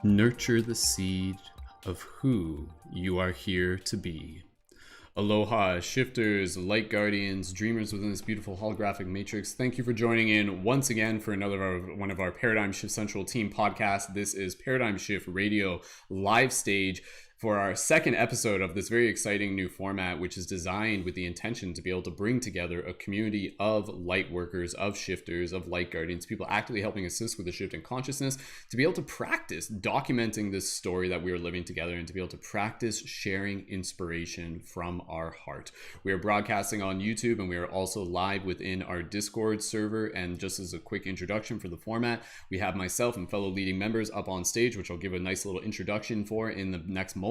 Nurture the seed of who you are here to be. Aloha, shifters, light guardians, dreamers within this beautiful holographic matrix. Thank you for joining in once again for one of our Paradigm Shift Central team podcasts. This is Paradigm Shift Radio live stage for our second episode of this very exciting new format, which is designed with the intention to be able to bring together a community of light workers, of shifters, of light guardians, people actively helping assist with the shift in consciousness, to be able to practice documenting this story that we are living together and to be able to practice sharing inspiration from our heart. We are broadcasting on YouTube and we are also live within our Discord server. And just as a quick introduction for the format, we have myself and fellow leading members up on stage, which I'll give a nice little introduction for in the next moment.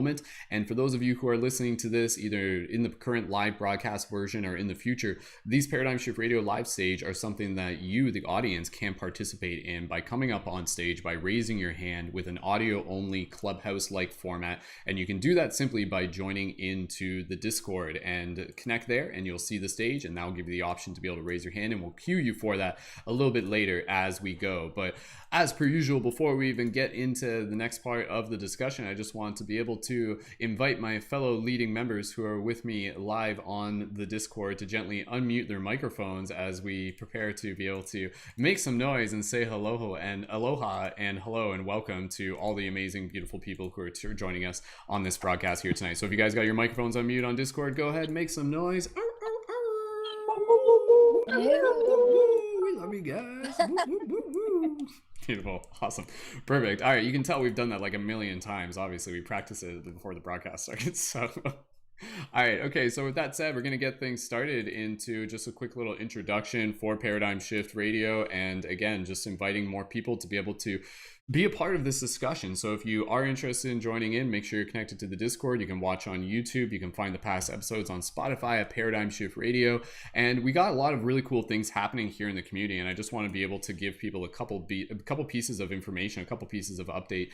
And for those of you who are listening to this either in the current live broadcast version or in the future, these Paradigm Shift Radio live stage are something that you, the audience, can participate in by coming up on stage, by raising your hand with an audio only clubhouse-like format. And you can do that simply by joining into the Discord and connect there, and you'll see the stage, and that will give you the option to be able to raise your hand, and we'll cue you for that a little bit later as we go. But as per usual, before we even get into the next part of the discussion, I just want to be able to invite my fellow leading members who are with me live on the Discord to gently unmute their microphones as we prepare to be able to make some noise and say hello and aloha and hello and welcome to all the amazing, beautiful people who are joining us on this broadcast here tonight. So if you guys got your microphones on mute on Discord, go ahead and make some noise. We love you guys. Beautiful. Awesome. Perfect. All right. You can tell we've done that like a million times. Obviously, we practiced it before the broadcast started. So, all right. Okay. So with that said, we're going to get things started into just a quick little introduction for Paradigm Shift Radio. And again, just inviting more people to be able to be a part of this discussion. So if you are interested in joining in, make sure you're connected to the Discord. You can watch on YouTube. You can find the past episodes on Spotify at Paradigm Shift Radio. And we got a lot of really cool things happening here in the community. And I just want to be able to give people a couple pieces of information, a couple pieces of update.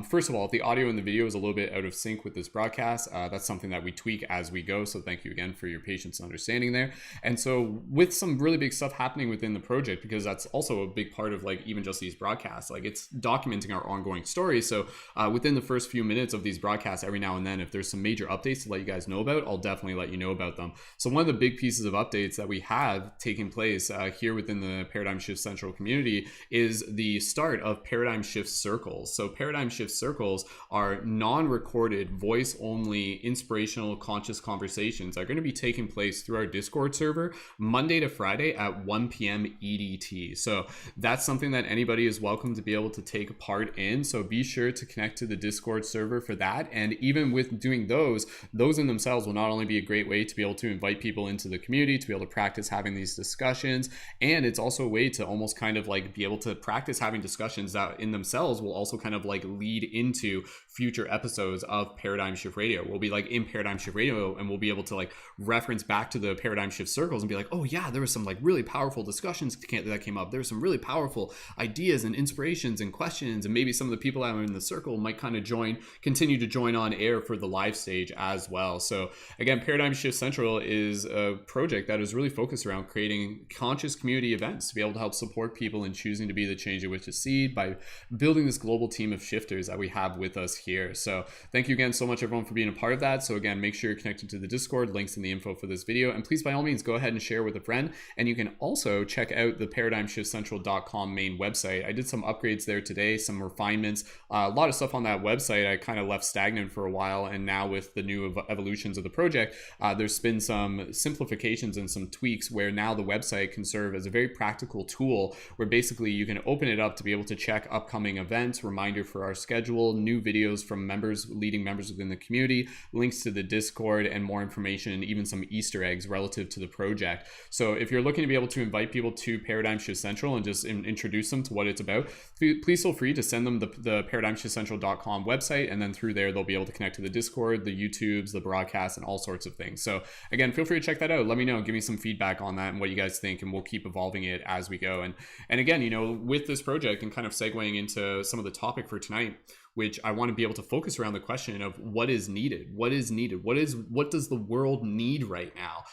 First of all, if the audio and the video is a little bit out of sync with this broadcast, that's something that we tweak as we go. So thank you again for your patience and understanding there. And so with some really big stuff happening within the project, because that's also a big part of like even just these broadcasts, like it's documenting our ongoing story. So within the first few minutes of these broadcasts, every now and then, if there's some major updates to let you guys know about, I'll definitely let you know about them. So one of the big pieces of updates that we have taking place here within the Paradigm Shift Central community is the start of Paradigm Shift Circles. So Paradigm Shift Circles are non-recorded, voice-only, inspirational, conscious conversations that are going to be taking place through our Discord server Monday to Friday at 1 p.m. EDT. So that's something that anybody is welcome to be able to take part in. So be sure to connect to the Discord server for that. And even with doing those in themselves will not only be a great way to be able to invite people into the community, to be able to practice having these discussions. And it's also a way to almost kind of like be able to practice having discussions that in themselves will also kind of like lead into future episodes of Paradigm Shift Radio. We'll be like in Paradigm Shift Radio and we'll be able to like reference back to the Paradigm Shift Circles and be like, oh yeah, there was some like really powerful discussions that came up. There's some really powerful ideas and inspirations and questions, and maybe some of the people that are in the circle might kind of continue to join on air for the live stage as well. So again, Paradigm Shift Central is a project that is really focused around creating conscious community events to be able to help support people in choosing to be the change they wish to see by building this global team of shifters that we have with us here. So thank you again so much everyone for being a part of that. So again, make sure you're connected to the Discord, links in the info for this video, and please by all means go ahead and share with a friend. And you can also check out the paradigmshiftcentral.com main website. I did some upgrades there today, some refinements, a lot of stuff on that website I kind of left stagnant for a while, and now with the new evolutions of the project, there's been some simplifications and some tweaks where now the website can serve as a very practical tool where basically you can open it up to be able to check upcoming events, reminder for our schedule, new videos from leading members within the community, links to the Discord, and more information, and even some Easter eggs relative to the project. So if you're looking to be able to invite people to Paradigm Shift Central and just introduce them to what it's about, please feel free to send them the paradigmshiftcentral.com website, and then through there they'll be able to connect to the Discord, the YouTubes, the broadcasts, and all sorts of things. So again, feel free to check that out. Let me know, give me some feedback on that and what you guys think, and we'll keep evolving it as we go. And again, you know, with this project and kind of segueing into some of the topic for tonight, which I want to be able to focus around the question of what is needed. What is needed? What does the world need right now?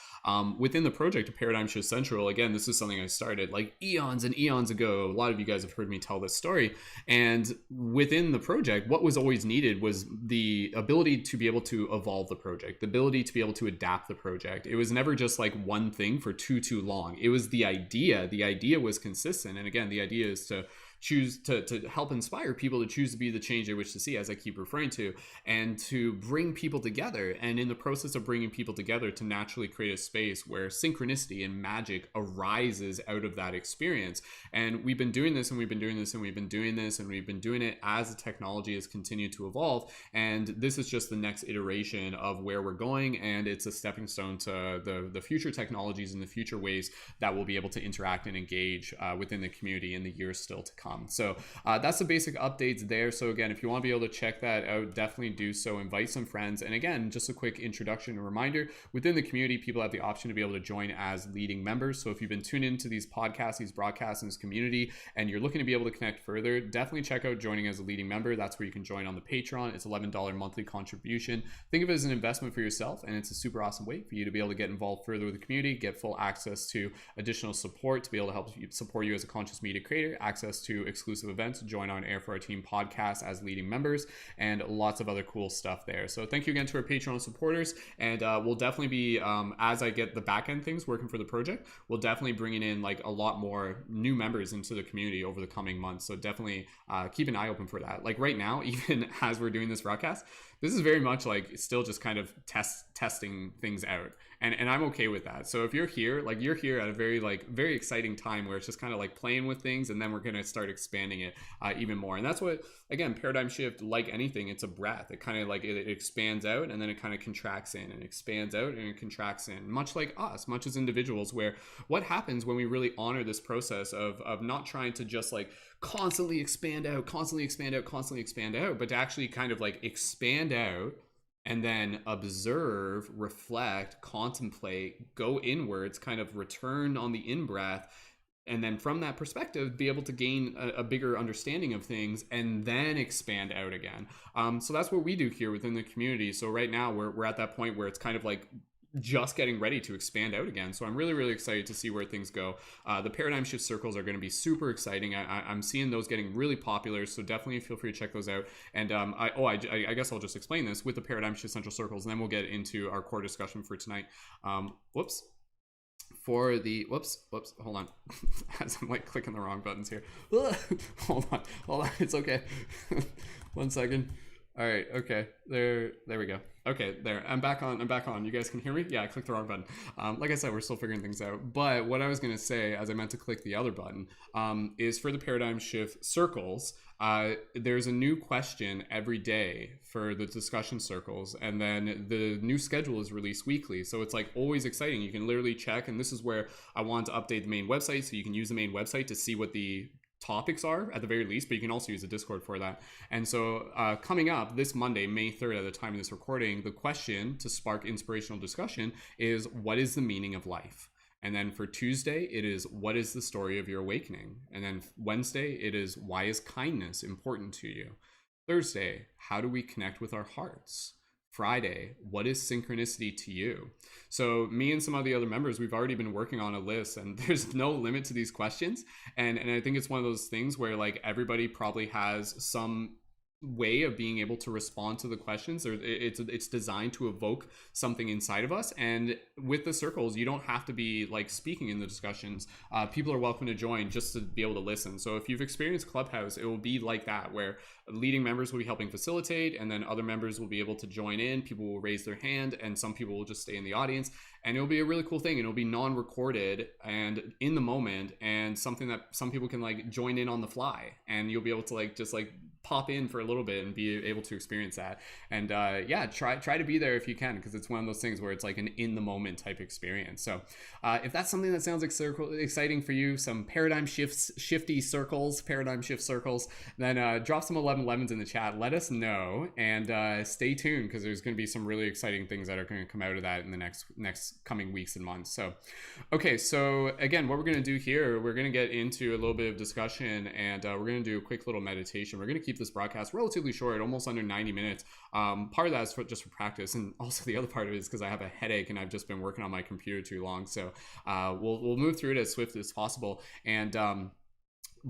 Within the project of Paradigm Shift Central, again, this is something I started like eons and eons ago. A lot of you guys have heard me tell this story. And within the project, what was always needed was the ability to be able to evolve the project, the ability to be able to adapt the project. It was never just like one thing for too long. It was the idea. The idea was consistent. And again, the idea is to choose to help inspire people to choose to be the change they wish to see, as I keep referring to, and to bring people together. And in the process of bringing people together, to naturally create a space where synchronicity and magic arises out of that experience. And we've been doing this, and we've been doing this, and we've been doing this, and we've been doing it as the technology has continued to evolve. And this is just the next iteration of where we're going, and it's a stepping stone to the future technologies and the future ways that we'll be able to interact and engage within the community in the years still to come. So that's the basic updates there. So again, if you want to be able to check that out, definitely do so. Invite some friends. And again, just a quick introduction and reminder, within the community, people have the option to be able to join as leading members. So if you've been tuned into these podcasts, these broadcasts in this community, and you're looking to be able to connect further, definitely check out joining as a leading member. That's where you can join on the Patreon. It's $11 monthly contribution. Think of it as an investment for yourself, and it's a super awesome way for you to be able to get involved further with the community, get full access to additional support to be able to help support you as a conscious media creator, access to exclusive events, join on Air for Our Team podcast as leading members, and lots of other cool stuff there. So thank you again to our Patreon supporters, and we'll definitely be, as I get the back end things working for the project, we'll definitely bringing in like a lot more new members into the community over the coming months. So definitely keep an eye open for that. Like right now, even as we're doing this broadcast, this is very much like still just kind of testing things out. And I'm okay with that. So if you're here, like you're here at a very exciting time where it's just kind of like playing with things, and then we're going to start expanding it even more. And that's what, again, paradigm shift, like anything, it's a breath. It kind of like it expands out, and then it kind of contracts in, and expands out, and it contracts in, much like us, much as individuals, where what happens when we really honor this process of not trying to just like constantly expand out, but to actually kind of like expand out, and then observe, reflect, contemplate, go inwards, kind of return on the in-breath, and then from that perspective, be able to gain a bigger understanding of things, and then expand out again. So that's what we do here within the community. So right now, we're at that point where it's kind of like just getting ready to expand out again. So I'm really excited to see where things go. The paradigm shift circles are going to be super exciting. I'm seeing those getting really popular, so definitely feel free to check those out. And I guess I'll just explain this with the paradigm shift central circles, and then we'll get into our core discussion for tonight. Whoops, hold on. As I'm like clicking the wrong buttons here. hold on, it's okay. 1 second. All right, okay, there we go. Okay, there, I'm back on. You guys can hear me? Yeah, I clicked the wrong button. Like I said, we're still figuring things out. But what I was gonna say, as I meant to click the other button, is for the paradigm shift circles, there's a new question every day for the discussion circles, and then the new schedule is released weekly. So it's like always exciting. You can literally check, and this is where I want to update the main website, so you can use the main website to see what the topics are at the very least, but you can also use the Discord for that. And so coming up this Monday, May 3rd, at the time of this recording, the question to spark inspirational discussion is, what is the meaning of life? And then for Tuesday, it is, what is the story of your awakening? And then Wednesday, it is, why is kindness important to you? Thursday, how do we connect with our hearts? Friday, what is synchronicity to you? So me and some of the other members, we've already been working on a list, and there's no limit to these questions. And I think it's one of those things where like everybody probably has some way of being able to respond to the questions. It's designed to evoke something inside of us. And with the circles, you don't have to be like speaking in the discussions. People are welcome to join just to be able to listen. So if you've experienced Clubhouse, it will be like that, where leading members will be helping facilitate, and then other members will be able to join in. People will raise their hand, and some people will just stay in the audience. And it'll be a really cool thing, and it'll be non-recorded and in the moment, and something that some people can like join in on the fly, and you'll be able to like just like pop in for a little bit and be able to experience that. And yeah, try to be there if you can, because it's one of those things where it's like an in the moment type experience. So if that's something that sounds exciting for you, some paradigm shift circles, then drop some 1111s in the chat. Let us know, and stay tuned, because there's going to be some really exciting things that are going to come out of that in the next coming weeks and months. So okay, so again, what we're going to do here, we're going to get into a little bit of discussion, and we're going to do a quick little meditation. We're going to keep this broadcast relatively short, almost under 90 minutes. Part of that is just for practice, and also the other part of it is because I have a headache and I've just been working on my computer too long. So we'll move through it as swift as possible. And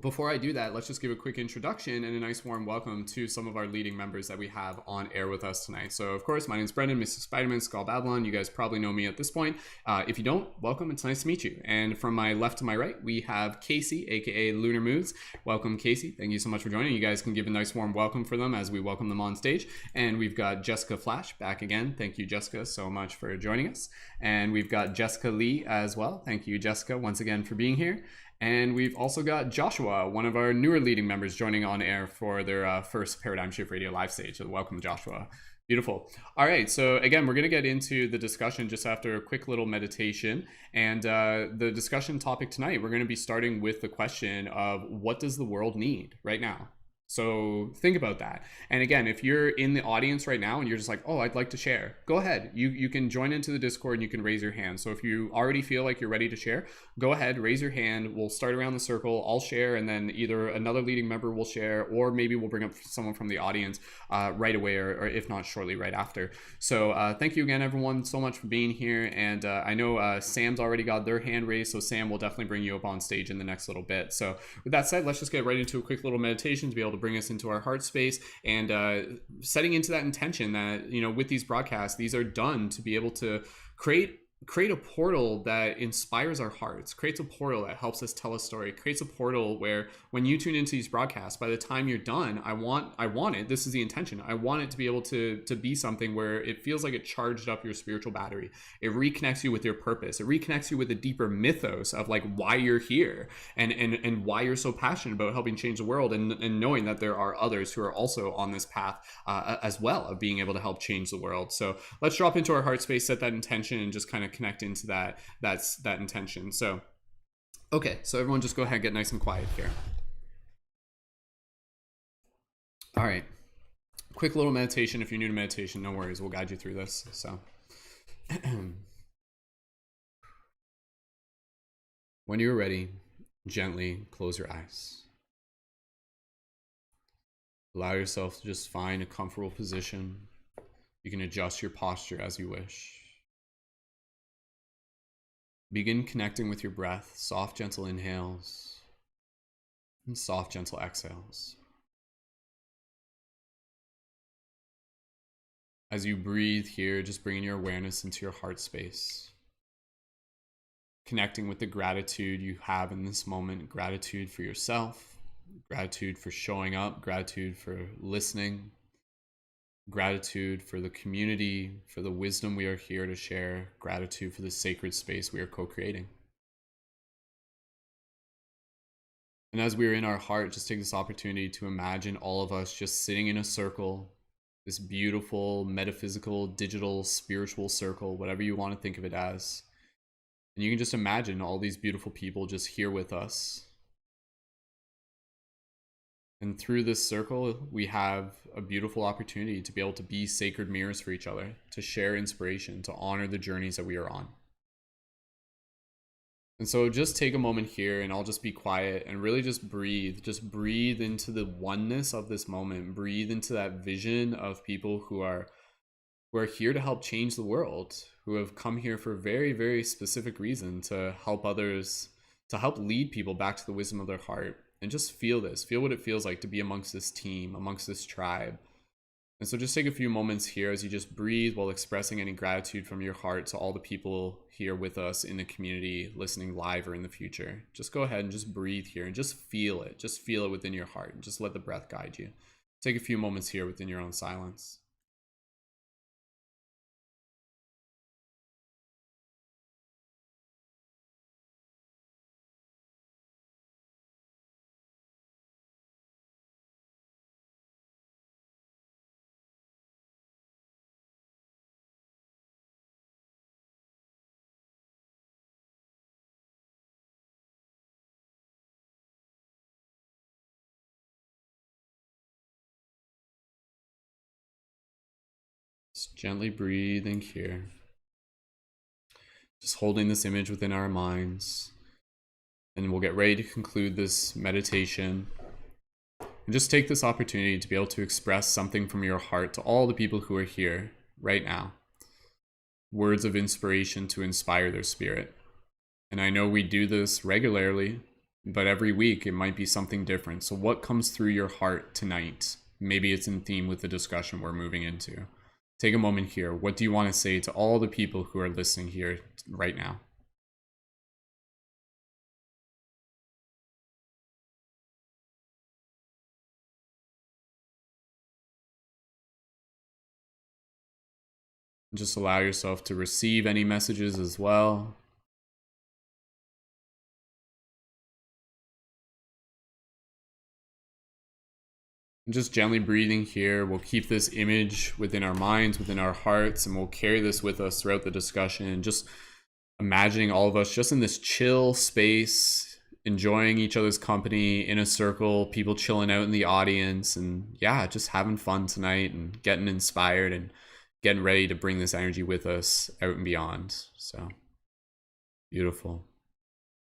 before I do that, let's just give a quick introduction and a nice warm welcome to some of our leading members that we have on air with us tonight. So of course, my name is Brendon, Mr. Spider-Man, Skull Babylon. You guys probably know me at this point. If you don't, welcome. It's nice to meet you. And from my left to my right, we have Kaci, aka Lunar Moods. Welcome, Kaci. Thank you so much for joining. You guys can give a nice warm welcome for them as we welcome them on stage. And we've got Jessica Flash back again. Thank you, Jessica, so much for joining us. And we've got Jessica Lee as well. Thank you, Jessica, once again for being here. And we've also got Joshua, one of our newer leading members, joining on air for their first Paradigm Shift Radio live stage. So welcome, Joshua. Beautiful. All right. So again, we're going to get into the discussion just after a quick little meditation. And the discussion topic tonight, we're going to be starting with the question of what does the world need right now? So think about that. And again, if you're in the audience right now and you're just like, oh, I'd like to share, go ahead. You can join into the Discord and you can raise your hand. So if you already feel like you're ready to share, go ahead, raise your hand. We'll start around the circle. I'll share, and then either another leading member will share, or maybe we'll bring up someone from the audience right away, or if not, shortly right after. So thank you again, everyone, so much for being here. And I know Sam's already got their hand raised, so Sam will definitely bring you up on stage in the next little bit. So with that said, let's just get right into a quick little meditation to be able to bring us into our heart space, and setting into that intention that, you know, with these broadcasts, these are done to be able to create a portal that inspires our hearts, creates a portal that helps us tell a story, creates a portal where when you tune into these broadcasts, by the time you're done, I want it, this is the intention, I want it to be able to be something where it feels like it charged up your spiritual battery. It reconnects you with your purpose. It reconnects you with a deeper mythos of like why you're here, and why you're so passionate about helping change the world, and knowing that there are others who are also on this path as well of being able to help change the world. So let's drop into our heart space, set that intention, and just kind of connect into that intention. So okay, so everyone just go ahead and get nice and quiet here. All right, quick little meditation. If you're new to meditation, no worries, we'll guide you through this. So when you're ready, gently close your eyes. Allow yourself to just find a comfortable position. You can adjust your posture as you wish. Begin connecting with your breath, soft, gentle inhales and soft, gentle exhales. As you breathe here, just bringing your awareness into your heart space, connecting with the gratitude you have in this moment, gratitude for yourself, gratitude for showing up, gratitude for listening, gratitude for the community, for the wisdom we are here to share, gratitude for the sacred space we are co-creating. And as we are in our heart, just take this opportunity to imagine all of us just sitting in a circle, this beautiful, metaphysical, digital, spiritual circle, whatever you want to think of it as. And you can just imagine all these beautiful people just here with us. And through this circle, we have a beautiful opportunity to be able to be sacred mirrors for each other, to share inspiration, to honor the journeys that we are on. And so just take a moment here, and I'll just be quiet and really just breathe. Just breathe into the oneness of this moment. Breathe into that vision of people who are here to help change the world, who have come here for a very, very specific reason, to help others, to help lead people back to the wisdom of their heart. And just feel this, feel what it feels like to be amongst this team, amongst this tribe. And so just take a few moments here as you just breathe while expressing any gratitude from your heart to all the people here with us in the community, listening live or in the future. Just go ahead and just breathe here and just feel it. Just feel it within your heart, and just let the breath guide you. Take a few moments here within your own silence. Just gently breathing here. Just holding this image within our minds. And we'll get ready to conclude this meditation. And just take this opportunity to be able to express something from your heart to all the people who are here right now. Words of inspiration to inspire their spirit. And I know we do this regularly, but every week it might be something different. So what comes through your heart tonight? Maybe it's in theme with the discussion we're moving into. Take a moment here. What do you want to say to all the people who are listening here right now? Just allow yourself to receive any messages as well. And just gently breathing here. We'll keep this image within our minds, within our hearts, and we'll carry this with us throughout the discussion. Just imagining all of us just in this chill space, enjoying each other's company in a circle, people chilling out in the audience, and yeah, just having fun tonight and getting inspired and getting ready to bring this energy with us out and beyond. So beautiful.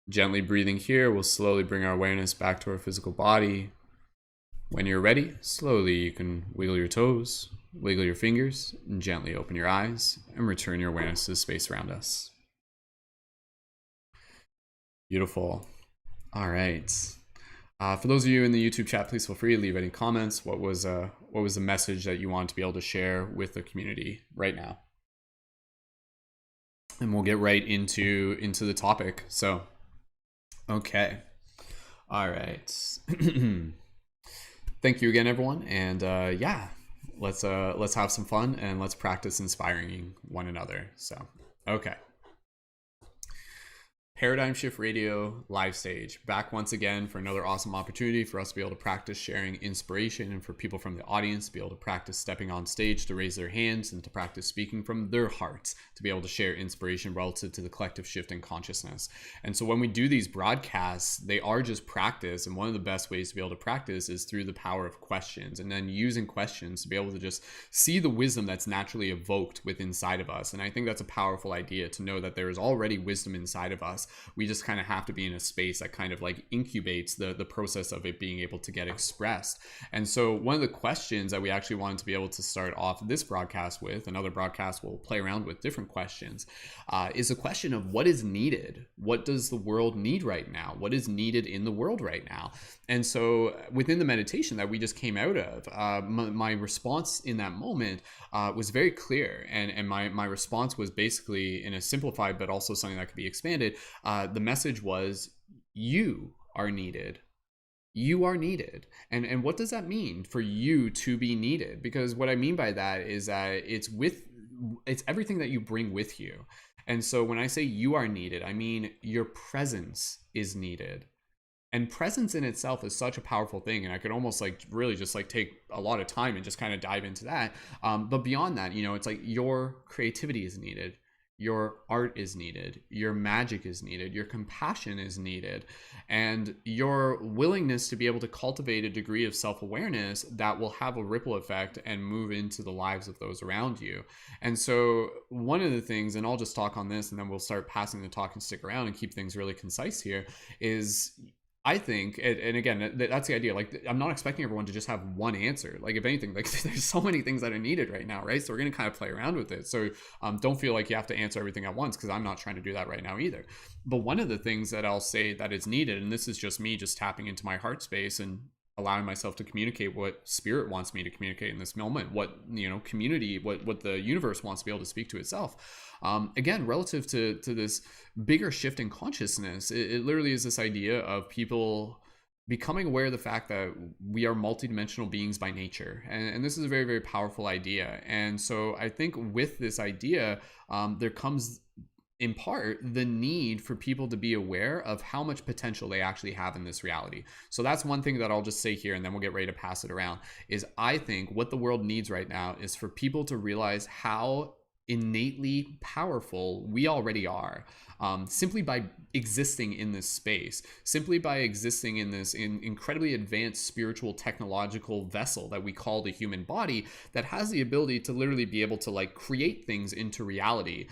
Gently breathing here, we'll slowly bring our awareness back to our physical body. When you're ready, slowly you can wiggle your toes, wiggle your fingers, and gently open your eyes and return your awareness to the space around us. Beautiful. All right. For those of you in the YouTube chat, please feel free to leave any comments. What was the message that you want to be able to share with the community right now? And we'll get right into the topic. So, okay. All right. Thank you again, everyone. And yeah, let's have some fun and let's practice inspiring one another. So, okay. Paradigm Shift Radio live stage, back once again for another awesome opportunity for us to be able to practice sharing inspiration, and for people from the audience to be able to practice stepping on stage to raise their hands and to practice speaking from their hearts to be able to share inspiration relative to the collective shift in consciousness. And so when we do these broadcasts, they are just practice, and one of the best ways to be able to practice is through the power of questions, and then using questions to be able to just see the wisdom that's naturally evoked within inside of us. And I think that's a powerful idea, to know that there is already wisdom inside of us. We just kind of have to be in a space that kind of like incubates the process of it being able to get expressed. And so one of the questions that we actually wanted to be able to start off this broadcast with, another broadcast will play around with different questions, is a question of what is needed. What does the world need right now? What is needed in the world right now? And so within the meditation that we just came out of, my response in that moment was very clear. And my response was basically, in a simplified but also something that could be expanded, the message was, you are needed. You are needed. And what does that mean for you to be needed? Because what I mean by that is that it's everything that you bring with you. And so when I say you are needed, I mean your presence is needed. And presence in itself is such a powerful thing, and I could almost like really just like take a lot of time and just kind of dive into that. But beyond that, it's like your creativity is needed, your art is needed, your magic is needed, your compassion is needed, and your willingness to be able to cultivate a degree of self-awareness that will have a ripple effect and move into the lives of those around you. And so one of the things, and I'll just talk on this and then we'll start passing the talk and stick around and keep things really concise here, is I think, and again, that's the idea. Like, I'm not expecting everyone to just have one answer. Like, if anything, like there's so many things that are needed right now, right? So we're going to kind of play around with it. So don't feel like you have to answer everything at once, because I'm not trying to do that right now either. But one of the things that I'll say that is needed, and this is just me just tapping into my heart space and allowing myself to communicate what spirit wants me to communicate in this moment, what community, what the universe wants to be able to speak to itself. Again, relative to this bigger shift in consciousness, it literally is this idea of people becoming aware of the fact that we are multidimensional beings by nature. And this is a very, very powerful idea. And so I think with this idea, there comes in part the need for people to be aware of how much potential they actually have in this reality. So that's one thing that I'll just say here, and then we'll get ready to pass it around, is I think what the world needs right now is for people to realize how innately powerful we already are, simply by existing in this space, simply by existing in this incredibly advanced spiritual technological vessel that we call the human body, that has the ability to literally be able to like create things into reality.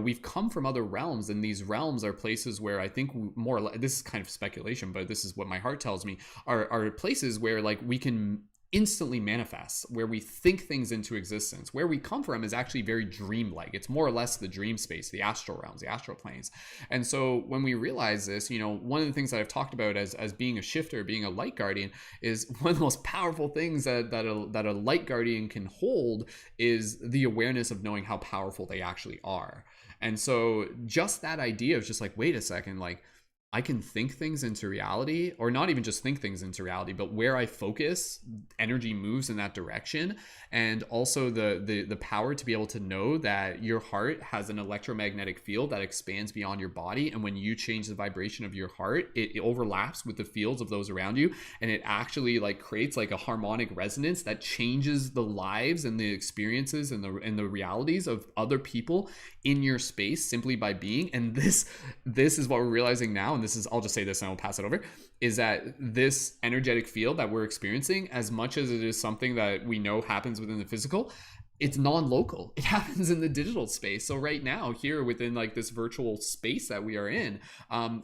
We've come from other realms, and these realms are places where I think more, this is kind of speculation, but this is what my heart tells me, are places where like we can instantly manifest, where we think things into existence. Where we come from is actually very dreamlike. It's more or less the dream space, the astral realms, the astral planes. And so when we realize this, one of the things that I've talked about as being a shifter, being a light guardian, is one of the most powerful things that a light guardian can hold is the awareness of knowing how powerful they actually are. And so just that idea of just like, wait a second, like I can think things into reality, or not even just think things into reality, but where I focus, energy moves in that direction. And also the power to be able to know that your heart has an electromagnetic field that expands beyond your body. And when you change the vibration of your heart, it overlaps with the fields of those around you. And it actually like creates like a harmonic resonance that changes the lives and the experiences and the realities of other people in your space simply by being. And this is what we're realizing now. And this is, I'll just say this and I'll pass it over, is that this energetic field that we're experiencing, as much as it is something that we know happens within the physical, it's non-local. It happens in the digital space. So right now, here within like this virtual space that we are in,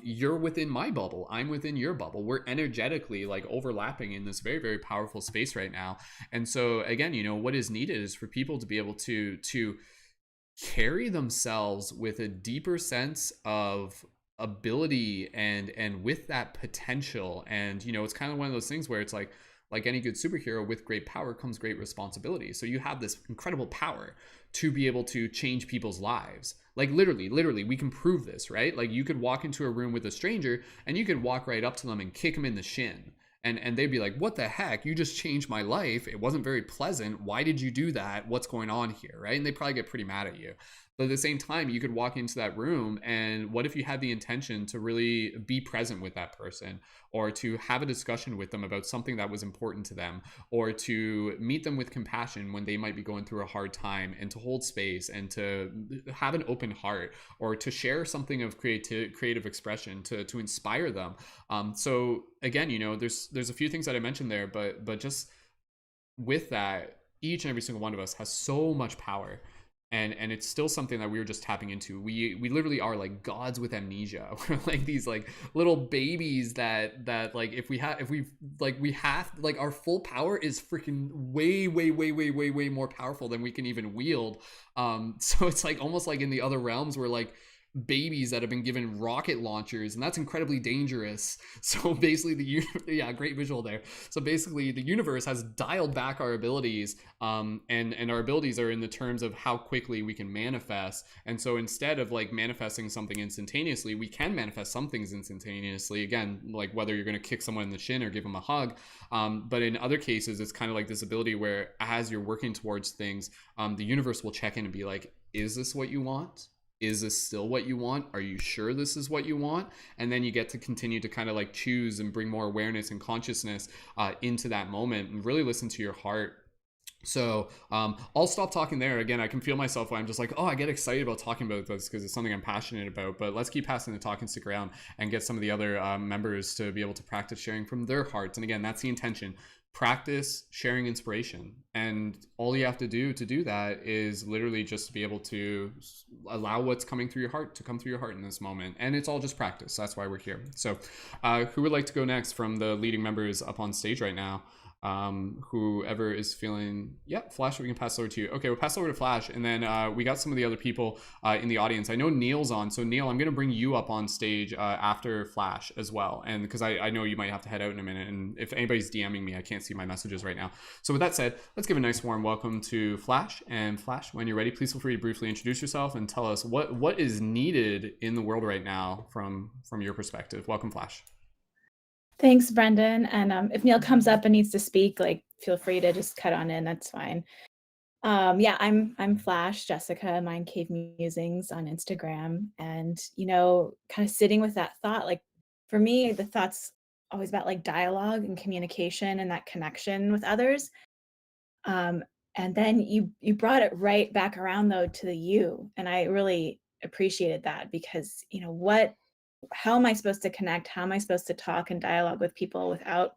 you're within my bubble, I'm within your bubble. We're energetically like overlapping in this very, very powerful space right now. And so again, what is needed is for people to be able to carry themselves with a deeper sense of ability and with that potential. And it's kind of one of those things where it's like any good superhero, with great power comes great responsibility. So you have this incredible power to be able to change people's lives. Like literally we can prove this, right? Like you could walk into a room with a stranger and you could walk right up to them and kick them in the shin, and they'd be like, what the heck, you just changed my life, it wasn't very pleasant, why did you do that, what's going on here, right? And they probably get pretty mad at you. But at the same time, you could walk into that room, and what if you had the intention to really be present with that person, or to have a discussion with them about something that was important to them, or to meet them with compassion when they might be going through a hard time, and to hold space and to have an open heart, or to share something of creative expression to inspire them. So again, there's a few things that I mentioned there, but just with that, each and every single one of us has so much power. And it's still something that we were just tapping into. We literally are like gods with amnesia. We're like these like little babies that like we have like our full power is freaking way more powerful than we can even wield. So it's like almost like in the other realms, we're like babies that have been given rocket launchers, and that's incredibly dangerous. So basically yeah, great visual there. So basically the universe has dialed back our abilities, and our abilities are in the terms of how quickly we can manifest. And so instead of like manifesting something instantaneously, we can manifest some things instantaneously, again, like whether you're going to kick someone in the shin or give them a hug. But in other cases, it's kind of like this ability where as you're working towards things, the universe will check in and be like, is this what you want? Is this still what you want? Are you sure this is what you want? And then you get to continue to kind of like choose and bring more awareness and consciousness into that moment, and really listen to your heart. So I'll stop talking there. Again, I can feel myself when I'm just like, oh, I get excited about talking about this because it's something I'm passionate about. But let's keep passing the talk and stick around and get some of the other members to be able to practice sharing from their hearts. And again, that's the intention. Practice sharing inspiration, and all you have to do that is literally just to be able to allow what's coming through your heart to come through your heart in this moment. And it's all just practice. That's why we're here. So who would like to go next from the leading members up on stage right now? Whoever is feeling, yeah, Flash, we can pass over to you. Okay, we'll pass over to Flash, and then we got some of the other people in the audience. I know Neil's on, so Neil, I'm going to bring you up on stage after Flash as well, and because I know you might have to head out in a minute, and if anybody's DMing me, I can't see my messages right now. So with that said, let's give a nice warm welcome to Flash. And Flash, when you're ready, please feel free to briefly introduce yourself and tell us what is needed in the world right now from your perspective. Welcome, Flash. Thanks, Brendon. And if Neil comes up and needs to speak, like feel free to just cut on in. That's fine. Yeah, I'm Flash, Jessica, Mind Cave Musings on Instagram, and kind of sitting with that thought. Like for me, the thought's always about like dialogue and communication and that connection with others. And then you brought it right back around though to the you, and I really appreciated that because, how am I supposed to connect? How am I supposed to talk and dialogue with people without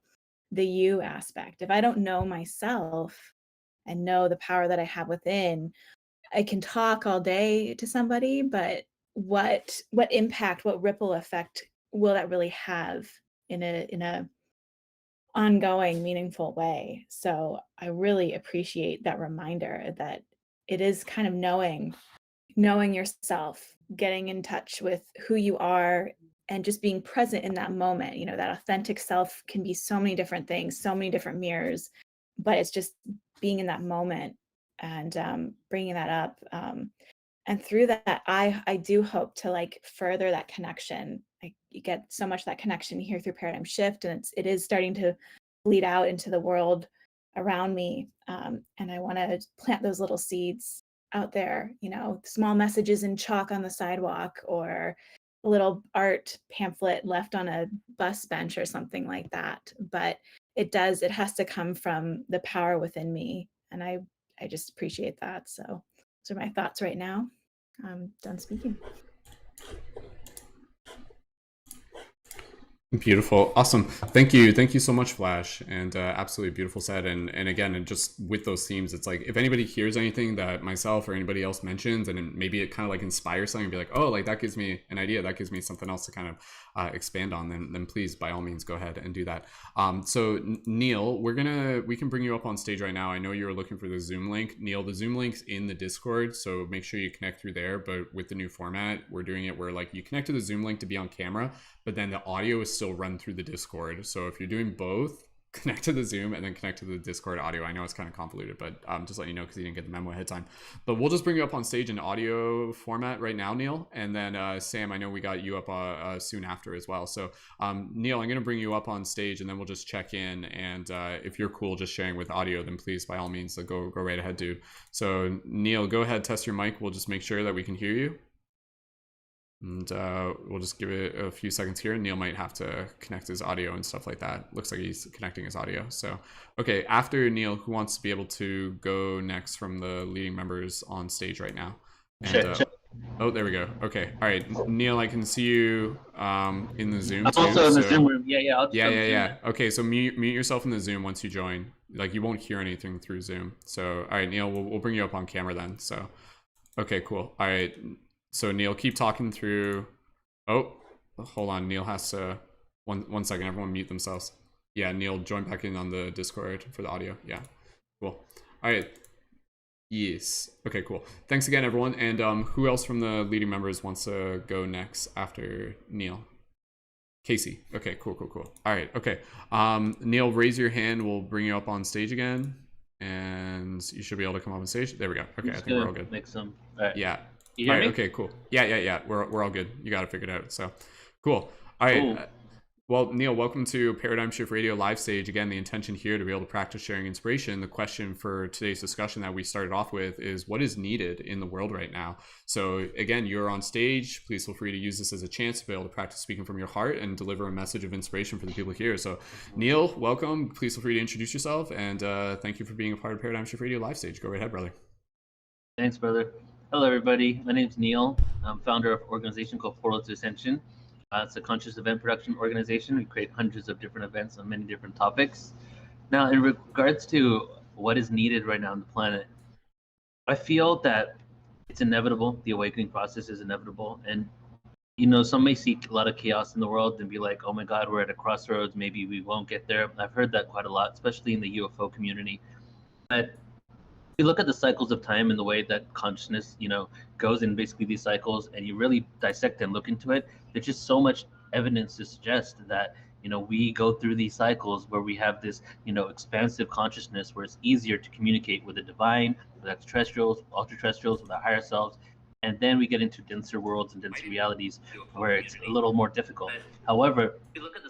the you aspect? If I don't know myself and know the power that I have within, I can talk all day to somebody, but what impact, what ripple effect will that really have in a ongoing, meaningful way? So I really appreciate that reminder that it is kind of knowing yourself, getting in touch with who you are and just being present in that moment. That authentic self can be so many different things, so many different mirrors, but it's just being in that moment and bringing that up. And through that, I do hope to like further that connection. You get so much of that connection here through Paradigm Shift, and it is starting to bleed out into the world around me. And I want to plant those little seeds out there, small messages in chalk on the sidewalk, or a little art pamphlet left on a bus bench or something like that. But it has to come from the power within me. And I just appreciate that. So those are my thoughts right now. I'm done speaking. Beautiful. Awesome. Thank you. Thank you so much, Flash. And absolutely beautiful set. And again, and just with those themes, it's like if anybody hears anything that myself or anybody else mentions, and maybe it kind of like inspires something, be like, oh, like that gives me an idea, that gives me something else to kind of expand on, then please, by all means, go ahead and do that. So Neil, we can bring you up on stage right now. I know you were looking for the Zoom link. Neil, the Zoom link's in the Discord, so make sure you connect through there. But with the new format, we're doing it where like you connect to the Zoom link to be on camera, but then the audio is still run through the Discord. So if you're doing both, connect to the Zoom and then connect to the Discord audio. I know it's kind of convoluted, but just letting you know because you didn't get the memo ahead of time. But we'll just bring you up on stage in audio format right now, Neil. And then Sam, I know we got you up soon after as well. So Neil, I'm going to bring you up on stage and then we'll just check in. And if you're cool just sharing with audio, then please, by all means, go right ahead, dude. So Neil, go ahead, test your mic. We'll just make sure that we can hear you. And we'll just give it a few seconds here. Neil might have to connect his audio and stuff like that. Looks like he's connecting his audio. So, okay, after Neil, who wants to be able to go next from the leading members on stage right now? And, oh, there we go. Okay, all right, Neil, I can see you in the Zoom too. Also in the Zoom room. Yeah. Okay, so mute yourself in the Zoom once you join. Like you won't hear anything through Zoom. So, all right, Neil, we'll bring you up on camera then. So, okay, cool. All right. So Neil, keep talking through. Oh, hold on. Neil has to. One second. Everyone mute themselves. Yeah, Neil, join back in on the Discord for the audio. Yeah, cool. All right. Yes. Okay, cool. Thanks again, everyone. And who else from the leading members wants to go next after Neil? Kaci. Okay, cool. All right. Okay. Neil, raise your hand. We'll bring you up on stage again, and you should be able to come up on stage. There we go. Okay, I think we're all good. Make some. All right. Yeah. You hear me? Okay, cool. Yeah. We're all good. You got it figured out. So, cool. All right. Well, Neil, welcome to Paradigm Shift Radio live stage. Again, the intention here to be able to practice sharing inspiration. The question for today's discussion that we started off with is what is needed in the world right now? So again, you're on stage. Please feel free to use this as a chance to be able to practice speaking from your heart and deliver a message of inspiration for the people here. So Neil, welcome. Please feel free to introduce yourself. And thank you for being a part of Paradigm Shift Radio live stage. Go right ahead, brother. Thanks, brother. Hello, everybody. My name is Neil. I'm founder of an organization called Portal to Ascension. It's a conscious event production organization. We create hundreds of different events on many different topics. Now, in regards to what is needed right now on the planet, I feel that it's inevitable. The awakening process is inevitable. And, some may see a lot of chaos in the world and be like, oh my God, we're at a crossroads. Maybe we won't get there. I've heard that quite a lot, especially in the UFO community. But you look at the cycles of time and the way that consciousness, goes in basically these cycles, and you really dissect and look into it, there's just so much evidence to suggest that, we go through these cycles where we have this, expansive consciousness where it's easier to communicate with the divine, with extraterrestrials, ultra-terrestrials, with our higher selves. And then we get into denser worlds and denser realities where it's a little more difficult. However,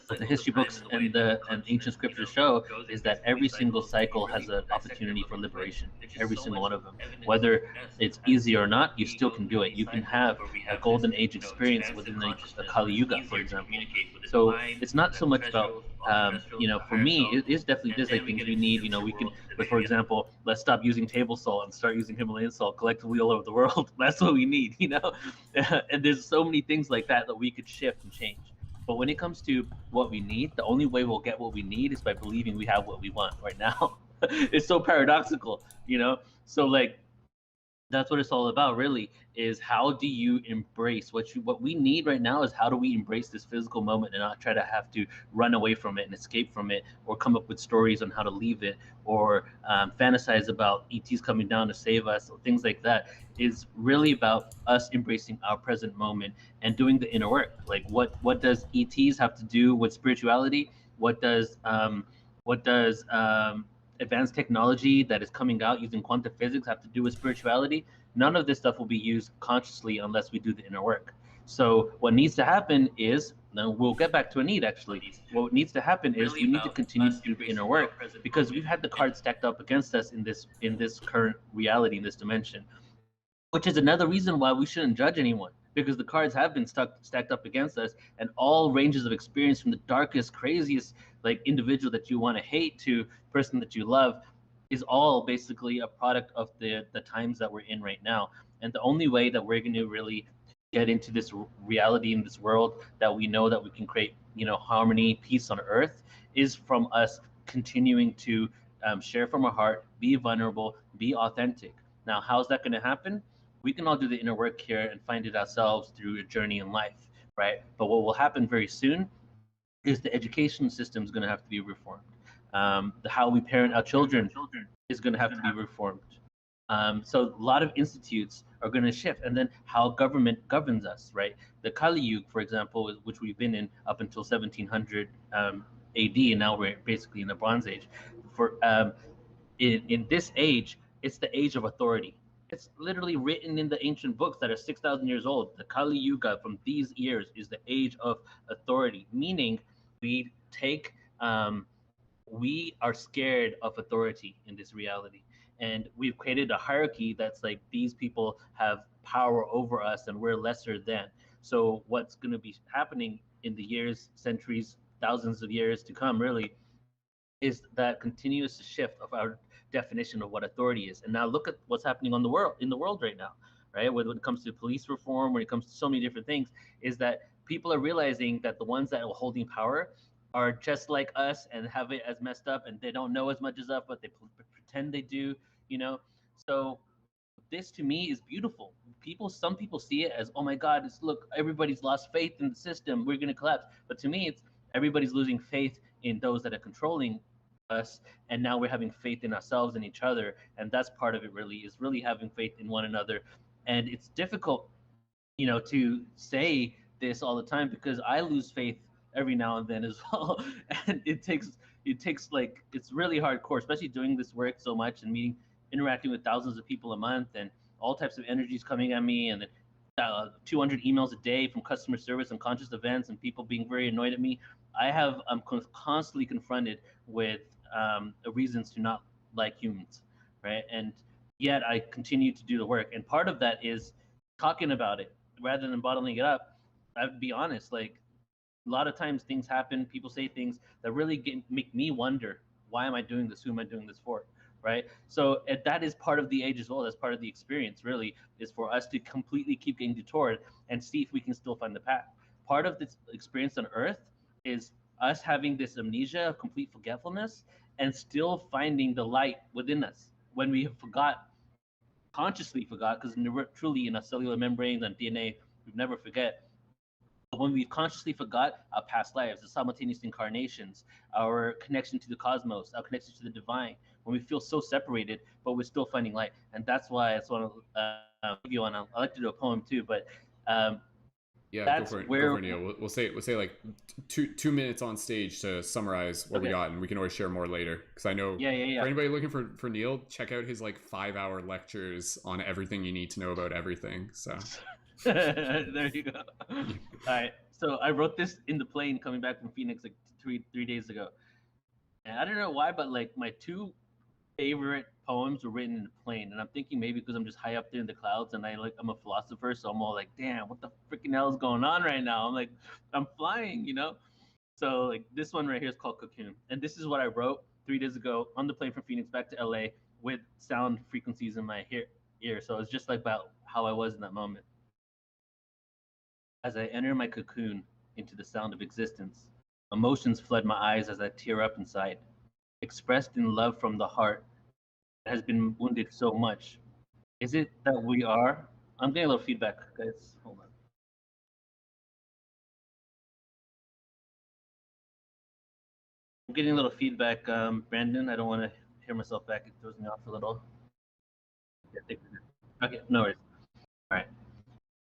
what the history books and ancient scriptures show is that every single cycle has an opportunity for liberation. Every single one of them. Whether it's easy or not, you still can do it. You can have a golden age experience within the Kali Yuga, for example. So it's not so much about For me, it is definitely there's like things we need. We can, but for example, let's stop using table salt and start using Himalayan salt collectively all over the world. That's what we need, and there's so many things like that we could shift and change. But when it comes to what we need, the only way we'll get what we need is by believing we have what we want right now. It's so paradoxical. So like that's what it's all about, really, is how do you embrace what we need right now is how do we embrace this physical moment and not try to have to run away from it and escape from it, or come up with stories on how to leave it, or fantasize about ETs coming down to save us, or things like that. Is really about us embracing our present moment and doing the inner work. Like what does ETs have to do with spirituality? What does advanced technology that is coming out using quantum physics have to do with spirituality? None of this stuff will be used consciously unless we do the inner work. So what needs to happen is, now we'll get back to a need actually. What needs to happen is we need to continue to do the inner work, because we've had the cards stacked up against us in this current reality, in this dimension, which is another reason why we shouldn't judge anyone, because the cards have been stacked up against us, and all ranges of experience, from the darkest, craziest like individual that you want to hate to person that you love, is all basically a product of the times that we're in right now. And the only way that we're going to really get into this reality in this world that we know that we can create harmony, peace on earth, is from us continuing to share from our heart, be vulnerable, be authentic. Now, how's that going to happen? We can all do the inner work here and find it ourselves through a journey in life, right? But what will happen very soon is the education system is going to have to be reformed. How we parent our children is going to have to be reformed. So a lot of institutes are going to shift, and then how government governs us, right? The Kali Yuga, for example, which we've been in up until 1700 AD, and now we're basically in the Bronze Age. In this age, it's the age of authority. It's literally written in the ancient books that are 6,000 years old. The Kali Yuga from these years is the age of authority, meaning we take we are scared of authority in this reality, and we've created a hierarchy that's like these people have power over us and we're lesser than. So what's going to be happening in the years, centuries, thousands of years to come, really, is that continuous shift of our definition of what authority is. And now look at what's happening in the world right now, right? When it comes to police reform, when it comes to so many different things, is that people are realizing that the ones that are holding power are just like us and have it as messed up, and they don't know as much as us, but they pretend they do. So this to me is beautiful. Some people see it as, oh my God, look, everybody's lost faith in the system, we're going to collapse. But to me, it's everybody's losing faith in those that are controlling us, and now we're having faith in ourselves and each other. And that's part of it, really, is really having faith in one another. And it's difficult, to say this all the time, because I lose faith every now and then as well. And it takes like, it's really hardcore, especially doing this work so much and interacting with thousands of people a month, and all types of energies coming at me, and 200 emails a day from customer service and conscious events, and people being very annoyed at me. I'm constantly confronted with reasons to not like humans, right? And yet I continue to do the work. And part of that is talking about it rather than bottling it up. I would be honest, like, a lot of times things happen, people say things that really make me wonder, why am I doing this? Who am I doing this for? Right? So that is part of the age as well. That's part of the experience, really, is for us to completely keep getting detoured and see if we can still find the path. Part of this experience on Earth is us having this amnesia of complete forgetfulness and still finding the light within us when we have consciously forgot, because we're truly in our cellular membranes and DNA, we never forget. When we consciously forgot our past lives, the simultaneous incarnations, our connection to the cosmos, our connection to the divine, when we feel so separated, but we're still finding light. And that's why I just want to give you on. I like to do a poem too, but Yeah, that's go for it. where Go for it, Neil. We'll say like 2 minutes on stage to summarize what we got, and we can always share more later. Because I know for anybody looking for Neil, check out his like 5-hour lectures on everything you need to know about everything. So there you go. All right. So I wrote this in the plane coming back from Phoenix like three days ago, and I don't know why, but like my two favorite poems were written in the plane, and I'm thinking maybe because I'm just high up there in the clouds, and I'm a philosopher, so I'm all like, damn, what the freaking hell is going on right now? I'm like, I'm flying. So like this one right here is called Cocoon, and this is what I wrote 3 days ago on the plane from Phoenix back to LA with sound frequencies in my ear. So it's just like about how I was in that moment. As I enter my cocoon into the sound of existence, emotions flood my eyes as I tear up inside, expressed in love from the heart that has been wounded so much. Is it that we are? I'm getting a little feedback, guys. Hold on. I'm getting a little feedback, Brandon. I don't want to hear myself back. It throws me off a little. Okay, no worries. All right.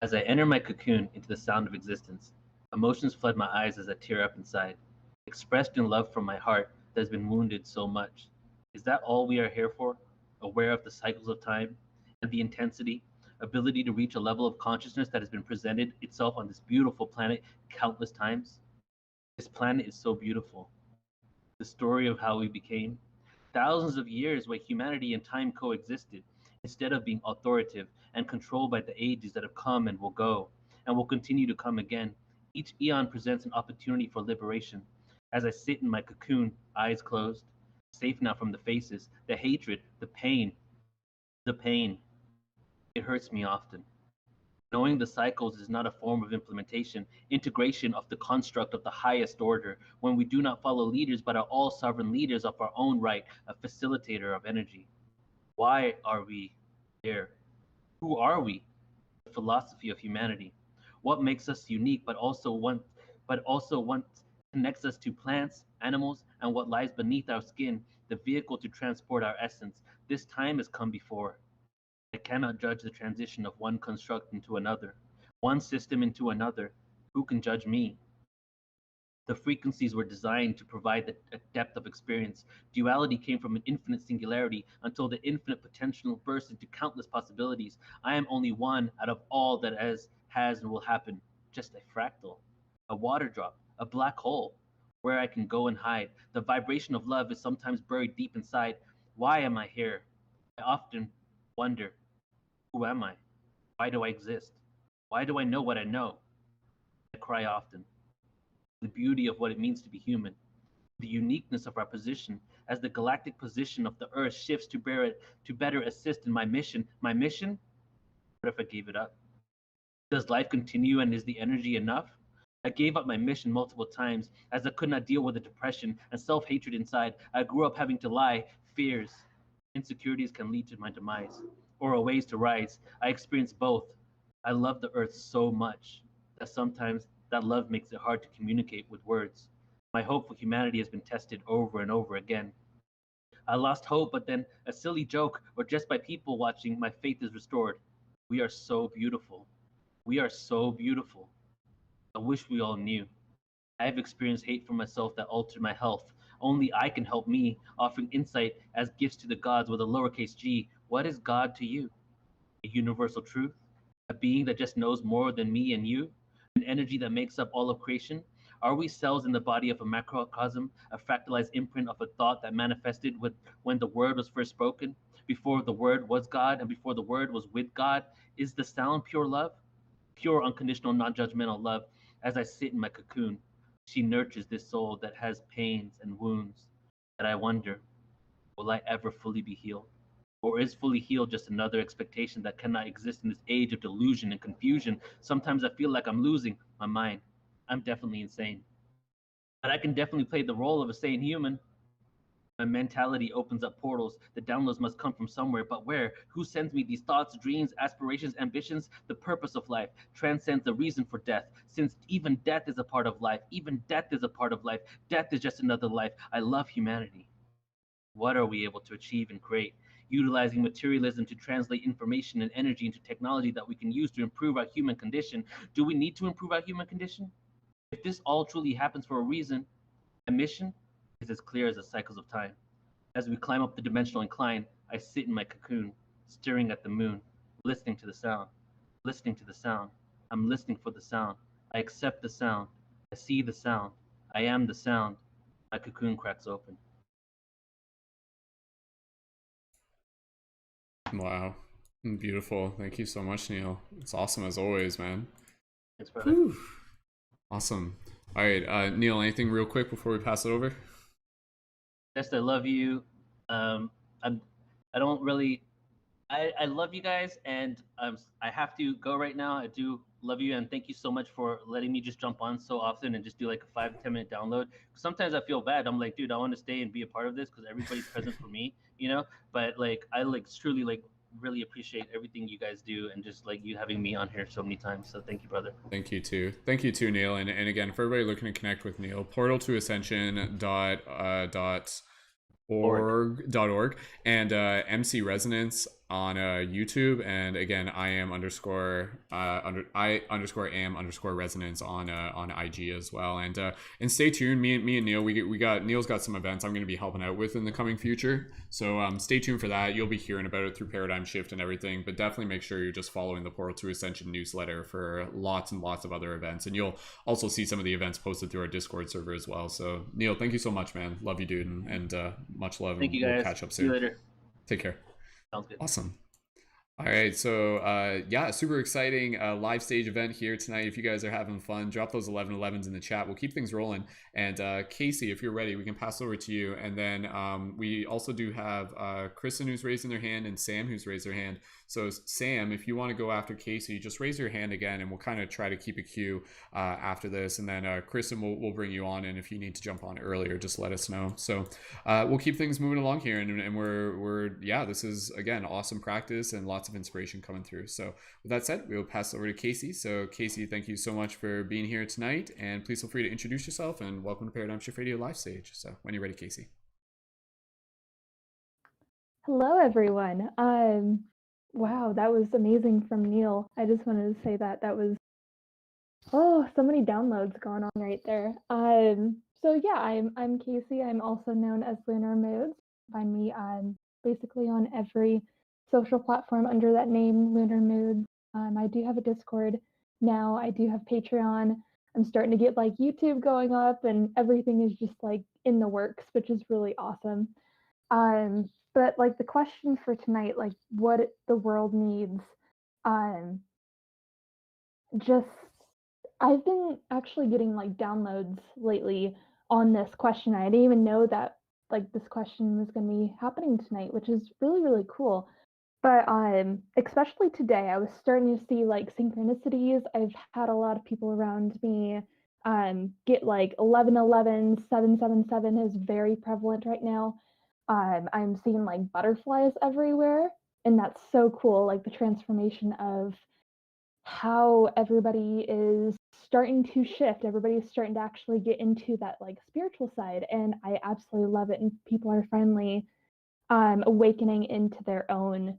As I enter my cocoon into the sound of existence, emotions flood my eyes as I tear up inside, expressed in love from my heart that has been wounded so much. Is that all we are here for? Aware of the cycles of time and the intensity, ability to reach a level of consciousness that has been presented itself on this beautiful planet countless times? This planet is so beautiful. The story of how we became, thousands of years where humanity and time coexisted, instead of being authoritative and controlled by the ages that have come and will go, and will continue to come again. Each eon presents an opportunity for liberation. As I sit in my cocoon, eyes closed, safe now from the faces, the hatred, the pain. It hurts me often. Knowing the cycles is not a form of implementation, integration of the construct of the highest order, when we do not follow leaders but are all sovereign leaders of our own right, a facilitator of energy. Why are we here? Who are we? The philosophy of humanity. What makes us unique but also what connects us to plants, animals, and what lies beneath our skin, the vehicle to transport our essence. This time has come before. I cannot judge the transition of one construct into another, one system into another. Who can judge me? The frequencies were designed to provide a depth of experience. Duality came from an infinite singularity until the infinite potential burst into countless possibilities. I am only one out of all that has and will happen. Just a fractal, a water drop, a black hole, where I can go and hide. The vibration of love is sometimes buried deep inside. Why am I here? I often wonder, who am I? Why do I exist? Why do I know what I know? I cry often. The beauty of what it means to be human, the uniqueness of our position, as the galactic position of the Earth shifts to better assist in my mission. My mission? What if I gave it up? Does life continue and is the energy enough? I gave up my mission multiple times as I could not deal with the depression and self-hatred inside. I grew up having to lie, fears, insecurities can lead to my demise, or a ways to rise. I experienced both. I love the Earth so much that sometimes that love makes it hard to communicate with words. My hope for humanity has been tested over and over again. I lost hope, but then a silly joke or just by people watching, my faith is restored. We are so beautiful. We are so beautiful. I wish we all knew. I have experienced hate for myself that altered my health. Only I can help me, offering insight as gifts to the gods with a lowercase g. What is God to you? A universal truth? A being that just knows more than me and you? An energy that makes up all of creation? Are we cells in the body of a macrocosm, a fractalized imprint of a thought that manifested when the word was first spoken, before the word was God and before the word was with God? Is the sound pure love? Pure, unconditional, non-judgmental love. As I sit in my cocoon, she nurtures this soul that has pains and wounds that I wonder, will I ever fully be healed? Or is fully healed just another expectation that cannot exist in this age of delusion and confusion? Sometimes I feel like I'm losing my mind. I'm definitely insane. But I can definitely play the role of a sane human. My mentality opens up portals. The downloads must come from somewhere, but where? Who sends me these thoughts, dreams, aspirations, ambitions? The purpose of life transcends the reason for death, since even death is a part of life. Even death is a part of life. Death is just another life. I love humanity. What are we able to achieve and create? Utilizing materialism to translate information and energy into technology that we can use to improve our human condition. Do we need to improve our human condition? If this all truly happens for a reason, my mission is as clear as the cycles of time. As we climb up the dimensional incline, I sit in my cocoon, staring at the moon, listening to the sound, listening to the sound. I'm listening for the sound. I accept the sound. I see the sound. I am the sound. My cocoon cracks open. Wow. Beautiful. Thank you so much, Neil. It's awesome as always, man. Thanks, brother. Whew. Awesome. All right, Neil, anything real quick before we pass it over? Just I love you. I'm. I don't really. I love you guys, and I have to go right now. I do love you, and thank you so much for letting me just jump on so often and just do like a 5 to 10 minute download. Sometimes I feel bad. I'm like, dude, I want to stay and be a part of this because everybody's present for me, you know. But like, I like truly like really appreciate everything you guys do, and just like you having me on here so many times. So thank you, brother. Thank you too. Thank you too, Neil. And again, for everybody looking to connect with Neil, portal to ascension dot Org. org and MC Resonance on YouTube, and again I am underscore am underscore resonance on IG as well, and stay tuned. Me and Neil, we got Neil's got some events I'm going to be helping out with in the coming future, so stay tuned for that. You'll be hearing about it through Paradigm Shift and everything, but definitely make sure you're just following the Portal to Ascension newsletter for lots and lots of other events, and you'll also see some of the events posted through our Discord server as well. So Neil, thank you so much, man. Love you, dude, and much love, Thank and you we'll guys. catch up See you soon. later. Take care. Sounds good. Awesome. All right, so yeah, super exciting live stage event here tonight. If you guys are having fun, drop those 1111s in the chat. We'll keep things rolling. And Kaci, if you're ready, we can pass over to you. And then we also do have Kristen, who's raising their hand, and Sam, who's raised their hand. So Sam, if you want to go after Kaci, just raise your hand again, and we'll kind of try to keep a queue after this. And then Kristen, we'll bring you on, and if you need to jump on earlier, just let us know. So we'll keep things moving along here, and we're yeah, this is again awesome practice and lots of inspiration coming through. So with that said, we'll pass over to Kaci. So Kaci, thank you so much for being here tonight, and please feel free to introduce yourself, and welcome to Paradigm Shift Radio live stage. So when you're ready, Kaci. Hello, everyone. Wow, that was amazing from Neil. I just wanted to say that was so many downloads going on right there. So yeah, I'm Kaci. I'm also known as Lunar Moods. Find me basically on every social platform under that name, Lunar Moods. I do have a Discord now. I do have Patreon. I'm starting to get like YouTube going up, and everything is just like in the works, which is really awesome. But like the question for tonight, like what the world needs, um, just I've been actually getting like downloads lately on this question. I didn't even know that like this question was going to be happening tonight, which is really, really cool. But especially today, I was starting to see like synchronicities. I've had a lot of people around me get like 1111, 777 is very prevalent right now. I'm seeing like butterflies everywhere, and that's so cool. Like the transformation of how everybody is starting to shift. Everybody's starting to actually get into that like spiritual side, and I absolutely love it. And people are finally awakening into their own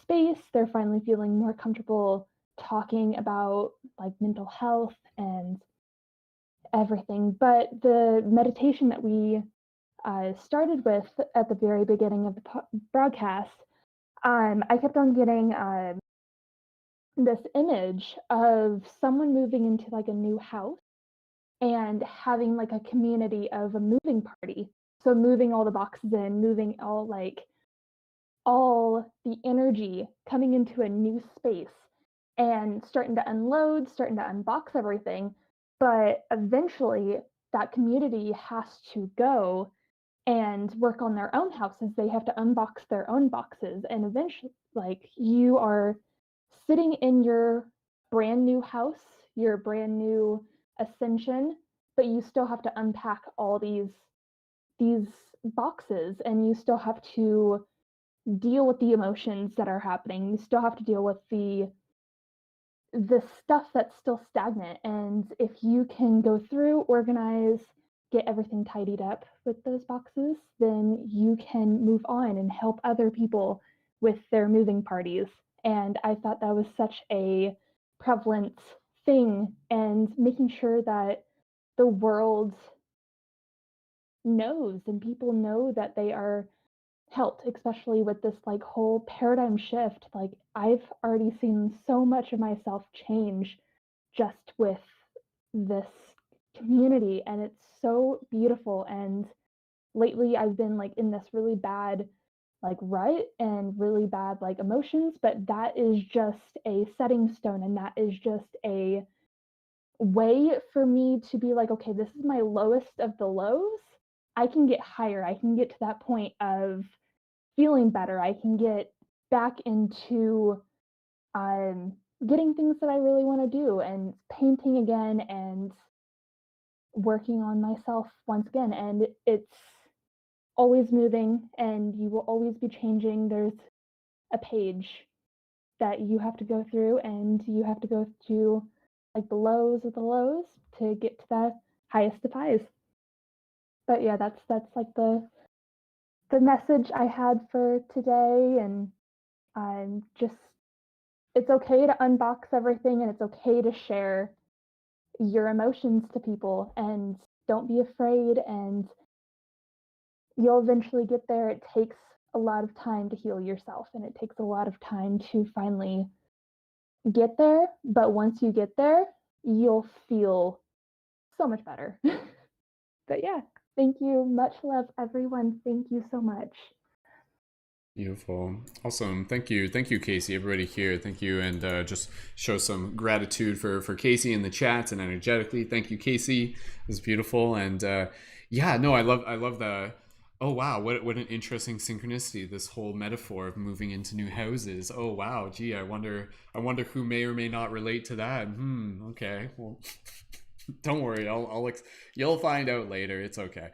space. They're finally feeling more comfortable talking about like mental health and everything. But the meditation that we started with at the very beginning of the broadcast, I kept on getting this image of someone moving into like a new house and having like a community of a moving party. So moving all the boxes in, moving all the energy coming into a new space and starting to unload, starting to unbox everything. But eventually that community has to go and work on their own houses. They have to unbox their own boxes. And eventually, like, you are sitting in your brand new house, your brand new Ascension, but you still have to unpack all these boxes, and you still have to deal with the emotions that are happening. You still have to deal with the stuff that's still stagnant. And if you can go through, organize, get everything tidied up with those boxes, then you can move on and help other people with their moving parties. And I thought that was such a prevalent thing, and making sure that the world knows and people know that they are helped, especially with this like whole paradigm shift. Like I've already seen so much of myself change just with this community, and it's so beautiful. And lately I've been like in this really bad like rut and really bad like emotions, but that is just a setting stone, and that is just a way for me to be like, okay, this is my lowest of the lows. I can get higher. I can get to that point of feeling better. I can get back into getting things that I really want to do and painting again and working on myself once again. And it's always moving and you will always be changing. There's a page that you have to go through, and you have to go through like the lows of the lows to get to the highest of highs. But yeah, that's like the message I had for today. And just, it's okay to unbox everything, and it's okay to share your emotions to people, and don't be afraid, and you'll eventually get there. It takes a lot of time to heal yourself, and it takes a lot of time to finally get there, but once you get there, you'll feel so much better. But yeah, thank you. Much love, everyone. Thank you so much. Beautiful. Awesome. Thank you, Kaci, everybody here. Thank you. And just show some gratitude for Kaci in the chat and energetically. Thank you, Kaci. It was beautiful. And yeah, no, I love the, oh wow, what an interesting synchronicity, this whole metaphor of moving into new houses. Oh wow, gee, I wonder who may or may not relate to that. Okay, well don't worry, you'll find out later. It's okay.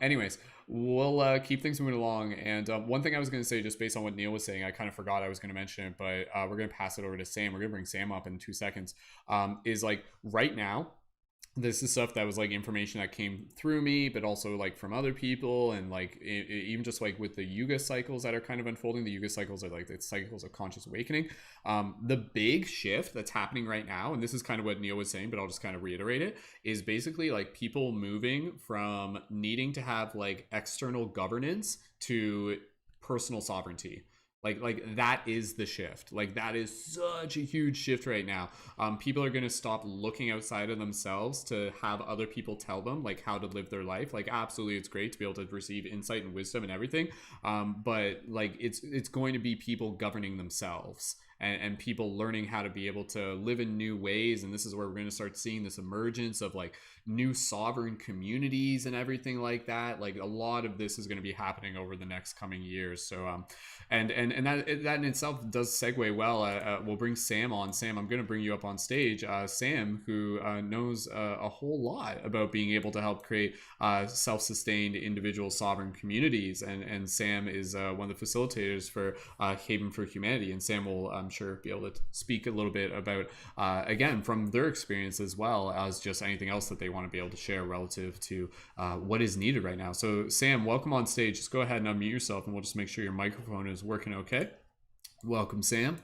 Anyways, we'll keep things moving along. And one thing I was going to say, just based on what Neil was saying, I kind of forgot I was going to mention it, but we're going to pass it over to Sam. We're going to bring Sam up in 2 seconds. Is like right now, this is stuff that was like information that came through me, but also like from other people, and like even just like with the yuga cycles that are kind of unfolding. The yuga cycles are like the cycles of conscious awakening. The big shift that's happening right now, and this is kind of what Neil was saying, but I'll just kind of reiterate it, is basically like people moving from needing to have like external governance to personal sovereignty. Like that is the shift. Like that is such a huge shift right now. People are going to stop looking outside of themselves to have other people tell them like how to live their life. Like absolutely, it's great to be able to receive insight and wisdom and everything, but like it's going to be people governing themselves, and people learning how to be able to live in new ways. And this is where we're going to start seeing this emergence of like new sovereign communities and everything like that. Like a lot of this is going to be happening over the next coming years. So and that in itself does segue well. We'll bring Sam on. Sam, I'm going to bring you up on stage. Sam, who knows a whole lot about being able to help create self-sustained individual sovereign communities, and Sam is one of the facilitators for Haven for Humanity. And Sam will, I'm sure, be able to speak a little bit about again from their experience, as well as just anything else that they want to be able to share relative to what is needed right now. So Sam, welcome on stage. Just go ahead and unmute yourself, and we'll just make sure your microphone is working okay. Welcome, Sam,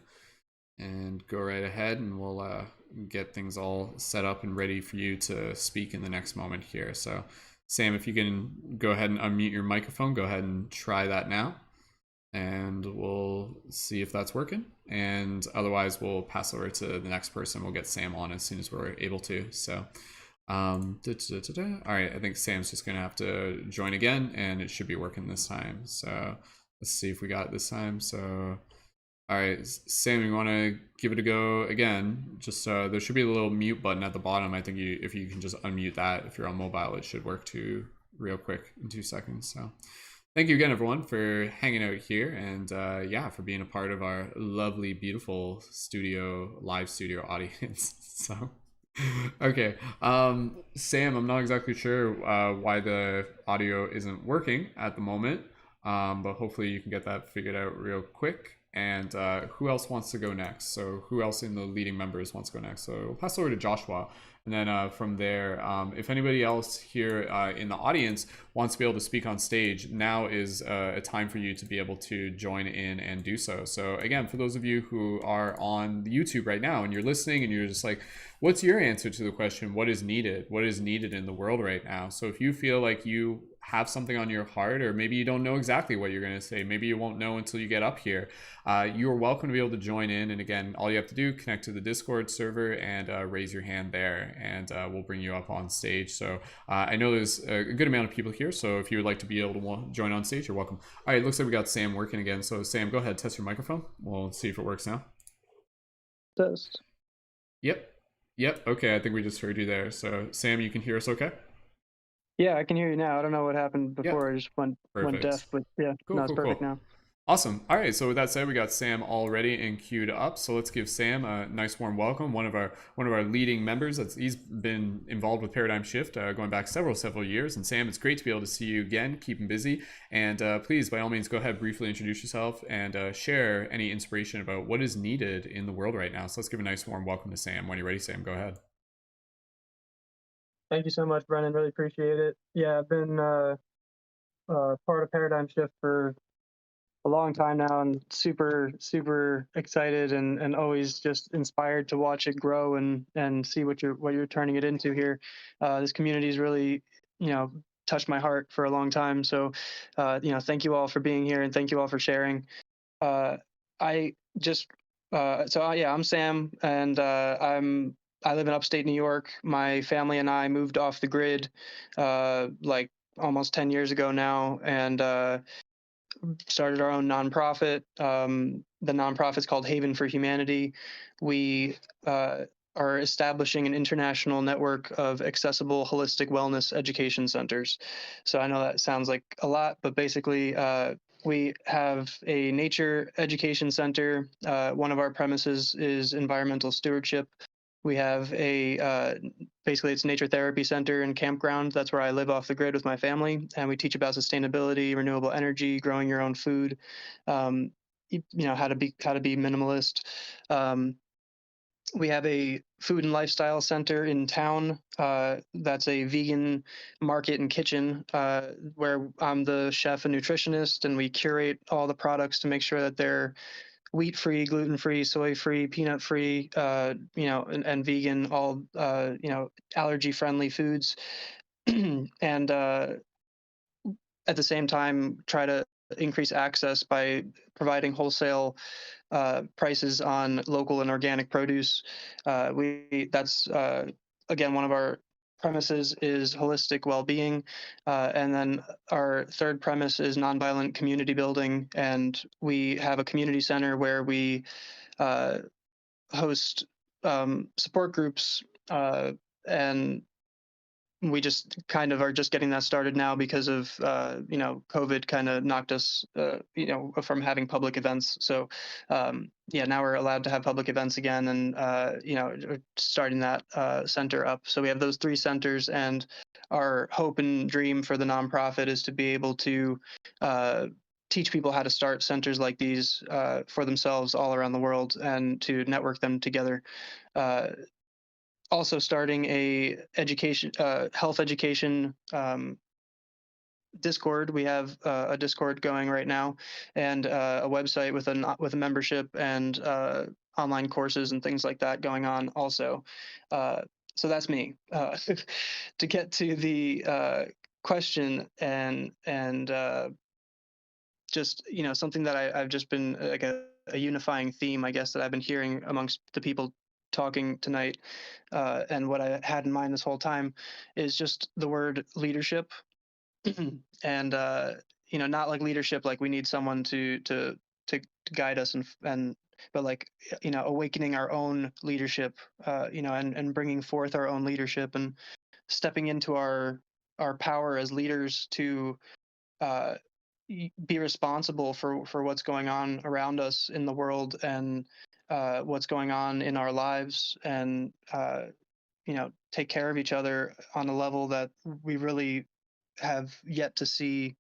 and go right ahead, and we'll get things all set up and ready for you to speak in the next moment here. So Sam, if you can go ahead and unmute your microphone, go ahead and try that now, and we'll see if that's working. And otherwise, we'll pass over to the next person. We'll get Sam on as soon as we're able to. So all right, I think Sam's just gonna have to join again, and it should be working this time. So let's see if we got it this time. So all right, Sam, you want to give it a go again? Just there should be a little mute button at the bottom. I think if you can just unmute that, if you're on mobile, it should work too real quick in 2 seconds. So thank you again, everyone, for hanging out here, and yeah, for being a part of our lovely, beautiful live studio audience. So okay, Sam, I'm not exactly sure why the audio isn't working at the moment, but hopefully you can get that figured out real quick. And who else wants to go next? So who else in the leading members wants to go next? So we'll pass over to Joshua. And then from there, if anybody else here in the audience wants to be able to speak on stage, now is a time for you to be able to join in and do so. So again, for those of you who are on YouTube right now and you're listening and you're just like, what's your answer to the question, what is needed? What is needed in the world right now? So if you feel like you have something on your heart, or maybe you don't know exactly what you're going to say, maybe you won't know until you get up here, you are welcome to be able to join in. And again, all you have to do, connect to the Discord server and raise your hand there, and we'll bring you up on stage. So I know there's a good amount of people here, so if you would like to be able to join on stage, you're welcome. All right, it looks like we got Sam working again. So Sam, go ahead, test your microphone. We'll see if it works now. Test. Yep. Yep. Okay. I think we just heard you there. So Sam, you can hear us okay? Yeah, I can hear you now. I don't know what happened Yep. before. I just went Perfect. deaf, but yeah, Cool, no, it's cool, perfect cool. now. Awesome. All right. So with that said, we got Sam already and queued up. So let's give Sam a nice warm welcome. One of our leading members. He's been involved with Paradigm Shift going back several years. And Sam, it's great to be able to see you again. Keep him busy. And please, by all means, go ahead, briefly introduce yourself and share any inspiration about what is needed in the world right now. So let's give a nice warm welcome to Sam. When you're ready, Sam, go ahead. Thank you so much, Brendan. Really appreciate it. Yeah, I've been part of Paradigm Shift for a long time now, and super excited and always just inspired to watch it grow and see what you're turning it into here. This community's really, touched my heart for a long time. So, thank you all for being here and thank you all for sharing. I just yeah, I'm Sam, and I live in upstate New York. My family and I moved off the grid like almost 10 years ago now, and started our own nonprofit. The nonprofit's called Haven for Humanity. We are establishing an international network of accessible holistic wellness education centers. So I know that sounds like a lot, but basically, we have a nature education center. One of our premises is environmental stewardship. We have basically it's nature therapy center and campground. That's where I live off the grid with my family, and we teach about sustainability, renewable energy, growing your own food, how to be minimalist. We have a food and lifestyle center in town. That's a vegan market and kitchen where I'm the chef and nutritionist, and we curate all the products to make sure that they're wheat-free, gluten-free, soy-free, peanut-free, and vegan, all, allergy-friendly foods. And at the same time, try to increase access by providing wholesale prices on local and organic produce. That's again, one of our premises is holistic well-being, and then our third premise is nonviolent community building, and we have a community center where we host support groups, and we just kind of are just getting that started now because of COVID kind of knocked us from having public events. So yeah, now we're allowed to have public events again, and starting that center up. So we have those three centers, and our hope and dream for the nonprofit is to be able to teach people how to start centers like these for themselves all around the world, and to network them together. Also starting a health education Discord. We have a Discord going right now, and a website with a membership and online courses and things like that going on also. So that's me. To get to the question and just something that I've just been like a unifying theme, I guess, that I've been hearing amongst the people talking tonight, and what I had in mind this whole time is just the word leadership. And not like leadership like we need someone to guide us, and but like awakening our own leadership, and bringing forth our own leadership and stepping into our power as leaders to uh, be responsible for what's going on around us in the world, and what's going on in our lives, and take care of each other on a level that we really have yet to see,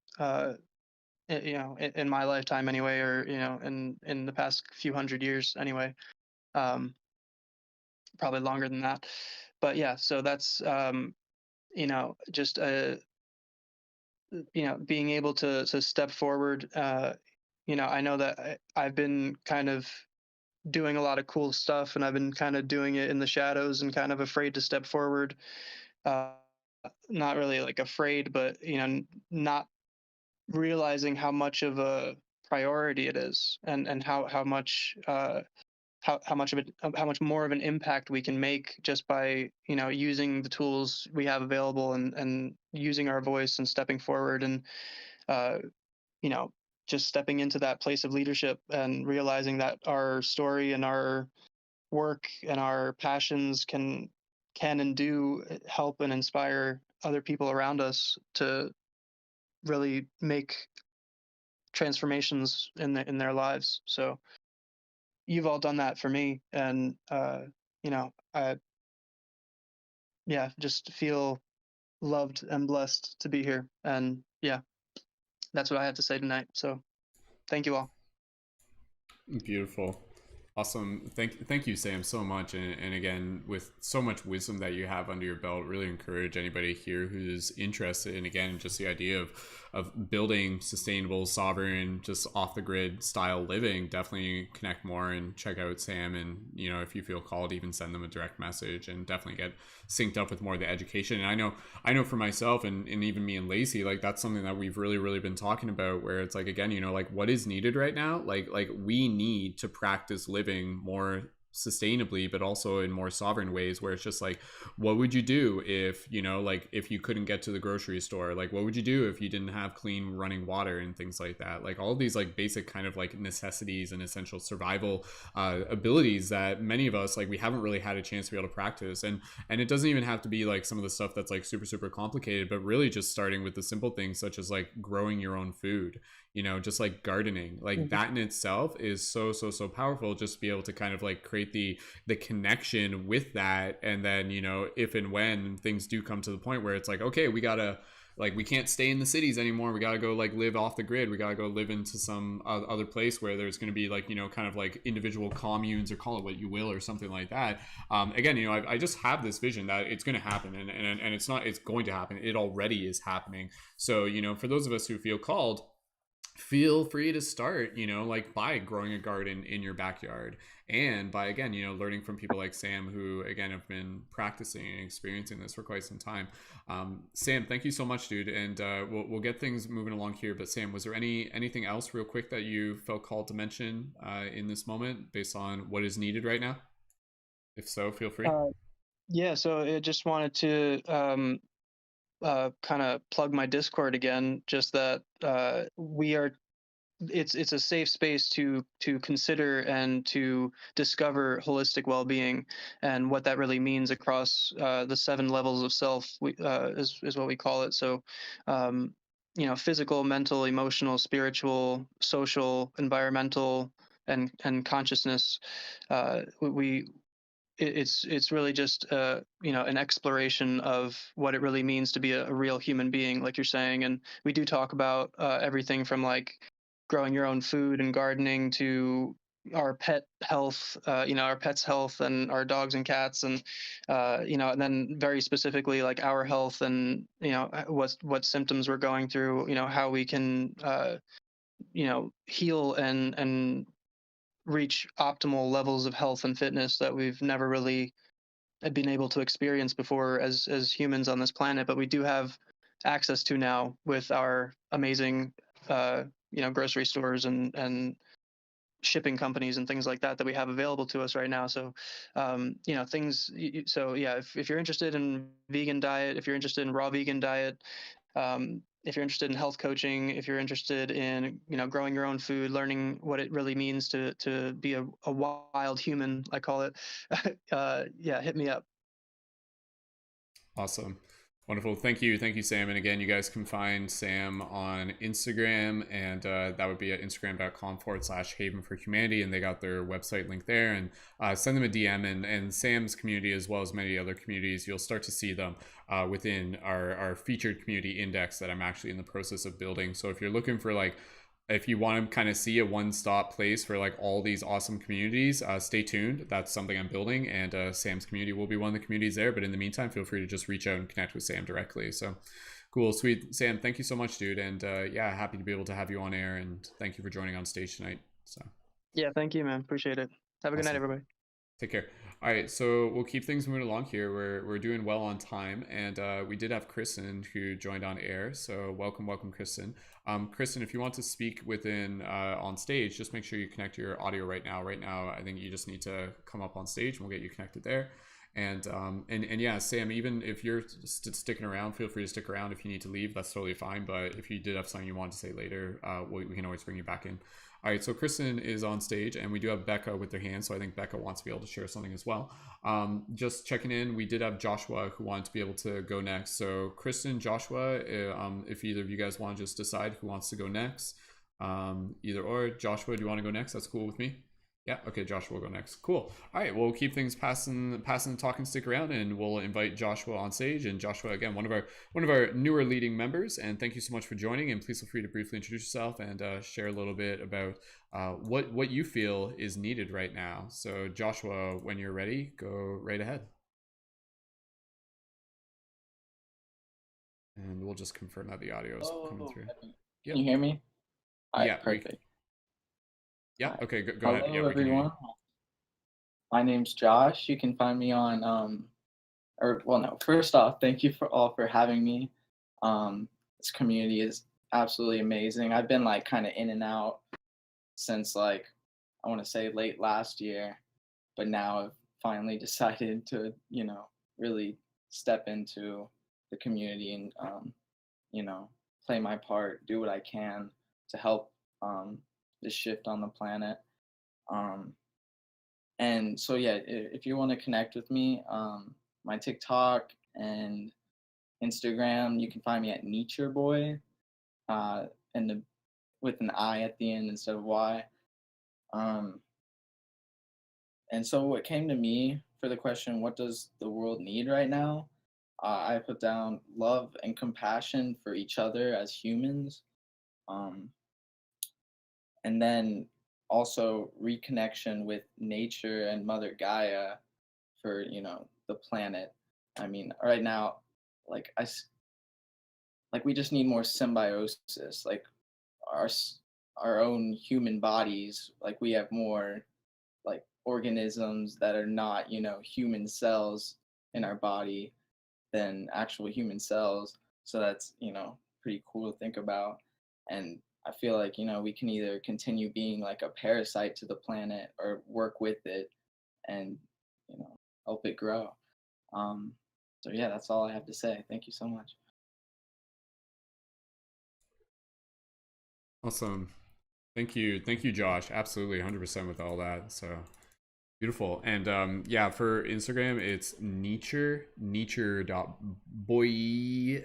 in my lifetime anyway, or in the past few hundred years anyway, probably longer than that. But yeah, so that's just being able to step forward. I know that I've been kind of doing a lot of cool stuff, and I've been kind of doing it in the shadows and kind of afraid to step forward. Uh, Not really like afraid, but not realizing how much of a priority it is, and how much how much of it how much more of an impact we can make just by using the tools we have available, and using our voice and stepping forward, and uh, you know just stepping into that place of leadership and realizing that our story and our work and our passions can and do help and inspire other people around us to really make transformations in their lives. So you've all done that for me, and I just feel loved and blessed to be here. And yeah, that's what I have to say tonight. So thank you all. Beautiful. Awesome. Thank you, Sam, so much. And again, with so much wisdom that you have under your belt, really encourage anybody here who's interested in, again, just the idea of building sustainable, sovereign, just off the grid style living. Definitely connect more and check out Sam. And, if you feel called, even send them a direct message, and definitely get synced up with more of the education. And I know for myself, and even me and Lacey, like that's something that we've really been talking about, where it's like, again, like what is needed right now? Like we need to practice living more sustainably, but also in more sovereign ways, where it's just like, what would you do if if you couldn't get to the grocery store? Like, what would you do if you didn't have clean running water and things like that? Like all of these like basic kind of like necessities and essential survival abilities that many of us, like, we haven't really had a chance to be able to practice. And it doesn't even have to be like some of the stuff that's like super complicated, but really just starting with the simple things such as like growing your own food, just like gardening, like that in itself is so powerful. Just to be able to kind of like create the connection with that. And then, if and when things do come to the point where it's like, okay, we gotta, like, we can't stay in the cities anymore, we gotta go like live off the grid, we gotta go live into some other place where there's going to be like, kind of like individual communes, or call it what you will, or something like that. Again, I just have this vision that it's going to happen, and it's going to happen, it already is happening. So, for those of us who feel called, feel free to start, like by growing a garden in your backyard, and by, again, learning from people like Sam, who again have been practicing and experiencing this for quite some time. Sam, thank you so much, dude. And we'll get things moving along here. But Sam, was there anything else real quick that you felt called to mention in this moment based on what is needed right now? If so, feel free. Yeah, so I just wanted to kind of plug my Discord again, just that it's a safe space to consider and to discover holistic well-being, and what that really means across the 7 levels of self, is what we call it. So physical, mental, emotional, spiritual, social, environmental, and consciousness. It's really just an exploration of what it really means to be a real human being, like you're saying. And we do talk about everything from like growing your own food and gardening to our pet health, our pets' health, and our dogs and cats, and and then very specifically like our health, and what symptoms we're going through, how we can heal and reach optimal levels of health and fitness that we've never really been able to experience before as humans on this planet, but we do have access to now with our amazing grocery stores and shipping companies and things like that we have available to us right now. So things, so yeah, if you're interested in vegan diet, if you're interested in raw vegan diet, if you're interested in health coaching, if you're interested in growing your own food, learning what it really means to be a wild human, I call it, hit me up. Awesome. Wonderful. Thank you, Sam. And again, you guys can find Sam on Instagram, and that would be at instagram.com/Haven for Humanity, and they got their website link there. And send them a DM, and Sam's community, as well as many other communities, you'll start to see them within our featured community index that I'm actually in the process of building. So if you're looking for if you want to kind of see a one-stop place for like all these awesome communities, stay tuned. That's something I'm building, and Sam's community will be one of the communities there. But in the meantime, feel free to just reach out and connect with Sam directly. So cool, sweet. Sam, thank you so much, dude. And happy to be able to have you on air, and thank you for joining on stage tonight. So yeah, thank you, man. Appreciate it. Have a good night, everybody. Take care. All right, so we'll keep things moving along here. We're doing well on time, and we did have Kristen who joined on air. So welcome, Kristen. Kristen, if you want to speak within on stage, just make sure you connect your audio right now. Right now, I think you just need to come up on stage, and we'll get you connected there. And yeah, Sam, even if you're sticking around, feel free to stick around. If you need to leave, that's totally fine. But if you did have something you wanted to say later, we can always bring you back in. All right, so Kristen is on stage, and we do have Becca with their hand, so I think Becca wants to be able to share something as well. Just checking in, we did have Joshua who wanted to be able to go next. So Kristen, Joshua, if either of you guys want to just decide who wants to go next, either or. Joshua, do you want to go next? That's cool with me. Yeah, okay, Joshua will go next. Cool. All right, we'll keep things passing the talking stick around, and we'll invite Joshua on stage. And Joshua, again, one of our newer leading members, and thank you so much for joining. And please feel free to briefly introduce yourself and share a little bit about what you feel is needed right now. So Joshua, when you're ready, go right ahead. And we'll just confirm that the audio is coming through. Can you hear me? All right, Yeah, perfect. Yeah, okay, go Hello, ahead. Yeah, everyone. My name's Josh. You can find me on, first off, thank you for having me. This community is absolutely amazing. I've been like kind of in and out since like, I want to say late last year, but now I've finally decided to, really step into the community and, play my part, do what I can to help the shift on the planet. And so yeah, if you want to connect with me, my TikTok and Instagram, you can find me at Nature Boy, and with an I at the end instead of Y. And so what came to me for the question, what does the world need right now? I put down love and compassion for each other as humans. And then also reconnection with nature and Mother Gaia for the planet. I mean, right now, like we just need more symbiosis. Like our own human bodies, like we have more like organisms that are not human cells in our body than actual human cells. So that's pretty cool to think about. And I feel like we can either continue being like a parasite to the planet or work with it and help it grow. So yeah, that's all I have to say. Thank you so much. Awesome. Thank you, Josh. Absolutely, 100% with all that. So beautiful. And yeah, for Instagram, it's nature.boy,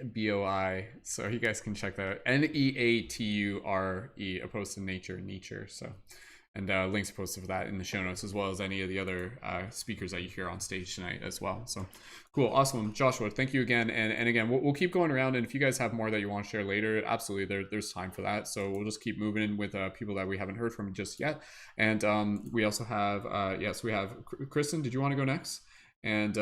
BOI. So you guys can check that out. NEATURE opposed to nature. So, and links posted for that in the show notes, as well as any of the other speakers that you hear on stage tonight as well. So cool. Awesome. Joshua, thank you again. And again, we'll keep going around. And if you guys have more that you want to share later, absolutely, there's time for that. So we'll just keep moving in with people that we haven't heard from just yet. And we also have, yes, we have Kristen. Did you want to go next? And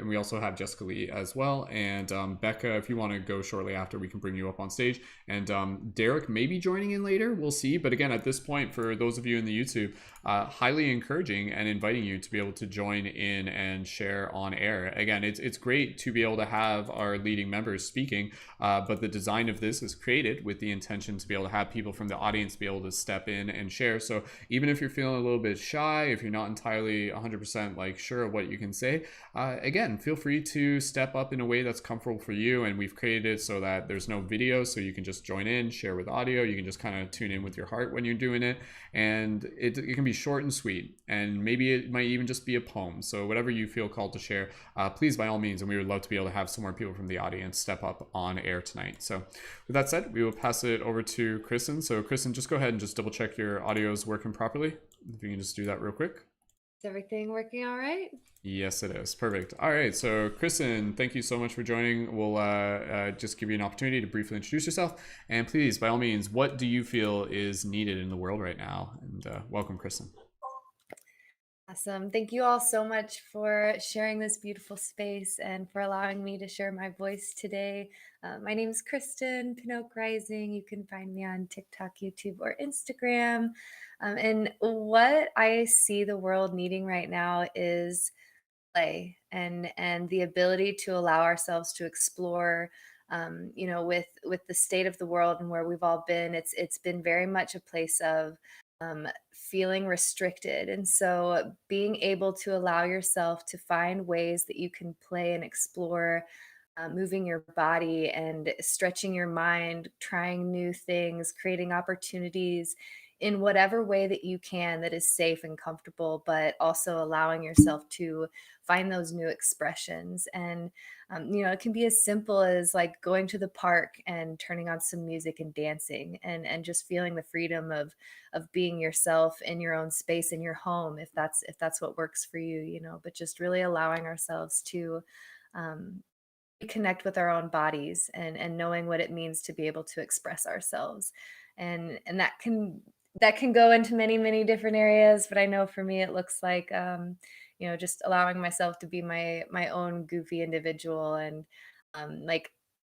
we also have Jessica Lee as well. And Becca, if you want to go shortly after, we can bring you up on stage. And Derek may be joining in later. We'll see. But again, at this point, for those of you in the YouTube, highly encouraging and inviting you to be able to join in and share on air. Again, it's great to be able to have our leading members speaking, but the design of this is created with the intention to be able to have people from the audience be able to step in and share. So even if you're feeling a little bit shy, if you're not entirely 100% like sure of what you can say, again, feel free to step up in a way that's comfortable for you. And we've created it so that there's no video, so you can just join in, share with audio. You can just kind of tune in with your heart when you're doing it. And it can be short and sweet, and maybe it might even just be a poem. So whatever you feel called to share, please, by all means. And we would love to be able to have some more people from the audience step up on air tonight. So with that said, we will pass it over to Kristen. So Kristen, just go ahead and just double check your audio is working properly. If you can just do that real quick. Is everything working all right? Yes, it is. Perfect. All right. So Kristen, thank you so much for joining. We'll just give you an opportunity to briefly introduce yourself. And please, by all means, what do you feel is needed in the world right now? And welcome, Kristen. Awesome. Thank you all so much for sharing this beautiful space and for allowing me to share my voice today. My name is Kristen, Pinoak Rising. You can find me on TikTok, YouTube, or Instagram. And what I see the world needing right now is play and the ability to allow ourselves to explore. With the state of the world and where we've all been, it's been very much a place of feeling restricted. And so being able to allow yourself to find ways that you can play and explore, moving your body and stretching your mind, trying new things, creating opportunities in whatever way that you can that is safe and comfortable, but also allowing yourself to find those new expressions. And it can be as simple as like going to the park and turning on some music and dancing, and just feeling the freedom of being yourself in your own space in your home, if that's what works for you, but just really allowing ourselves to um, connect with our own bodies, and knowing what it means to be able to express ourselves. And that can go into many different areas, but I know for me it looks like just allowing myself to be my own goofy individual. And like,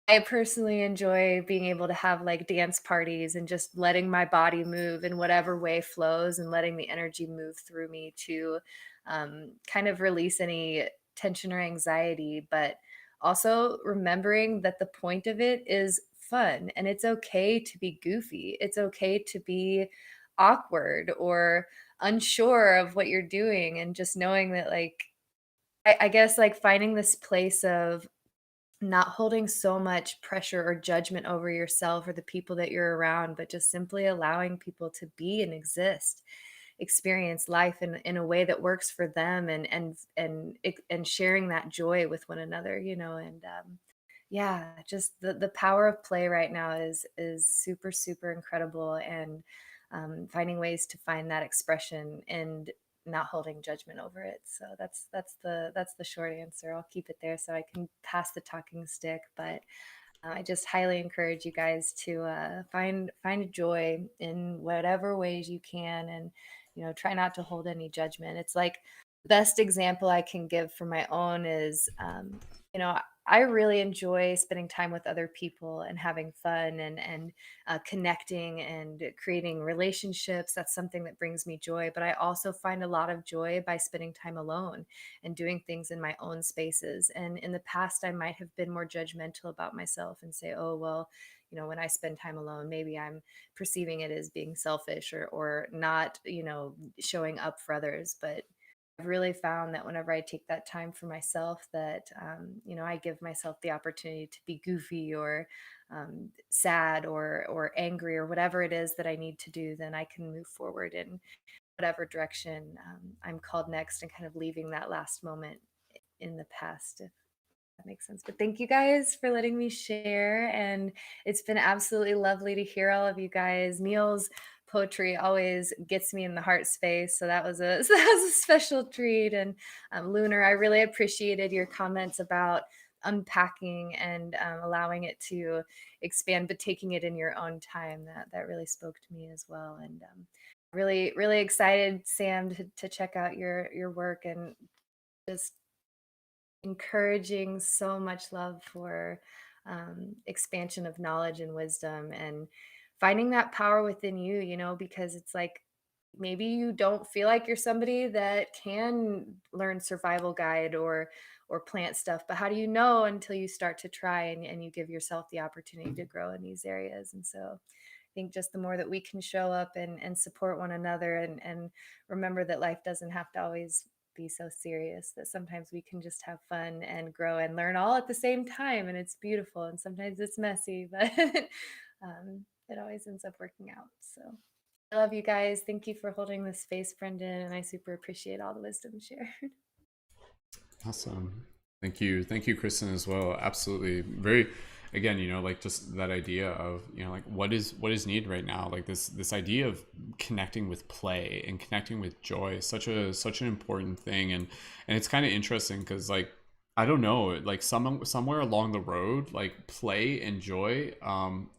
I personally enjoy being able to have like dance parties and just letting my body move in whatever way flows, and letting the energy move through me to kind of release any tension or anxiety. But also remembering that the point of it is fun, and it's okay to be goofy. It's okay to be awkward or unsure of what you're doing, and just knowing that, like, I guess, like, finding this place of not holding so much pressure or judgment over yourself or the people that you're around, but just simply allowing people to be and exist, experience life in a way that works for them, and sharing that joy with one another, and yeah, just the power of play right now is super, super incredible. And finding ways to find that expression and not holding judgment over it. So that's the short answer. I'll keep it there so I can pass the talking stick. But I just highly encourage you guys to find joy in whatever ways you can, and try not to hold any judgment. It's like, the best example I can give for my own is, you know, I really enjoy spending time with other people and having fun, and connecting and creating relationships. That's something that brings me joy. But I also find a lot of joy by spending time alone and doing things in my own spaces. And in the past, I might have been more judgmental about myself and say, oh, well, when I spend time alone, maybe I'm perceiving it as being selfish, or not, showing up for others. But I've really found that whenever I take that time for myself, that I give myself the opportunity to be goofy, or sad, or angry, or whatever it is that I need to do. Then I can move forward in whatever direction I'm called next, and kind of leaving that last moment in the past, if that makes sense. But thank you guys for letting me share. And it's been absolutely lovely to hear all of you guys. Neil's poetry always gets me in the heart space. So that was a so that was a special treat. And Lunar, I really appreciated your comments about unpacking and allowing it to expand, but taking it in your own time. That really spoke to me as well. And really, really excited, Sam, to check out your work, and just encouraging so much love for expansion of knowledge and wisdom, and finding that power within you, because it's like, maybe you don't feel like you're somebody that can learn survival guide or plant stuff, but how do you know until you start to try, and you give yourself the opportunity to grow in these areas? And so I think just the more that we can show up and support one another, and remember that life doesn't have to always be so serious, that sometimes we can just have fun and grow and learn all at the same time, and it's beautiful. And sometimes it's messy, but it always ends up working out. So I love you guys. Thank you for holding this space, Brendon, and I super appreciate all the wisdom shared. Awesome. Thank you, Kristen, as well. Absolutely. Very, again, like, just that idea of, like, what is needed right now. Like, this idea of connecting with play and connecting with joy is such an important thing. And it's kind of interesting because, like, I don't know, like, somewhere along the road, like, play and joy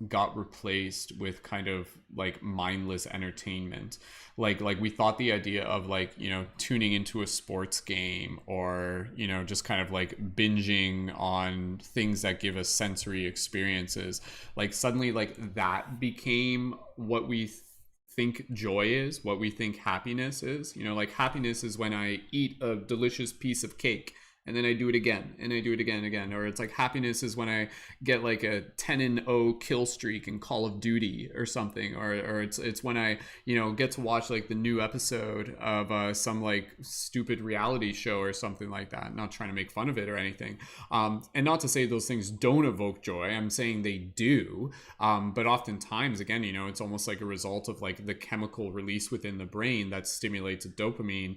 got replaced with kind of like mindless entertainment. Like we thought the idea of, like, tuning into a sports game, or just kind of like binging on things that give us sensory experiences, like, suddenly, like, that became what we think joy is, what we think happiness is. Like, happiness is when I eat a delicious piece of cake and then I do it again, and I do it again and again. Or it's like happiness is when I get like a 10-0 kill streak in Call of Duty or something, or it's when I, you know, get to watch like the new episode of some like stupid reality show or something like that. Not trying to make fun of it or anything, and not to say those things don't evoke joy. I'm saying they do, but oftentimes, again, you know, it's almost like a result of like the chemical release within the brain that stimulates a dopamine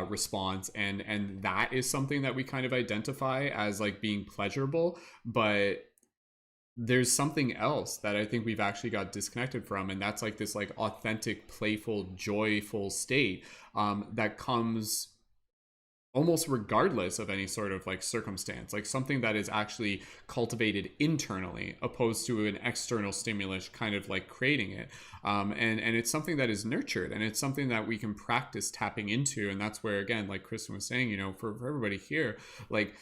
response, and that is something that we kind of identify as like being pleasurable. But there's something else that I think we've actually got disconnected from, and that's like this like authentic, playful, joyful state that comes almost regardless of any sort of like circumstance, like something that is actually cultivated internally opposed to an external stimulus kind of like creating it. And it's something that is nurtured, and it's something that we can practice tapping into. And that's where, again, like Kristen was saying, you know, for everybody here, like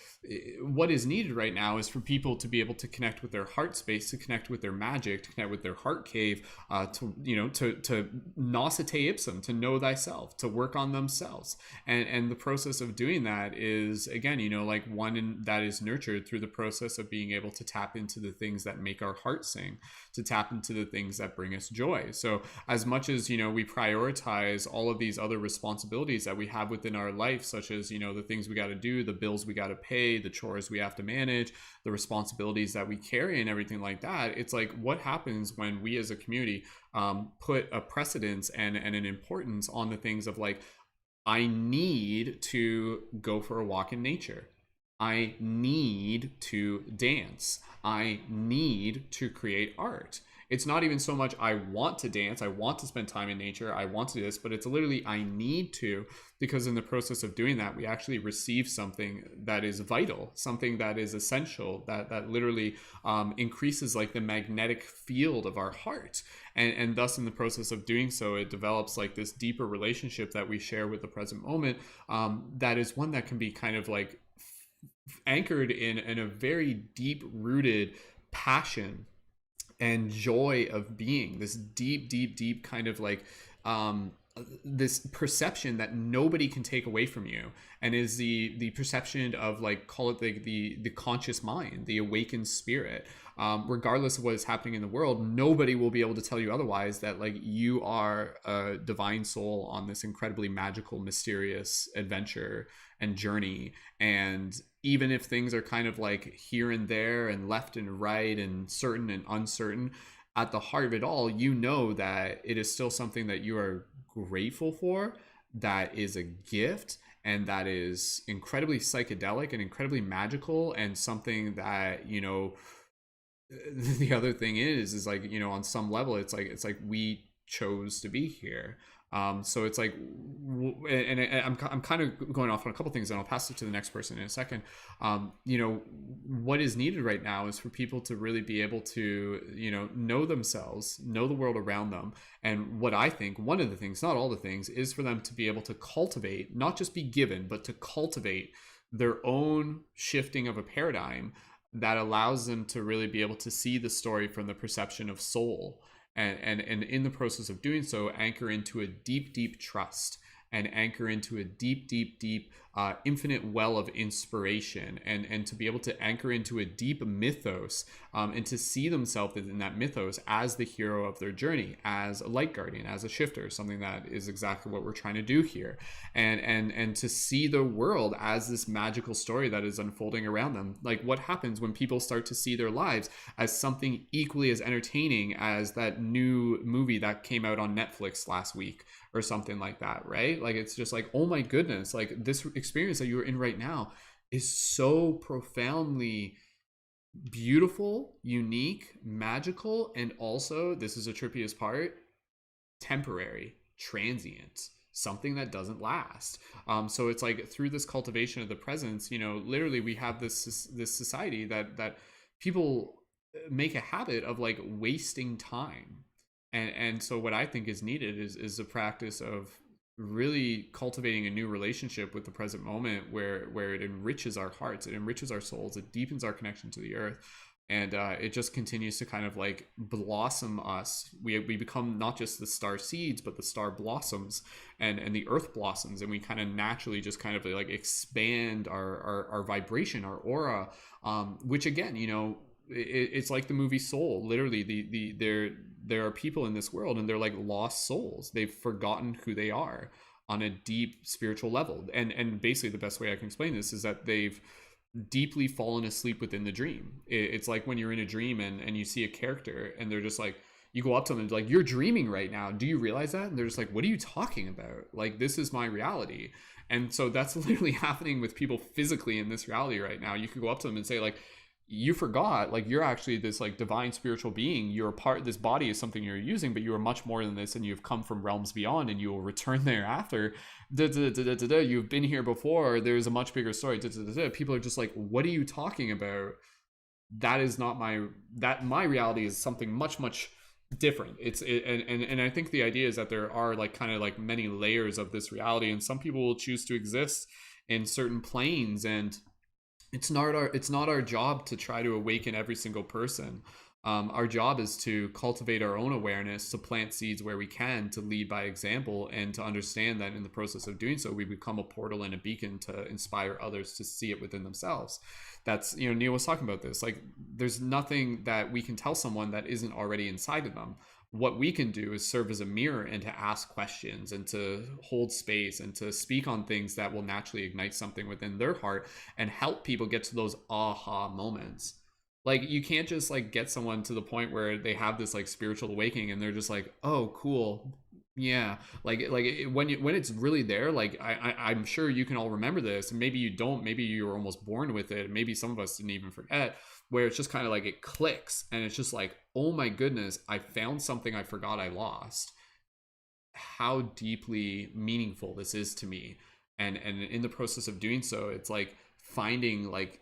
what is needed right now is for people to be able to connect with their heart space, to connect with their magic, to connect with their heart cave, to, you know, to noscite ipsum, to know thyself, to work on themselves. And the process of doing that is, again, you know, like one that is nurtured through the process of being able to tap into the things that make our heart sing, to tap into the things that bring us joy. So as much as, you know, we prioritize all of these other responsibilities that we have within our life, such as, you know, the things we got to do, the bills we got to pay, the chores we have to manage, the responsibilities that we carry and everything like that, it's like, what happens when we as a community put a precedence and an importance on the things of like, I need to go for a walk in nature. I need to dance. I need to create art. It's not even so much I want to dance, I want to spend time in nature, I want to do this, but it's literally I need to, because in the process of doing that, we actually receive something that is vital, something that is essential, that literally increases like the magnetic field of our heart. And thus in the process of doing so, it develops like this deeper relationship that we share with the present moment, that is one that can be kind of like anchored in a very deep rooted passion and joy of being, this deep kind of like this perception that nobody can take away from you, and is the perception of like, call it the conscious mind, the awakened spirit. Regardless of what is happening in the world, nobody will be able to tell you otherwise, that like you are a divine soul on this incredibly magical, mysterious adventure and journey. And even if things are kind of like here and there and left and right and certain and uncertain, at the heart of it all, you know that it is still something that you are grateful for, that is a gift, and that is incredibly psychedelic and incredibly magical, and something that, you know, the other thing is like, you know, on some level, it's like we chose to be here. So it's like, and I'm kind of going off on a couple things, and I'll pass it to the next person in a second. You know, what is needed right now is for people to really be able to, you know themselves, know the world around them. And what I think, one of the things, not all the things, is for them to be able to cultivate, not just be given, but to cultivate their own shifting of a paradigm that allows them to really be able to see the story from the perception of soul. And in the process of doing so, anchor into a deep trust, and anchor into a deep infinite well of inspiration, and to be able to anchor into a deep mythos, and to see themselves in that mythos as the hero of their journey, as a light guardian, as a shifter, something that is exactly what we're trying to do here, and to see the world as this magical story that is unfolding around them. Like, what happens when people start to see their lives as something equally as entertaining as that new movie that came out on Netflix last week or something like that, right? Like, it's just like, oh my goodness, like this experience that you're in right now is so profoundly beautiful, unique, magical, and also, this is the trippiest part, temporary, transient, something that doesn't last. So it's like, through this cultivation of the presence, you know, literally we have this society that people make a habit of like wasting time. And so what I think is needed is the practice of really cultivating a new relationship with the present moment, where it enriches our hearts, it enriches our souls, it deepens our connection to the earth, And it just continues to kind of like blossom us. We become not just the star seeds, but the star blossoms, and the earth blossoms, and we kind of naturally just kind of like expand our vibration, our aura, which again, you know, it's like the movie Soul. Literally, there are people in this world, and they're like lost souls. They've forgotten who they are on a deep spiritual level, and basically the best way I can explain this is that they've deeply fallen asleep within the dream. It's like when you're in a dream and you see a character and they're just like, you go up to them and like, you're dreaming right now, do you realize that? And they're just like, what are you talking about? Like, this is my reality. And so that's literally happening with people physically in this reality right now. You could go up to them and say like, you forgot, like, you're actually this like divine spiritual being. You're a part, this body is something you're using, but you are much more than this, and you've come from realms beyond, and you will return thereafter. You've been here before. There's a much bigger story. People are just like, what are you talking about? That is not my reality is something much different. And I think the idea is that there are like kind of like many layers of this reality, and some people will choose to exist in certain planes, and it's not our job to try to awaken every single person. Our job is to cultivate our own awareness, to plant seeds where we can, to lead by example, and to understand that in the process of doing so, we become a portal and a beacon to inspire others to see it within themselves. That's, you know, Neil was talking about this. Like, there's nothing that we can tell someone that isn't already inside of them. What we can do is serve as a mirror and to ask questions and to hold space and to speak on things that will naturally ignite something within their heart and help people get to those aha moments. Like, you can't just like get someone to the point where they have this like spiritual awakening and they're just like, oh, cool. Yeah. When it's really there, like I'm sure you can all remember this, and maybe you don't, maybe you were almost born with it. Maybe some of us didn't even forget, where it's just kind of like it clicks and it's just like, oh my goodness, I found something I forgot I lost. How deeply meaningful this is to me. And in the process of doing so, it's like finding like,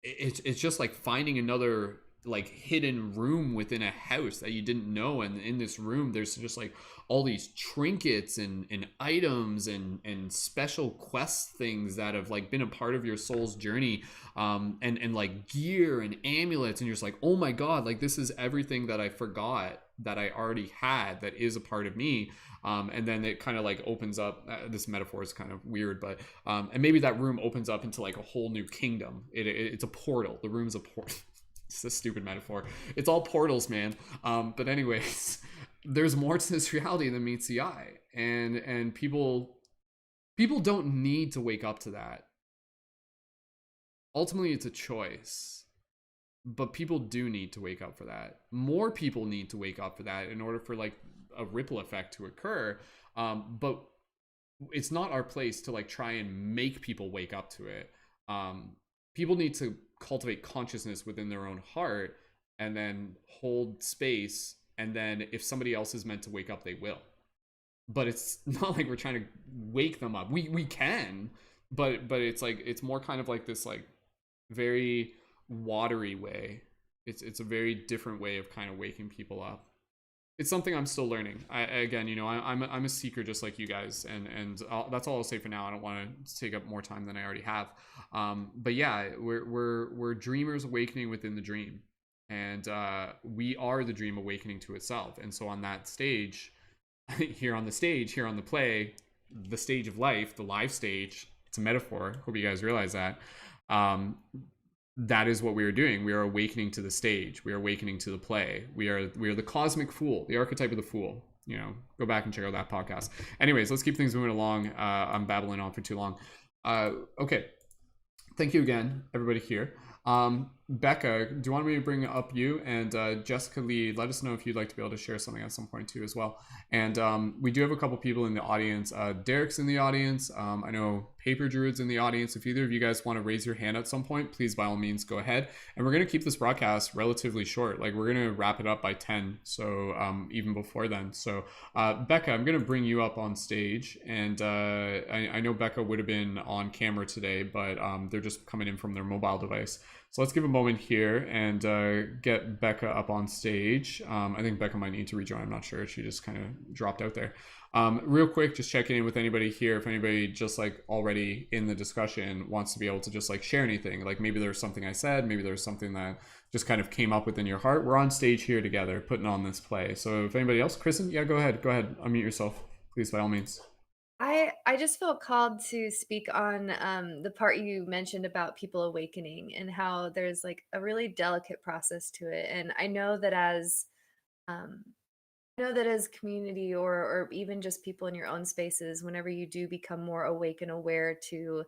it's just like finding another like hidden room within a house that you didn't know. And in this room, there's just like all these trinkets and items and special quest things that have like been a part of your soul's journey, and like gear and amulets, and you're just like, oh my god, like this is everything that I forgot that I already had, that is a part of me. And then it kind of like opens up, this metaphor is kind of weird, but and maybe that room opens up into like a whole new kingdom. It's a portal. The room's a portal. It's a stupid metaphor. It's all portals, man. But anyways, there's more to this reality than meets the eye, and people don't need to wake up to that. Ultimately, it's a choice, but people do need to wake up for that. More people need to wake up for that in order for like a ripple effect to occur. But it's not our place to like try and make people wake up to it. People need to cultivate consciousness within their own heart and then hold space, and then if somebody else is meant to wake up, they will. But it's not like we're trying to wake them up. We can, but it's like, it's more kind of like this like very watery way. It's a very different way of kind of waking people up. It's something I'm still learning. Again, you know, I'm a seeker just like you guys, and that's all I'll say for now. I don't want to take up more time than I already have. But yeah, we're dreamers awakening within the dream, and we are the dream awakening to itself. And so on that stage, here on the play, the stage of life, the live stage, it's a metaphor. Hope you guys realize that. That is what we are doing. We are awakening to the stage. We are awakening to the play. We are the cosmic fool, the archetype of the fool. You know, go back and check out that podcast. Anyways, let's keep things moving along. I'm babbling on for too long. Okay. Thank you again, everybody here. Becca, do you want me to bring up you? And Jessica Lee, let us know if you'd like to be able to share something at some point too as well. And we do have a couple people in the audience. Derek's in the audience. I know Paper Druid's in the audience. If either of you guys want to raise your hand at some point, please by all means go ahead. And we're going to keep this broadcast relatively short. Like, we're going to wrap it up by 10. So even before then. So Becca, I'm going to bring you up on stage. And I know Becca would have been on camera today, but they're just coming in from their mobile device. So let's give them moment here and get Becca up on stage. I think Becca might need to rejoin. I'm not sure. She just kind of dropped out there. Real quick, just checking in with anybody here. If anybody just like already in the discussion wants to be able to just like share anything, like maybe there's something I said, maybe there's something that just kind of came up within your heart. We're on stage here together, putting on this play. So if anybody else, Kristen, yeah, go ahead, unmute yourself, please, by all means. I just felt called to speak on the part you mentioned about people awakening and how there's like a really delicate process to it. And I know that as community or even just people in your own spaces, whenever you do become more awake and aware to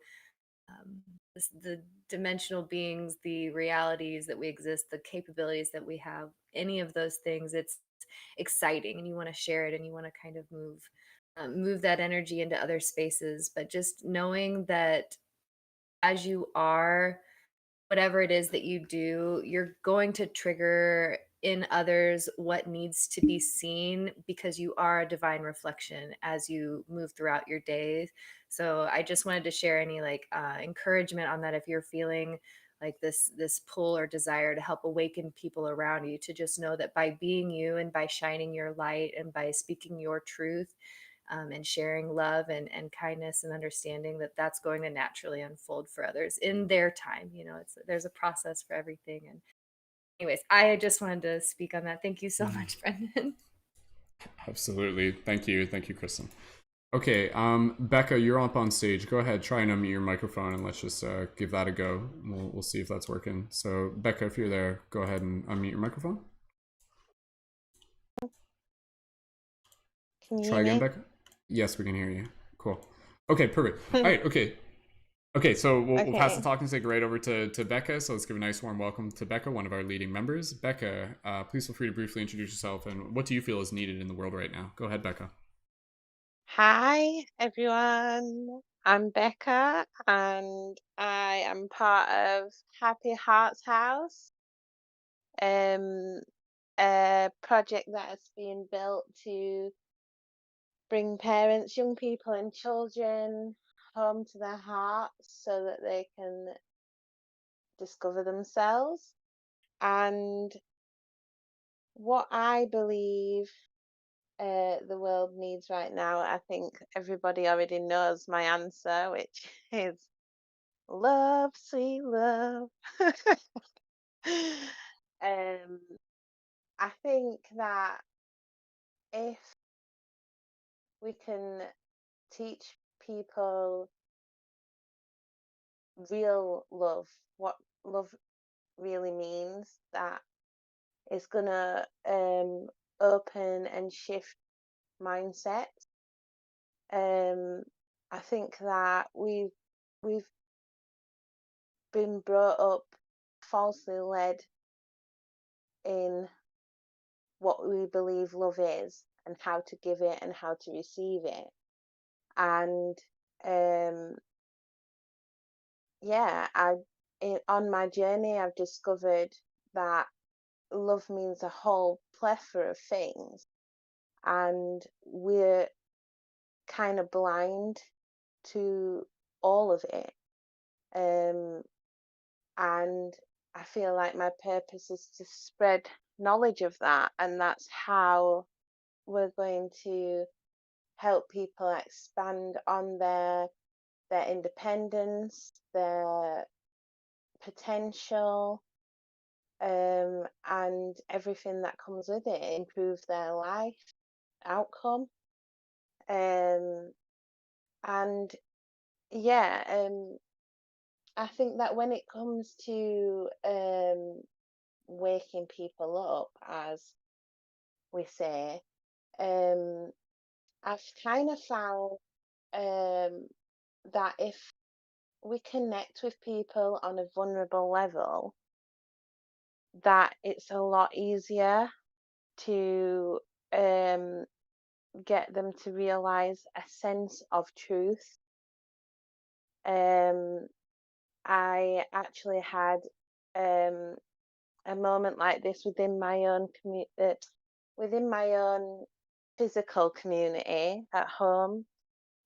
the dimensional beings, the realities that we exist, the capabilities that we have, any of those things, it's exciting and you want to share it and you want to kind of move that energy into other spaces. But just knowing that as you are, whatever it is that you do, you're going to trigger in others what needs to be seen because you are a divine reflection as you move throughout your days. So I just wanted to share any like encouragement on that. If you're feeling like this pull or desire to help awaken people around you, to just know that by being you and by shining your light and by speaking your truth, and sharing love and kindness and understanding, that's going to naturally unfold for others in their time. There's a process for everything. And anyways, I just wanted to speak on that. Thank you so much, Brendon. Absolutely. Thank you, Kristen. Okay, Becca, you're up on stage. Go ahead, try and unmute your microphone, and let's just give that a go. We'll see if that's working. So, Becca, if you're there, go ahead and unmute your microphone. Can you Try hear again, me? Becca. Yes, we can hear you. Cool. Okay, perfect. All right. Okay, so we'll pass the talking stick right over to Becca. So let's give a nice warm welcome to Becca, one of our leading members. Becca, please feel free to briefly introduce yourself and what do you feel is needed in the world right now? Go ahead, Becca. Hi, everyone. I'm Becca, and I am part of Happy Hearts House, a project that has been built to bring parents, young people, and children home to their hearts so that they can discover themselves. And what I believe the world needs right now, I think everybody already knows my answer, which is love, sweet love. I think that if we can teach people real love, what love really means, that it's gonna open and shift mindsets. I think that we've been brought up falsely led in what we believe love is and how to give it and how to receive it. And on my journey, I've discovered that love means a whole plethora of things, and we're kind of blind to all of it. And I feel like my purpose is to spread knowledge of that, and that's how we're going to help people expand on their independence, their potential, and everything that comes with it, improve their life outcome. And I think that when it comes to waking people up, as we say, I've kind of found that if we connect with people on a vulnerable level, that it's a lot easier to get them to realize a sense of truth. I actually had a moment like this within my own within my own physical community at home.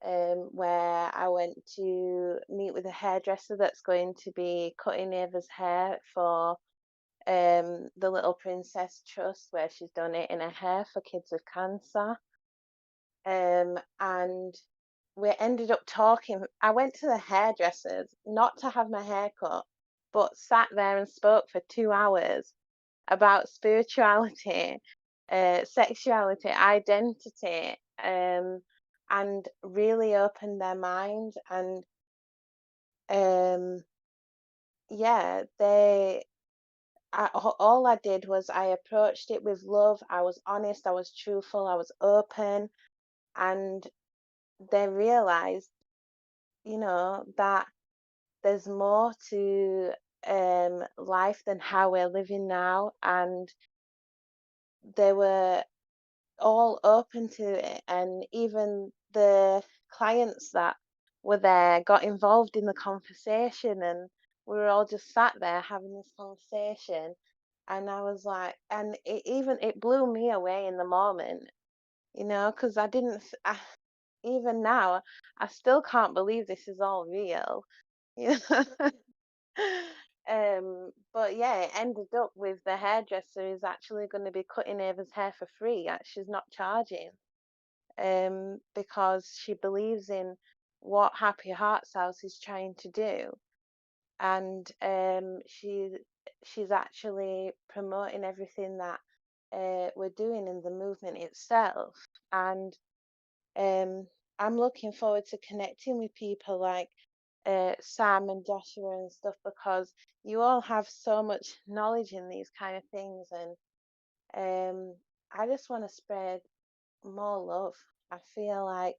where I went to meet with a hairdresser that's going to be cutting Ava's hair for the Little Princess Trust, where she's donating her hair for kids with cancer. And we ended up talking. I went to the hairdressers not to have my hair cut, but sat there and spoke for 2 hours about spirituality, sexuality, identity, and really opened their mind. And yeah, all I did was I approached it with love. I was honest, I was truthful, I was open, and they realized, that there's more to life than how we're living now, and they were all open to it. And even the clients that were there got involved in the conversation, and we were all just sat there having this conversation. And I was like, and it blew me away in the moment, because I didn't even now I still can't believe this is all real. you know but yeah, it ended up with the hairdresser is actually going to be cutting Ava's hair for free. She's not charging, because she believes in what Happy Hearts House is trying to do. And she's actually promoting everything that we're doing in the movement itself. And I'm looking forward to connecting with people like Sam and Joshua and stuff, because you all have so much knowledge in these kind of things. And I just want to spread more love. I feel like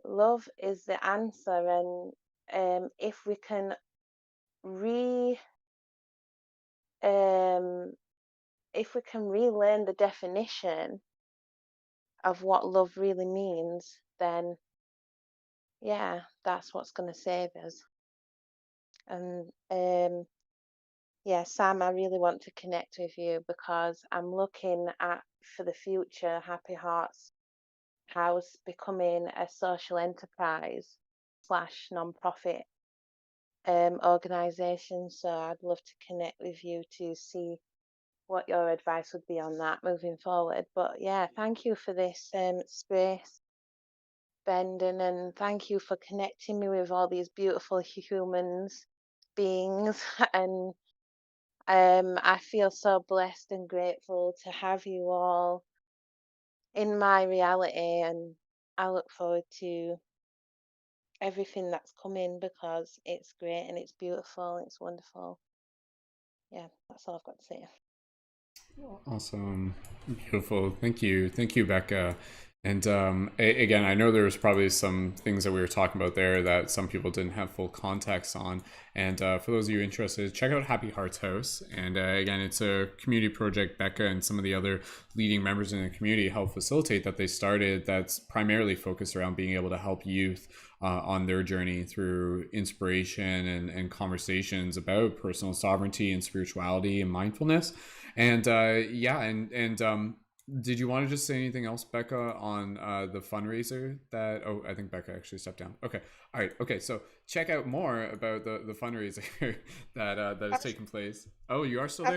love is the answer. And if we can um, if we can relearn the definition of what love really means, then yeah, that's what's going to save us. And yeah, Sam, I really want to connect with you, because I'm looking at, for the future, Happy Hearts House becoming a social enterprise slash non-profit organization. So I'd love to connect with you to see what your advice would be on that moving forward. But yeah, thank you for this space, Brendon, and thank you for connecting me with all these beautiful beings. And I feel so blessed and grateful to have you all in my reality, and I look forward to everything that's coming, because it's great and it's beautiful and it's wonderful. Yeah, that's all I've got to say. Awesome. Beautiful. Thank you, Becca. And again, I know there was probably some things that we were talking about there that some people didn't have full context on. And for those of you interested, check out Happy Hearts House. And again, it's a community project Becca and some of the other leading members in the community help facilitate, that they started, that's primarily focused around being able to help youth on their journey through inspiration and conversations about personal sovereignty and spirituality and mindfulness. And did you want to just say anything else, Becca, on the fundraiser that, oh, I think Becca actually stepped down. Okay. All right. Okay. So check out more about the fundraiser that is taking place. Oh, you are still there?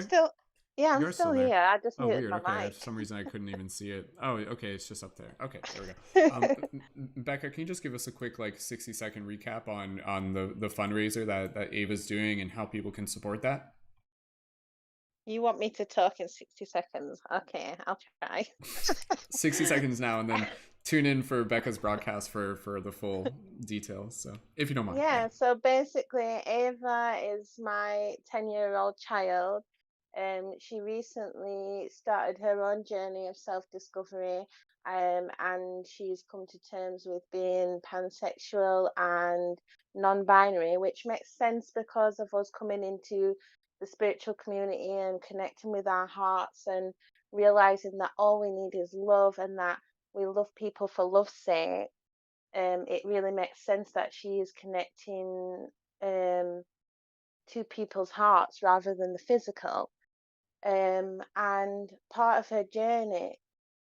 I'm You're still there. here. I just Oh, muted weird. my Okay. mic. For some reason, I couldn't even see it. Oh, okay. It's just up there. Okay. There we go. Becca, can you just give us a quick 60-second recap on the fundraiser that Ava's doing and how people can support that? You want me to talk in 60 seconds? Okay, I'll try. 60 seconds now, and then tune in for Becca's broadcast for the full details. So if you don't mind. Yeah, so basically Ava is my 10-year-old child. She recently started her own journey of self-discovery, and she's come to terms with being pansexual and non-binary, which makes sense because of us coming into the spiritual community and connecting with our hearts and realizing that all we need is love, and that we love people for love's sake. It really makes sense that she is connecting to people's hearts rather than the physical. And part of her journey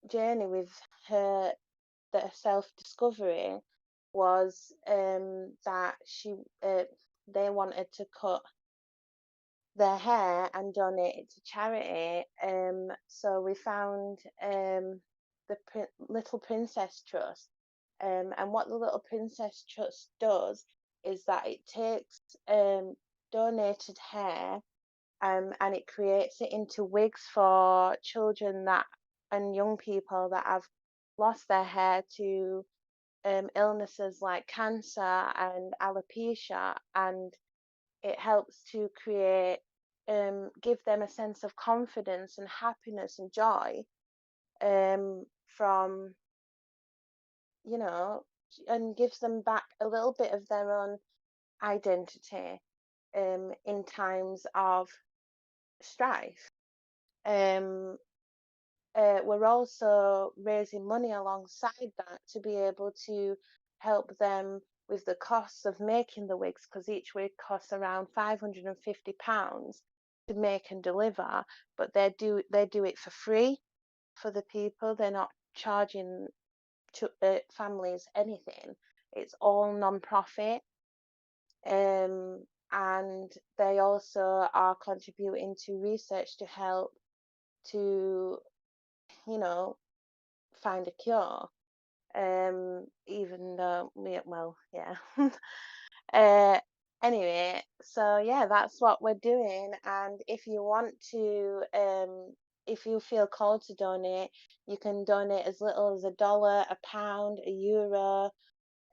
with her self discovery was that they wanted to cut their hair and donate it to charity. So we found the Little Princess Trust. And what the Little Princess Trust does is that it takes donated hair and it creates it into wigs for children and young people that have lost their hair to illnesses like cancer and alopecia, and it helps to give them a sense of confidence and happiness and joy from, you know, and gives them back a little bit of their own identity in times of strife. Um, we're also raising money alongside that to be able to help them with the costs of making the wigs, because each wig costs around £550 to make and deliver, but they do it for free for the people. They're not charging families anything. It's all non-profit. And they also are contributing to research to help to, you know, find a cure. Even though anyway, so yeah, that's what we're doing. And if you want to, if you feel called to donate, you can donate as little as $1, £1, €1.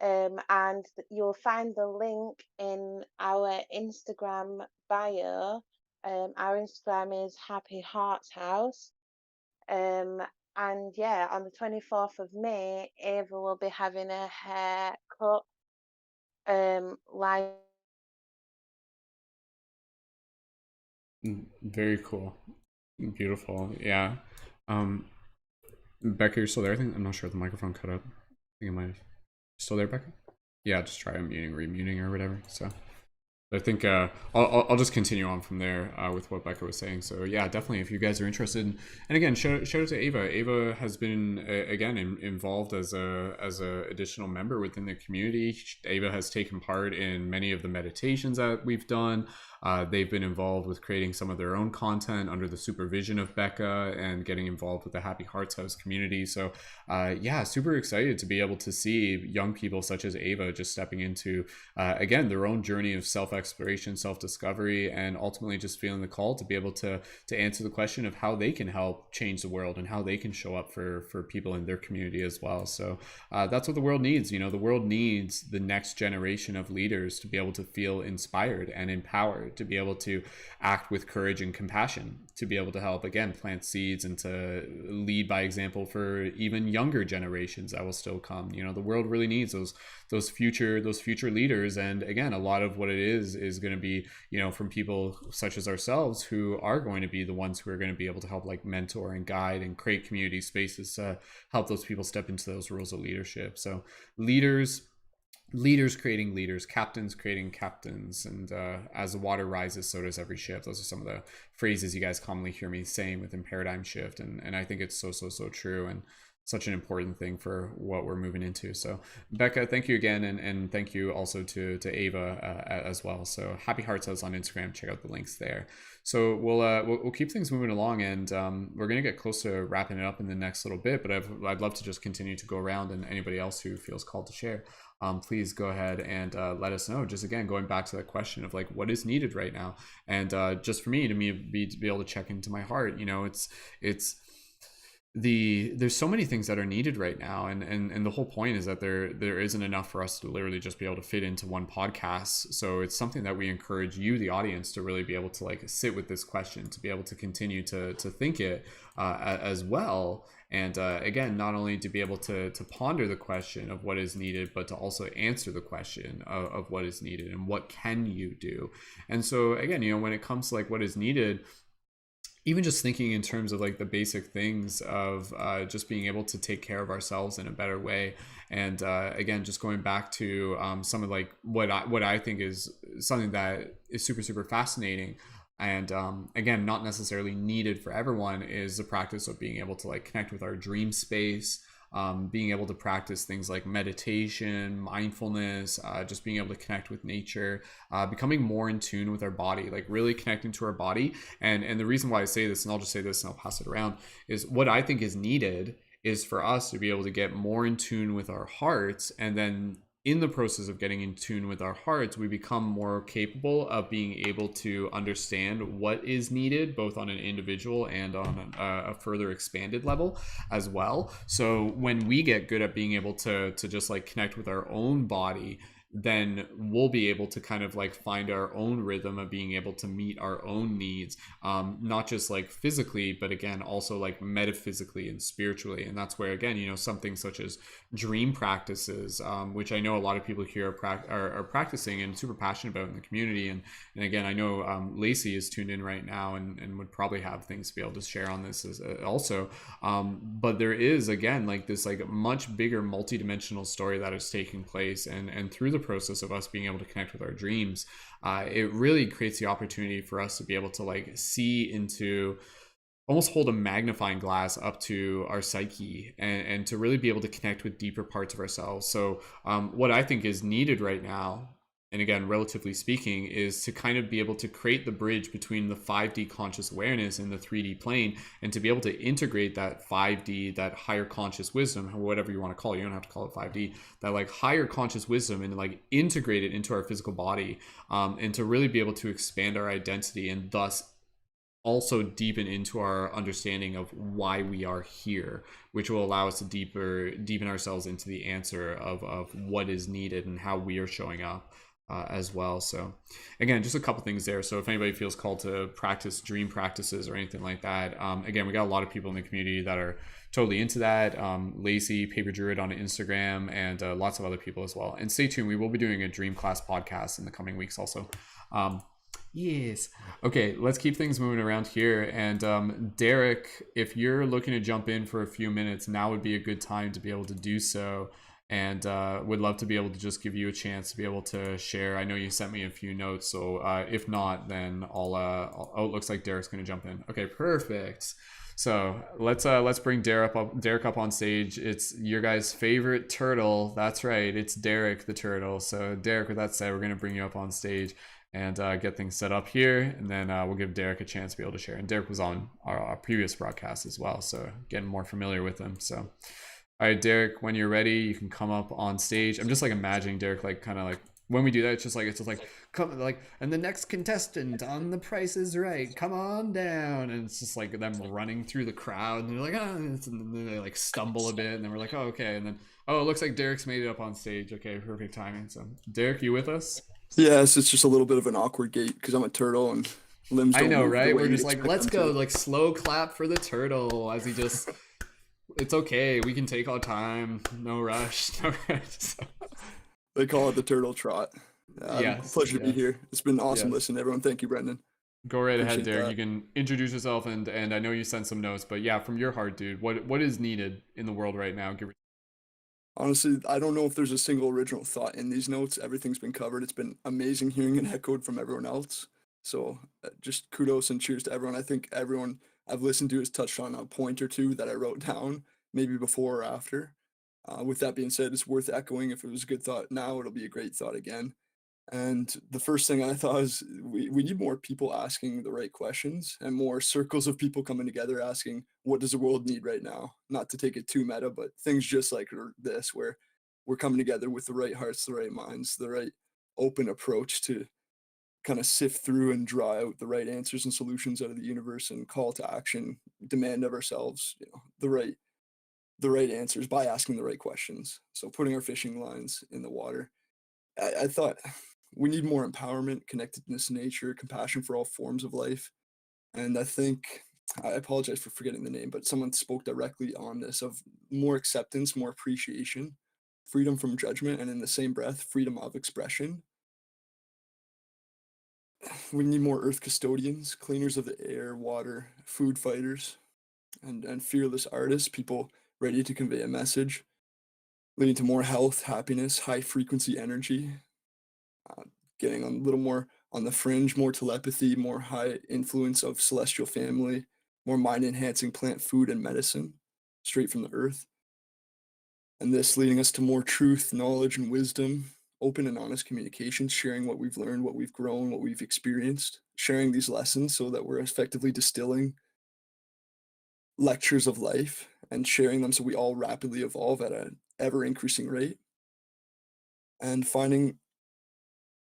And you'll find the link in our Instagram bio. Our Instagram is Happy Hearts House. And yeah, on the 24th of May, Ava will be having a haircut live. Very cool. Beautiful. Yeah. Becca, you're still there? I think I'm not sure if the microphone cut out. I think it might have. Still there, Becca? Yeah, just try unmuting, remuting, or whatever. So I think I'll just continue on from there with what Becca was saying. So yeah, definitely, if you guys are interested, and again, shout out to Ava. Ava has been again involved as a additional member within the community. Ava has taken part in many of the meditations that we've done. They've been involved with creating some of their own content under the supervision of Becca and getting involved with the Happy Hearts House community. So yeah, super excited to be able to see young people such as Ava just stepping into, again, their own journey of self-exploration, self-discovery, and ultimately just feeling the call to be able to answer the question of how they can help change the world and how they can show up for people in their community as well. So that's what the world needs. You know, the world needs the next generation of leaders to be able to feel inspired and empowered, to be able to act with courage and compassion, to be able to help, again, plant seeds and to lead by example for even younger generations that will still come. You know, the world really needs those future leaders. And again, a lot of what it is going to be, you know, from people such as ourselves who are going to be the ones who are going to be able to help like mentor and guide and create community spaces to help those people step into those roles of leadership. So leaders creating leaders, captains creating captains, and as the water rises, so does every ship. Those are some of the phrases you guys commonly hear me saying within Paradigm Shift, and I think it's so true and such an important thing for what we're moving into. So Becca, thank you again, and thank you also to Ava as well. So Happy Hearts House on Instagram, check out the links there. So we'll keep things moving along, and we're gonna get close to wrapping it up in the next little bit, but I'd love to just continue to go around, and anybody else who feels called to share, please go ahead and let us know. Just again, going back to that question of like what is needed right now, and just for me to be able to check into my heart. You know, there's so many things that are needed right now, and the whole point is that there isn't enough for us to literally just be able to fit into one podcast. So it's something that we encourage you, the audience, to really be able to like sit with this question, to be able to continue to think it as well. And again, not only to be able to ponder the question of what is needed, but to also answer the question of what is needed and what can you do. And so again, you know, when it comes to like what is needed, even just thinking in terms of like the basic things of just being able to take care of ourselves in a better way. And again, just going back to some of like what I think is something that is super fascinating, and again, not necessarily needed for everyone, is the practice of being able to like connect with our dream space, being able to practice things like meditation, mindfulness, just being able to connect with nature, becoming more in tune with our body, like really connecting to our body. And the reason why I say this, and I'll just say this and I'll pass it around, is what I think is needed is for us to be able to get more in tune with our hearts, and then in the process of getting in tune with our hearts, we become more capable of being able to understand what is needed, both on an individual and on a further expanded level as well. So when we get good at being able to just like connect with our own body, then we'll be able to kind of like find our own rhythm of being able to meet our own needs, not just like physically, but again also like metaphysically and spiritually. And that's where, again, something such as dream practices, which I know a lot of people here are practicing and super passionate about in the community. And again, I know Lacey is tuned in right now and would probably have things to be able to share on this also. But there is, again, like this like much bigger multidimensional story that is taking place, and through the process of us being able to connect with our dreams, it really creates the opportunity for us to be able to like see into, almost hold a magnifying glass up to our psyche, and to really be able to connect with deeper parts of ourselves. So what I think is needed right now, and again, relatively speaking, is to kind of be able to create the bridge between the 5D conscious awareness and the 3D plane, and to be able to integrate that 5D, that higher conscious wisdom, whatever you want to call it, you don't have to call it 5D, that like higher conscious wisdom, and like integrate it into our physical body, and to really be able to expand our identity, and thus also deepen into our understanding of why we are here, which will allow us to deepen ourselves into the answer of what is needed and how we are showing up as well. So again, just a couple things there. So if anybody feels called to practice dream practices or anything like that, again, we got a lot of people in the community that are totally into that. Lacey, Paper Druid on Instagram, and lots of other people as well. And stay tuned, we will be doing a dream class podcast in the coming weeks also. Yes. Okay, let's keep things moving around here. And Derek, if you're looking to jump in for a few minutes, now would be a good time to be able to do so. And would love to be able to just give you a chance to be able to share. I know you sent me a few notes, so if not, then oh, it looks like Derek's going to jump in. Okay, perfect. So let's bring Derek up on stage. It's your guys' favorite turtle. That's right, it's Derek the turtle. So Derek, with that said, we're going to bring you up on stage and get things set up here, and then we'll give Derek a chance to be able to share. And Derek was on our previous broadcast as well, so getting more familiar with him. So all right, Derek, when you're ready, you can come up on stage. I'm just like imagining Derek, like kind of like when we do that, it's just like come like, and the next contestant on The Price is Right, come on down, and it's just like them running through the crowd, and they're like, and then they like stumble a bit, and then we're like, oh, okay, and then it looks like Derek's made it up on stage. Okay, perfect timing. So Derek, you with us? Yes, it's just a little bit of an awkward gait because I'm a turtle and limbs don't I know, move the right? way We're you'd just like, expect let's them go, to. like slow clap for the turtle as he just. It's okay. We can take our time. No rush. No rush. They call it the turtle trot. Yes. Pleasure to be here. It's been awesome Yes. listening to everyone. Thank you, Brendon. Go right ahead, Appreciate Derek. that. You can introduce yourself, and I know you sent some notes, but yeah, from your heart, dude, what is needed in the world right now? Honestly, I don't know if there's a single original thought in these notes. Everything's been covered. It's been amazing hearing it echoed from everyone else. So just kudos and cheers to everyone. I think everyone I've listened to has touched on a point or two that I wrote down, maybe before or after. With that being said, it's worth echoing. If it was a good thought now, it'll be a great thought again. And the first thing I thought is we need more people asking the right questions and more circles of people coming together asking, what does the world need right now? Not to take it too meta, but things just like this, where we're coming together with the right hearts, the right minds, the right open approach to kind of sift through and draw out the right answers and solutions out of the universe, and call to action, demand of ourselves, the right answers by asking the right questions. So putting our fishing lines in the water. I thought we need more empowerment, connectedness to nature, compassion for all forms of life. And I think, I apologize for forgetting the name, but someone spoke directly on this of more acceptance, more appreciation, freedom from judgment, and in the same breath, freedom of expression. We need more earth custodians, cleaners of the air, water, food fighters, and fearless artists, people ready to convey a message, leading to more health, happiness, high frequency energy, getting a little more on the fringe, more telepathy, more high influence of celestial family, more mind enhancing plant food and medicine straight from the earth. and this leading us to more truth, knowledge, and wisdom, open and honest communication, sharing what we've learned, what we've grown, what we've experienced, sharing these lessons so that we're effectively distilling lectures of life and sharing them so we all rapidly evolve at an ever increasing rate, and finding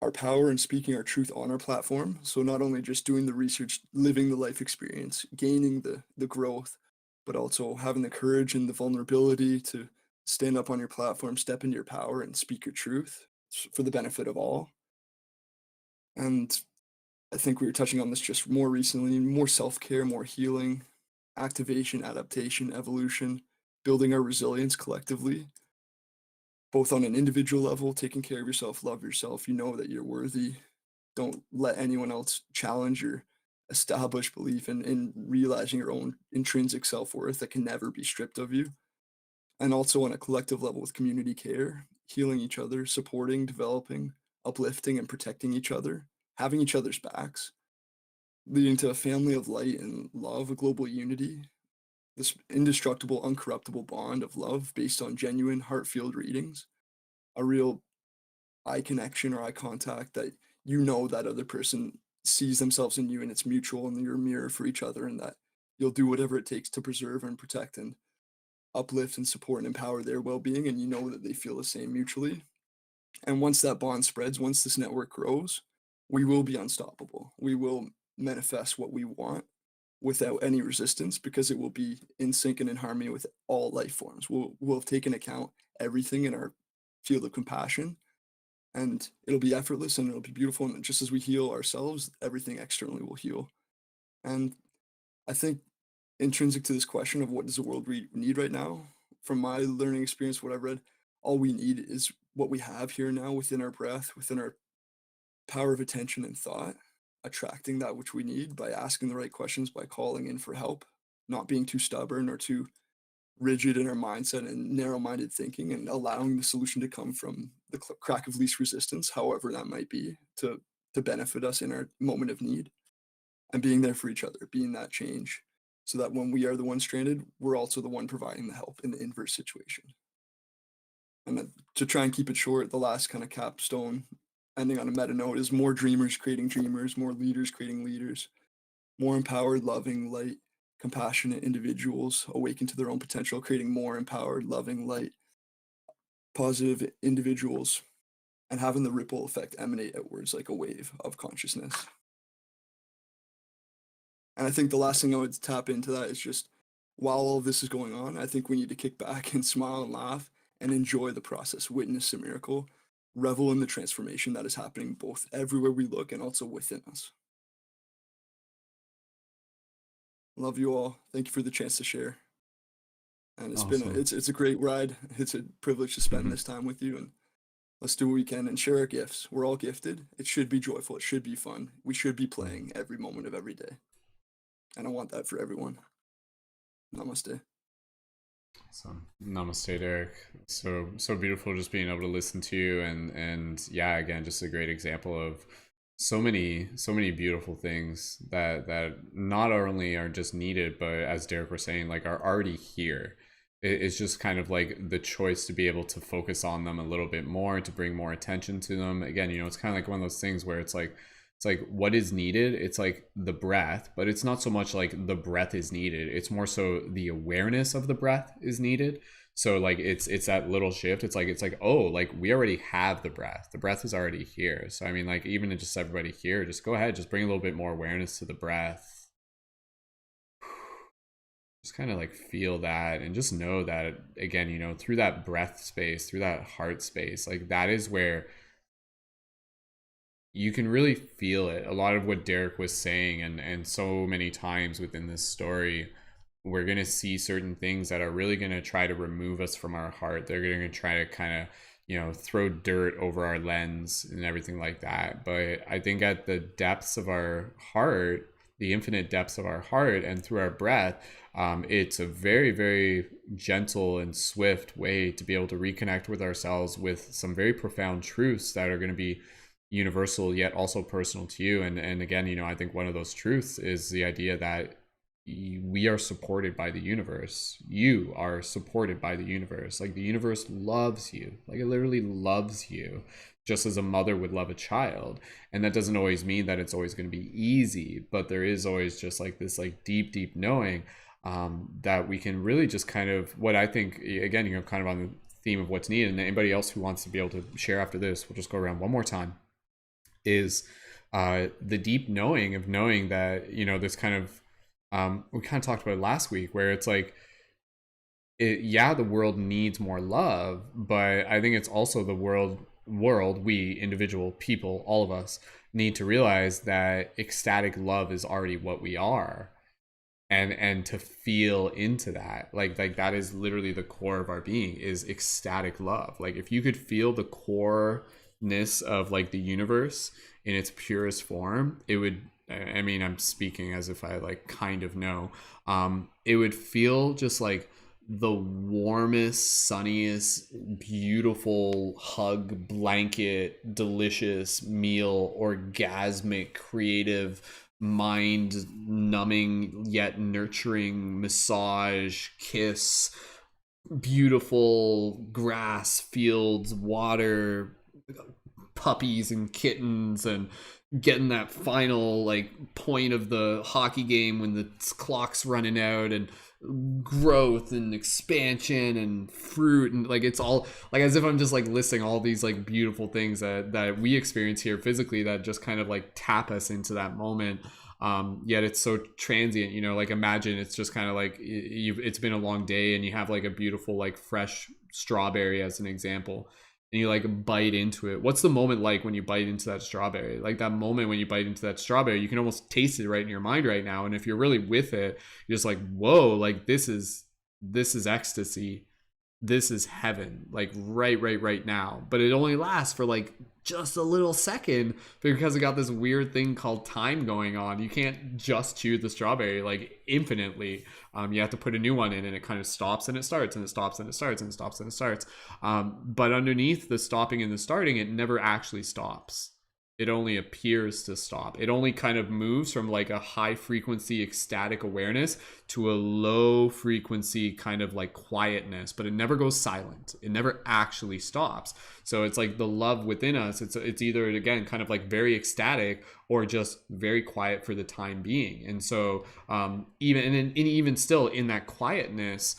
our power and speaking our truth on our platform. So not only just doing the research, living the life experience, gaining the growth, but also having the courage and the vulnerability to stand up on your platform, step into your power, and speak your truth for the benefit of all. And I think we were touching on this just more recently, more self-care, more healing, activation, adaptation, evolution, building our resilience collectively, both on an individual level, taking care of yourself, love yourself, you know that you're worthy. Don't let anyone else challenge your established belief in realizing your own intrinsic self-worth that can never be stripped of you. And also on a collective level with community care, healing each other, supporting, developing, uplifting, and protecting each other, having each other's backs, leading to a family of light and love, a global unity, this indestructible, uncorruptible bond of love based on genuine heart-filled readings, a real eye connection or eye contact that you know that other person sees themselves in you and it's mutual and you're a mirror for each other, and that you'll do whatever it takes to preserve and protect and uplift and support and empower their well-being, and you know that they feel the same mutually. And once that bond spreads, once this network grows, we will be unstoppable. We will manifest what we want without any resistance, because it will be in sync and in harmony with all life forms. We'll have taken account everything in our field of compassion, and it'll be effortless and it'll be beautiful. And just as we heal ourselves, everything externally will heal. And I think intrinsic to this question of what does the world need right now, from my learning experience, what I've read, all we need is what we have here now within our breath, within our power of attention and thought, attracting that which we need by asking the right questions, by calling in for help, not being too stubborn or too rigid in our mindset and narrow-minded thinking, and allowing the solution to come from the crack of least resistance, however that might be, to benefit us in our moment of need, and being there for each other, being that change, so that when we are the one stranded, we're also the one providing the help in the inverse situation. And to try and keep it short, the last kind of capstone, ending on a meta note, is more dreamers creating dreamers, more leaders creating leaders, more empowered, loving, light, compassionate individuals awaken to their own potential, creating more empowered, loving, light, positive individuals, and having the ripple effect emanate outwards like a wave of consciousness. And I think the last thing I would tap into that is just, while all of this is going on, I think we need to kick back and smile and laugh and enjoy the process, witness the miracle, revel in the transformation that is happening both everywhere we look and also within us. Love you all. Thank you for the chance to share. And it's Awesome. been it's a great ride. It's a privilege to spend this time with you, and let's do what we can and share our gifts. We're all gifted. It should be joyful. It should be fun. We should be playing every moment of every day. And I want that for everyone. Namaste. So namaste, Derek. So beautiful just being able to listen to you, and yeah, again, just a great example of so many beautiful things that not only are just needed, but as Derek was saying, like, are already here. It's just kind of like the choice to be able to focus on them a little bit more, to bring more attention to them. Again, you know, it's kind of like one of those things where it's like what is needed. It's like the breath, but it's not so much like the breath is needed. It's more so the awareness of the breath is needed. So like it's that little shift. It's like, oh, like we already have the breath. The breath is already here. So I mean, like, even to just everybody here, just go ahead, just bring a little bit more awareness to the breath. Just kind of like feel that, and just know that, again, you know, through that breath space, through that heart space, like that is where you can really feel it. A lot of what Derek was saying, and so many times within this story, we're going to see certain things that are really going to try to remove us from our heart. They're going to try to kind of, you know, throw dirt over our lens and everything like that. But I think at the depths of our heart, the infinite depths of our heart, and through our breath, it's a very, very gentle and swift way to be able to reconnect with ourselves with some very profound truths that are going to be universal yet also personal to you. And again, you know, I think one of those truths is the idea that we are supported by the universe. You are supported by the universe. Like the universe loves you. Like it literally loves you, just as a mother would love a child. And that doesn't always mean that it's always going to be easy, but there is always just like this like deep, deep knowing that we can really just kind of, what I think, again, you know, kind of on the theme of what's needed, and anybody else who wants to be able to share after this, we'll just go around one more time, is the deep knowing of knowing that, you know, this kind of, we kind of talked about it last week, where it's like, yeah, the world needs more love, but I think it's also the world, we individual people, all of us need to realize that ecstatic love is already what we are, and to feel into that, like that is literally the core of our being, is ecstatic love. Like if you could feel the coreness of like the universe in its purest form, it would, I mean, I'm speaking as if I like kind of know, it would feel just like the warmest, sunniest, beautiful hug, blanket, delicious meal, orgasmic, creative, mind numbing yet nurturing massage, kiss, beautiful grass, fields, water, puppies and kittens, and getting that final like point of the hockey game when the clock's running out, and growth and expansion and fruit, and like it's all like as if I'm just like listing all these like beautiful things that we experience here physically, that just kind of like tap us into that moment. Yet it's so transient, you know, like imagine it's just kind of like it's been a long day and you have like a beautiful like fresh strawberry as an example, and you like bite into it. What's the moment like when you bite into that strawberry? Like that moment when you bite into that strawberry, you can almost taste it right in your mind right now. And if you're really with it, you're just like, whoa, like this is ecstasy. This is heaven, like right now. But it only lasts for like just a little second, because it got this weird thing called time going on. You can't just chew the strawberry like infinitely. You have to put a new one in, and it kind of stops and it starts, and it stops and it starts, and it stops and it starts. But underneath the stopping and the starting, it never actually stops. It only appears to stop. It only kind of moves from like a high frequency ecstatic awareness to a low frequency kind of like quietness, but it never goes silent. It never actually stops. So it's like the love within us. It's either, again, kind of like very ecstatic or just very quiet for the time being. And so even still in that quietness,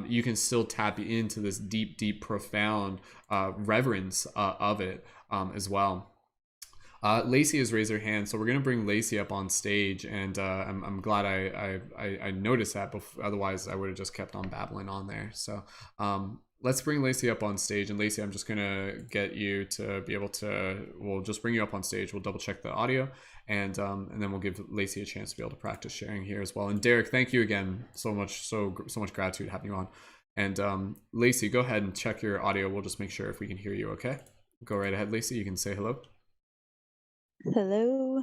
you can still tap into this deep, profound reverence of it as well. Lacey has raised her hand, so we're gonna bring Lacey up on stage, and I'm glad I noticed that. Otherwise, I would have just kept on babbling on there. So let's bring Lacey up on stage, and Lacey, I'm just gonna get you to be able to. We'll just bring you up on stage. We'll double check the audio, and then we'll give Lacey a chance to be able to practice sharing here as well. And Derek, thank you again so much gratitude having you on. And Lacey, go ahead and check your audio. We'll just make sure if we can hear you. Okay, go right ahead, Lacey. You can say hello. Hello.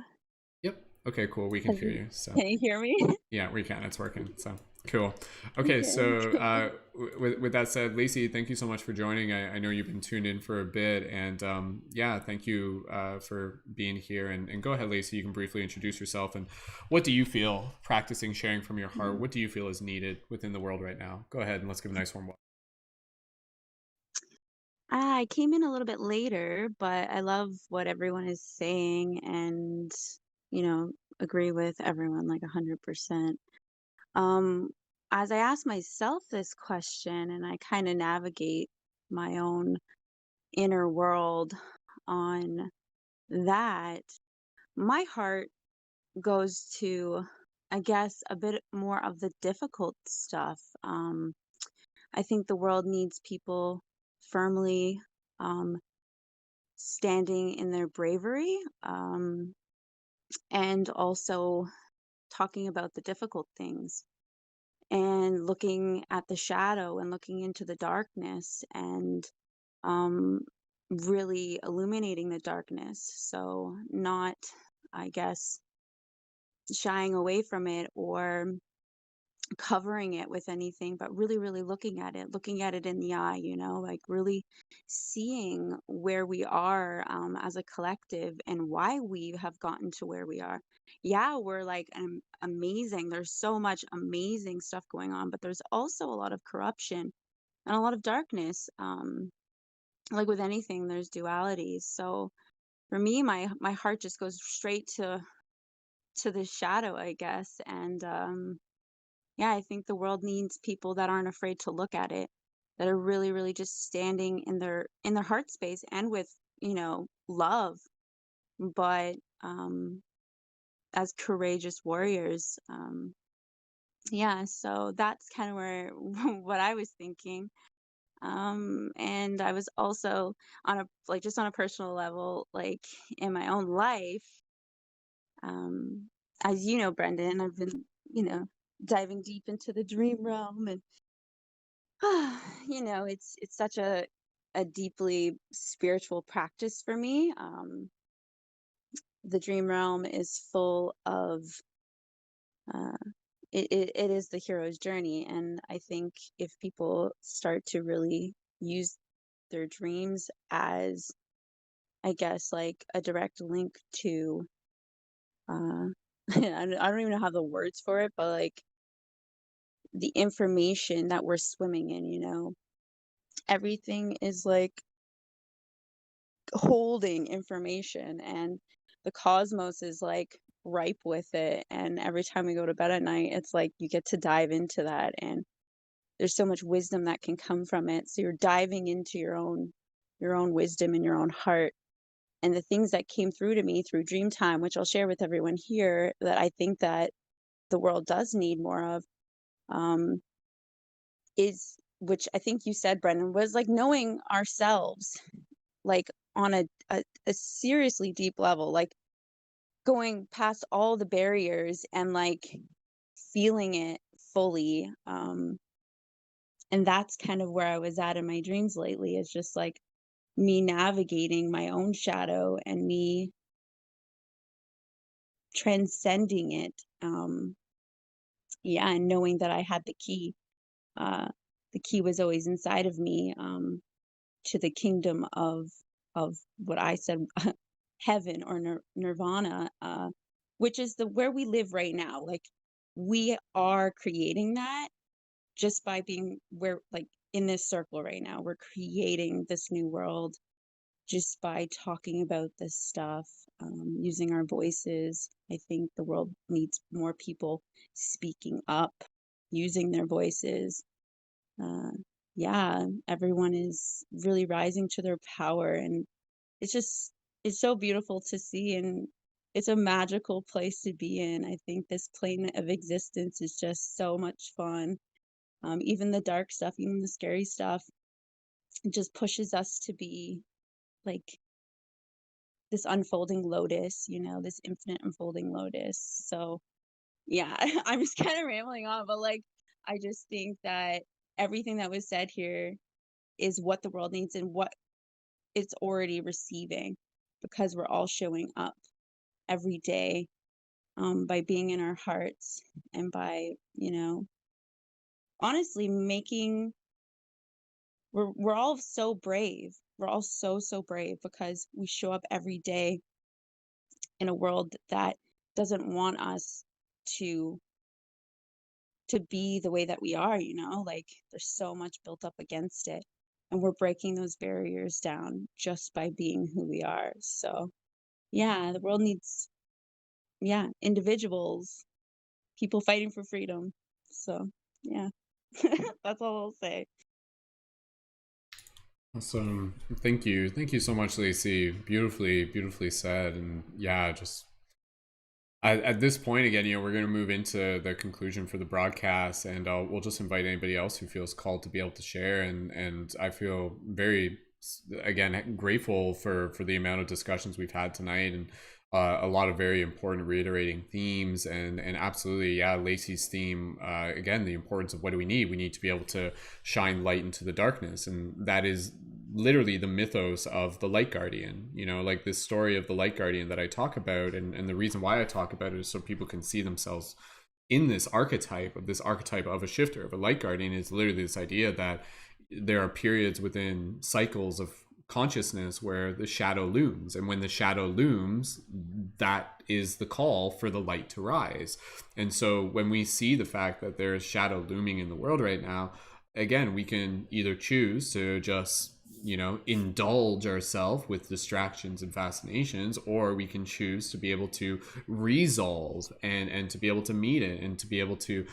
Yep. Okay, cool. We can hear you. So Can you hear me? yeah, we can. It's working. So cool. Okay, so with that said, Lacey, thank you so much for joining. I know you've been tuned in for a bit, and yeah, thank you for being here. And go ahead, Lacey. You can briefly introduce yourself, and what do you feel practicing sharing from your heart? What do you feel is needed within the world right now? Go ahead and let's give a nice warm welcome. I came in a little bit later, but I love what everyone is saying, and agree with everyone like 100%. As I ask myself this question and I kind of navigate my own inner world on that, my heart goes to, I guess, a bit more of the difficult stuff. I think the world needs people firmly standing in their bravery, and also talking about the difficult things and looking at the shadow and looking into the darkness, and really illuminating the darkness. So not, I guess, shying away from it or covering it with anything, but really, really looking at it in the eye, like really seeing where we are as a collective and why we have gotten to where we are. Yeah, we're like amazing. There's so much amazing stuff going on, but there's also a lot of corruption and a lot of darkness. Like with anything, there's dualities. So for me, my heart just goes straight to the shadow, I guess. And yeah, I think the world needs people that aren't afraid to look at it, that are really, really just standing in their heart space and with, love, but as courageous warriors. Yeah, so that's kind of where what I was thinking. And I was also on a just on a personal level, like in my own life, um, as you know, Brendon, I've been, diving deep into the dream realm, and it's such a deeply spiritual practice for me. The dream realm is full of uh, it is the hero's journey, and I think if people start to really use their dreams as, I guess, like a direct link to uh, I don't even know how the words for it, but like the information that we're swimming in, everything is like holding information, and the cosmos is like ripe with it, and every time we go to bed at night, it's like you get to dive into that, and there's so much wisdom that can come from it. So you're diving into your own wisdom and your own heart, and the things that came through to me through dream time, which I'll share with everyone here, that I think that the world does need more of, um is, which I think you said, Brendan, was like knowing ourselves, like on a seriously deep level, like going past all the barriers and like feeling it fully. And that's kind of where I was at in my dreams lately, is just like me navigating my own shadow and me transcending it. Yeah, and knowing that I had the key. Uh, the key was always inside of me, to the kingdom of what I said, heaven or nirvana, which is the where we live right now. Like we are creating that just by being where, like in this circle right now. We're creating this new world just by talking about this stuff, using our voices. I think the world needs more people speaking up, using their voices. Uh, yeah, everyone is really rising to their power, and it's so beautiful to see, and it's a magical place to be in. I think this plane of existence is just so much fun. Even the dark stuff, even the scary stuff, it just pushes us to be like this unfolding lotus, this infinite unfolding lotus. So yeah, I'm just kind of rambling on, but like I just think that everything that was said here is what the world needs and what it's already receiving, because we're all showing up every day, by being in our hearts and by, honestly making, we're all so brave. We're all so brave because we show up every day in a world that doesn't want us to be the way that we are, like there's so much built up against it, and we're breaking those barriers down just by being who we are. So yeah, the world needs, yeah, individuals, people fighting for freedom. So yeah, that's all I'll say. Awesome. Thank you. Thank you so much, Lacey. Beautifully said. And yeah, just at this point, again, we're going to move into the conclusion for the broadcast, and we'll just invite anybody else who feels called to be able to share. And I feel very, again, grateful for the amount of discussions we've had tonight, and a lot of very important reiterating themes, and absolutely, yeah, Lacey's theme, again, the importance of what do we need? We need to be able to shine light into the darkness, and that is literally the mythos of the light guardian, like this story of the light guardian that I talk about, and the reason why I talk about it is so people can see themselves in this archetype of a shifter, of a light guardian, is literally this idea that there are periods within cycles of consciousness where the shadow looms, and when the shadow looms, that is the call for the light to rise. And so when we see the fact that there is shadow looming in the world right now, again, we can either choose to just, you know, indulge ourselves with distractions and fascinations, or we can choose to be able to resolve and to be able to meet it, and to be able to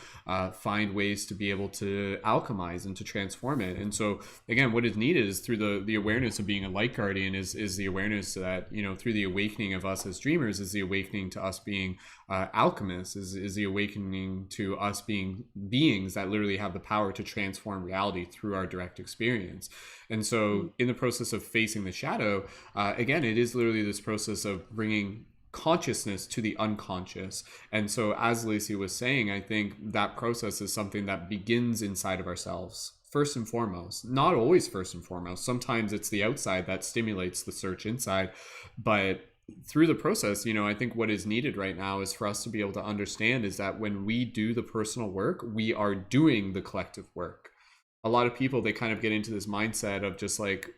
find ways to be able to alchemize and to transform it. And so again, what is needed is through the awareness of being a light guardian is the awareness that, you know, through the awakening of us as dreamers, is the awakening to us being alchemists, is the awakening to us being beings that literally have the power to transform reality through our direct experience. And so in the process of facing the shadow, again, it is literally this process of bringing consciousness to the unconscious. And so as Lacey was saying, I think that process is something that begins inside of ourselves. First and foremost, not always first and foremost. Sometimes it's the outside that stimulates the search inside. But through the process, you know, I think what is needed right now is for us to be able to understand is that when we do the personal work, we are doing the collective work. A lot of people, they kind of get into this mindset of just like,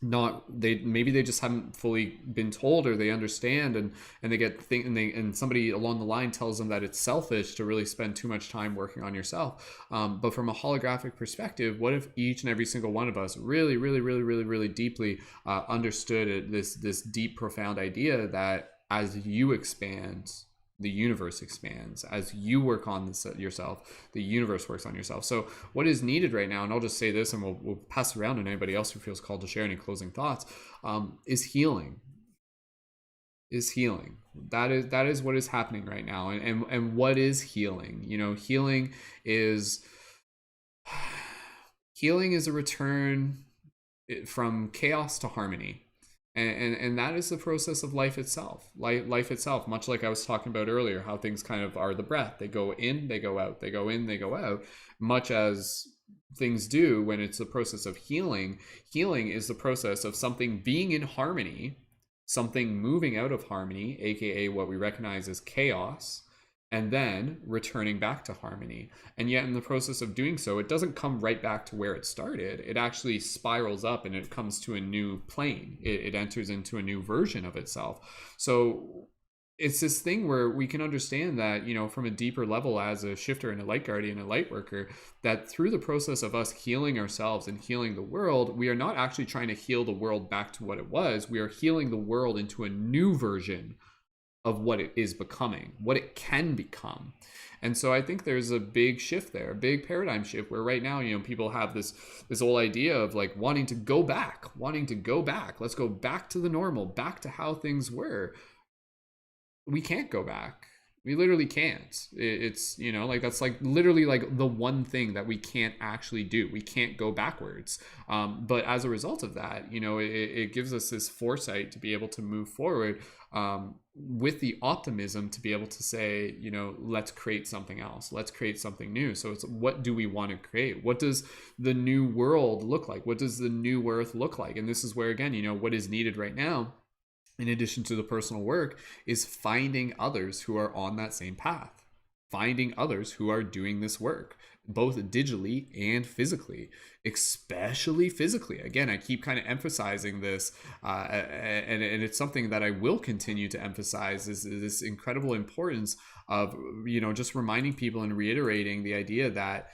maybe they just haven't fully been told, or they understand, and they get and somebody along the line tells them that it's selfish to really spend too much time working on yourself. But from a holographic perspective, what if each and every single one of us really, really, really, really, really deeply understood it, this deep, profound idea that as you expand, the universe expands. As you work on this yourself, the universe works on yourself. So what is needed right now, and I'll just say this, and we'll pass it around to anybody else who feels called to share any closing thoughts, is healing. That is what is happening right now. And what is healing? You know, healing is a return from chaos to harmony. And that is the process of life itself. Life itself, much like I was talking about earlier, how things kind of are the breath. They go in, they go out, they go in, they go out, much as things do when it's the process of healing. Healing is the process of something being in harmony, something moving out of harmony, aka what we recognize as chaos, and then returning back to harmony. And yet in the process of doing so, it doesn't come right back to where it started. It actually spirals up, and it comes to a new plane. It enters into a new version of itself. So it's this thing where we can understand that, you know, from a deeper level as a shifter and a light guardian, a light worker, that through the process of us healing ourselves and healing the world, we are not actually trying to heal the world back to what it was. We are healing the world into a new version of what it is becoming, what it can become. And so I think there's a big shift there, a big paradigm shift, where right now, you know, people have this whole idea of like wanting to go back. Let's go back to the normal, back to how things were. We can't go back. We literally can't. It's, you know, like that's like literally like the one thing that we can't actually do. We can't go backwards. But as a result of that, you know, it gives us this foresight to be able to move forward with the optimism to be able to say, you know, let's create something else. Let's create something new. So it's, what do we want to create? What does the new world look like? What does the new earth look like? And this is where, again, you know, what is needed right now, in addition to the personal work, is finding others who are on that same path, finding others who are doing this work, both digitally and physically, especially physically. Again, I keep kind of emphasizing this, and it's something that I will continue to emphasize, is this incredible importance of, you know, just reminding people and reiterating the idea that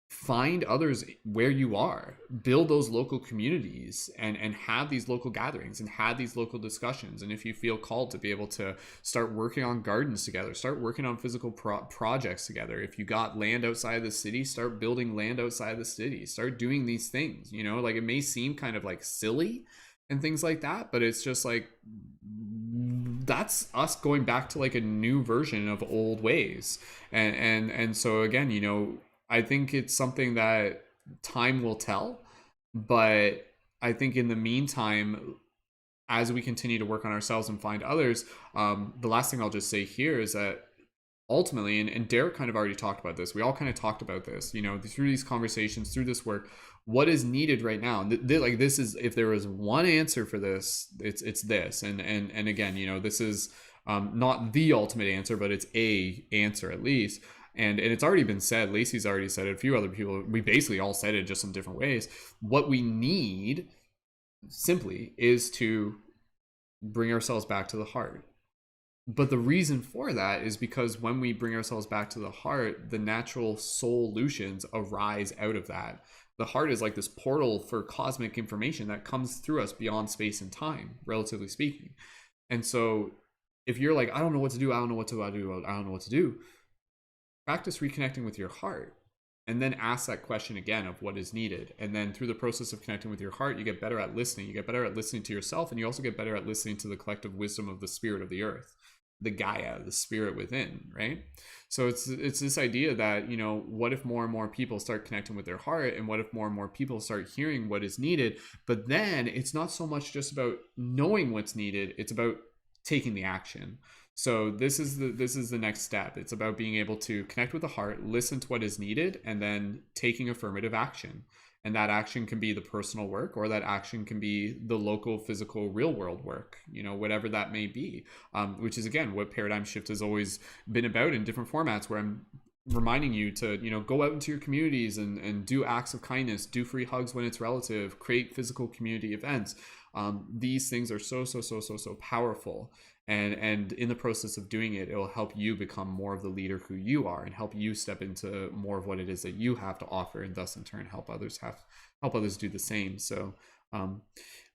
find others where you are, build those local communities, and have these local gatherings and have these local discussions. And if you feel called to be able to start working on gardens together, start working on physical projects together. If you got land outside of the city, start building land outside of the city, start doing these things. You know, like it may seem kind of like silly and things like that, but it's just like, that's us going back to like a new version of old ways. And so again, you know, I think it's something that time will tell, but I think in the meantime, as we continue to work on ourselves and find others, the last thing I'll just say here is that ultimately, and Derek kind of already talked about this, we all kind of talked about this, you know, through these conversations, through this work, what is needed right now. And like, this is, if there is one answer for this, it's this. And again, you know, this is, Not the ultimate answer, but it's a answer at least. And it's already been said. Lacey's already said it. A few other people, we basically all said it just in different ways. What we need simply is to bring ourselves back to the heart. But the reason for that is because when we bring ourselves back to the heart, the natural solutions arise out of that. The heart is like this portal for cosmic information that comes through us beyond space and time, relatively speaking. And so if you're like, I don't know what to do, I don't know what to do, I don't know what to do, practice reconnecting with your heart, and then ask that question again of what is needed. And then through the process of connecting with your heart, you get better at listening. You get better at listening to yourself, and you also get better at listening to the collective wisdom of the spirit of the earth, the Gaia, the spirit within, right? So it's this idea that, you know, what if more and more people start connecting with their heart, and what if more and more people start hearing what is needed? But then it's not so much just about knowing what's needed, it's about taking the action. So this is the next step. It's about being able to connect with the heart, listen to what is needed, and then taking affirmative action. And that action can be the personal work, or that action can be the local, physical, real world work, you know, whatever that may be, which is, again, what Paradigm Shift has always been about in different formats, where I'm reminding you to, you know, go out into your communities and do acts of kindness, do free hugs when it's relative, create physical community events. These things are so powerful. And in the process of doing it, it will help you become more of the leader who you are, and help you step into more of what it is that you have to offer, and thus in turn help others do the same. So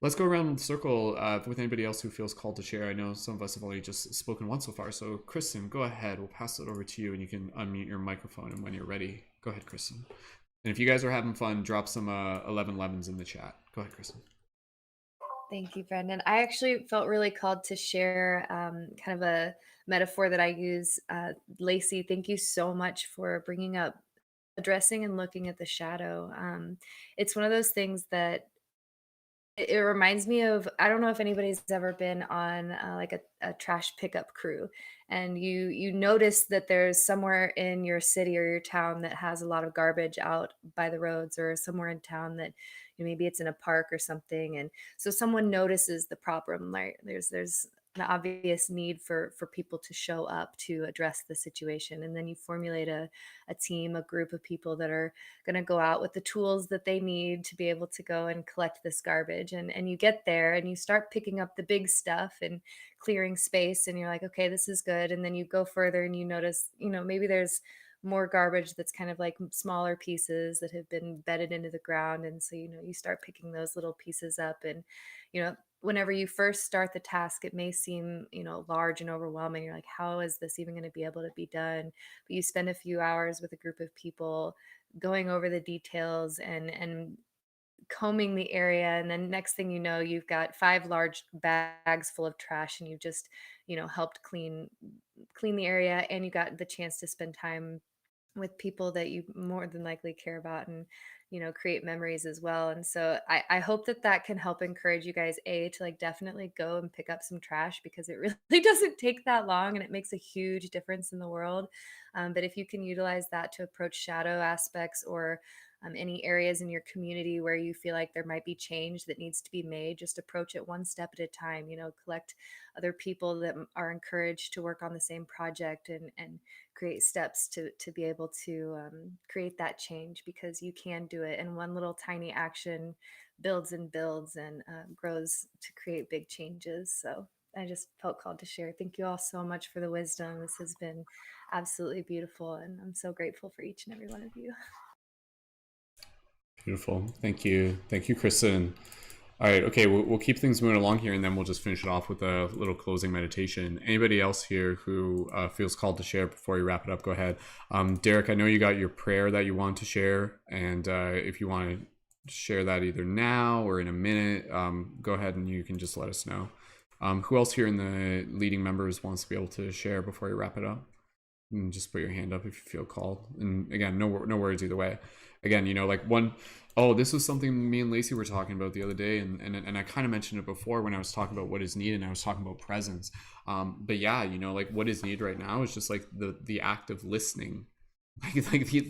let's go around the circle with anybody else who feels called to share. I know some of us have only just spoken once so far. So Kristen, go ahead. We'll pass it over to you, and you can unmute your microphone. And when you're ready, go ahead, Kristen. And if you guys are having fun, drop some 1111s in the chat. Go ahead, Kristen. Thank you, Brendon. I actually felt really called to share kind of a metaphor that I use. Lacey, thank you so much for bringing up addressing and looking at the shadow. It's one of those things that it reminds me of, I don't know if anybody's ever been on like a trash pickup crew, and you notice that there's somewhere in your city or your town that has a lot of garbage out by the roads, or somewhere in town that, you know, maybe it's in a park or something. And so someone notices the problem, like there's an obvious need for people to show up to address the situation. And then you formulate a team, a group of people that are going to go out with the tools that they need to be able to go and collect this garbage. And you get there and you start picking up the big stuff and clearing space, and you're like, okay, this is good. And then you go further and you notice, you know, maybe there's more garbage that's kind of like smaller pieces that have been bedded into the ground. And so, you know, you start picking those little pieces up. And, you know, whenever you first start the task, it may seem, you know, large and overwhelming. You're like, how is this even going to be able to be done? But you spend a few hours with a group of people going over the details and combing the area, and then next thing you know, you've got 5 large bags full of trash, and you just, you know, helped clean the area, and you got the chance to spend time with people that you more than likely care about, and, you know, create memories as well. And so I hope that that can help encourage you guys to like definitely go and pick up some trash, because it really doesn't take that long, and it makes a huge difference in the world. But if you can utilize that to approach shadow aspects, or any areas in your community where you feel like there might be change that needs to be made, just approach it one step at a time. You know, collect other people that are encouraged to work on the same project, and create steps to be able to create that change, because you can do it. And one little tiny action builds and builds and grows to create big changes. So I just felt called to share. Thank you all so much for the wisdom. This has been absolutely beautiful, and I'm so grateful for each and every one of you. Beautiful. Thank you, Kristen. All right, okay, we'll keep things moving along here, and then we'll just finish it off with a little closing meditation. Anybody else here who feels called to share before we wrap it up, go ahead. Derek, I know you got your prayer that you want to share, and if you want to share that either now or in a minute, go ahead and you can just let us know. Who else here in the leading members wants to be able to share before we wrap it up? And just put your hand up if you feel called. And again, no words either way. Again, you know, like this was something me and Lacey were talking about the other day, and I kind of mentioned it before when I was talking about what is needed, and I was talking about presence. But yeah, you know, like what is needed right now is just like the act of listening.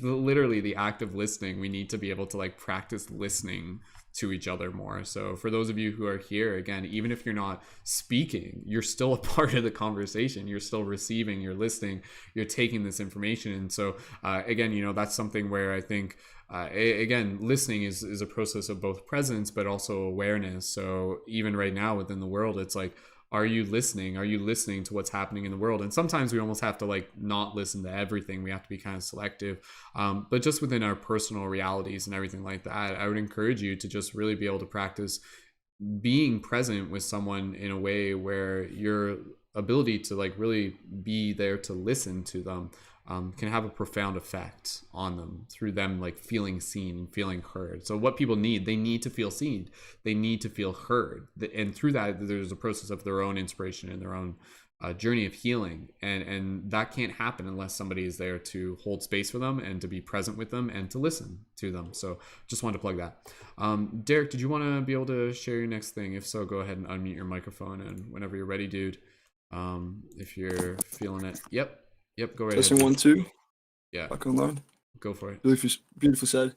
Literally the act of listening. We need to be able to like practice listening to each other more. So for those of you who are here, again, even if you're not speaking, you're still a part of the conversation. You're still receiving, you're listening, you're taking this information. And so again, you know, that's something where I think again, listening is a process of both presence but also awareness. So even right now within the world, it's like, are you listening? Are you listening to what's happening in the world? And sometimes we almost have to like not listen to everything. We have to be kind of selective. But just within our personal realities and everything like that, I would encourage you to just really be able to practice being present with someone in a way where your ability to like really be there to listen to them can have a profound effect on them through them like feeling seen and feeling heard. So what people need, they need to feel seen, they need to feel heard, and through that there's a process of their own inspiration and their own journey of healing, and that can't happen unless somebody is there to hold space for them and to be present with them and to listen to them. So just wanted to plug that. Derek, did you want to be able to share your next thing? If so, go ahead and unmute your microphone, and whenever you're ready, dude, if you're feeling it. Yep, go right Testing ahead. 1, 2. Yeah, Back online. go for it. Beautifully said.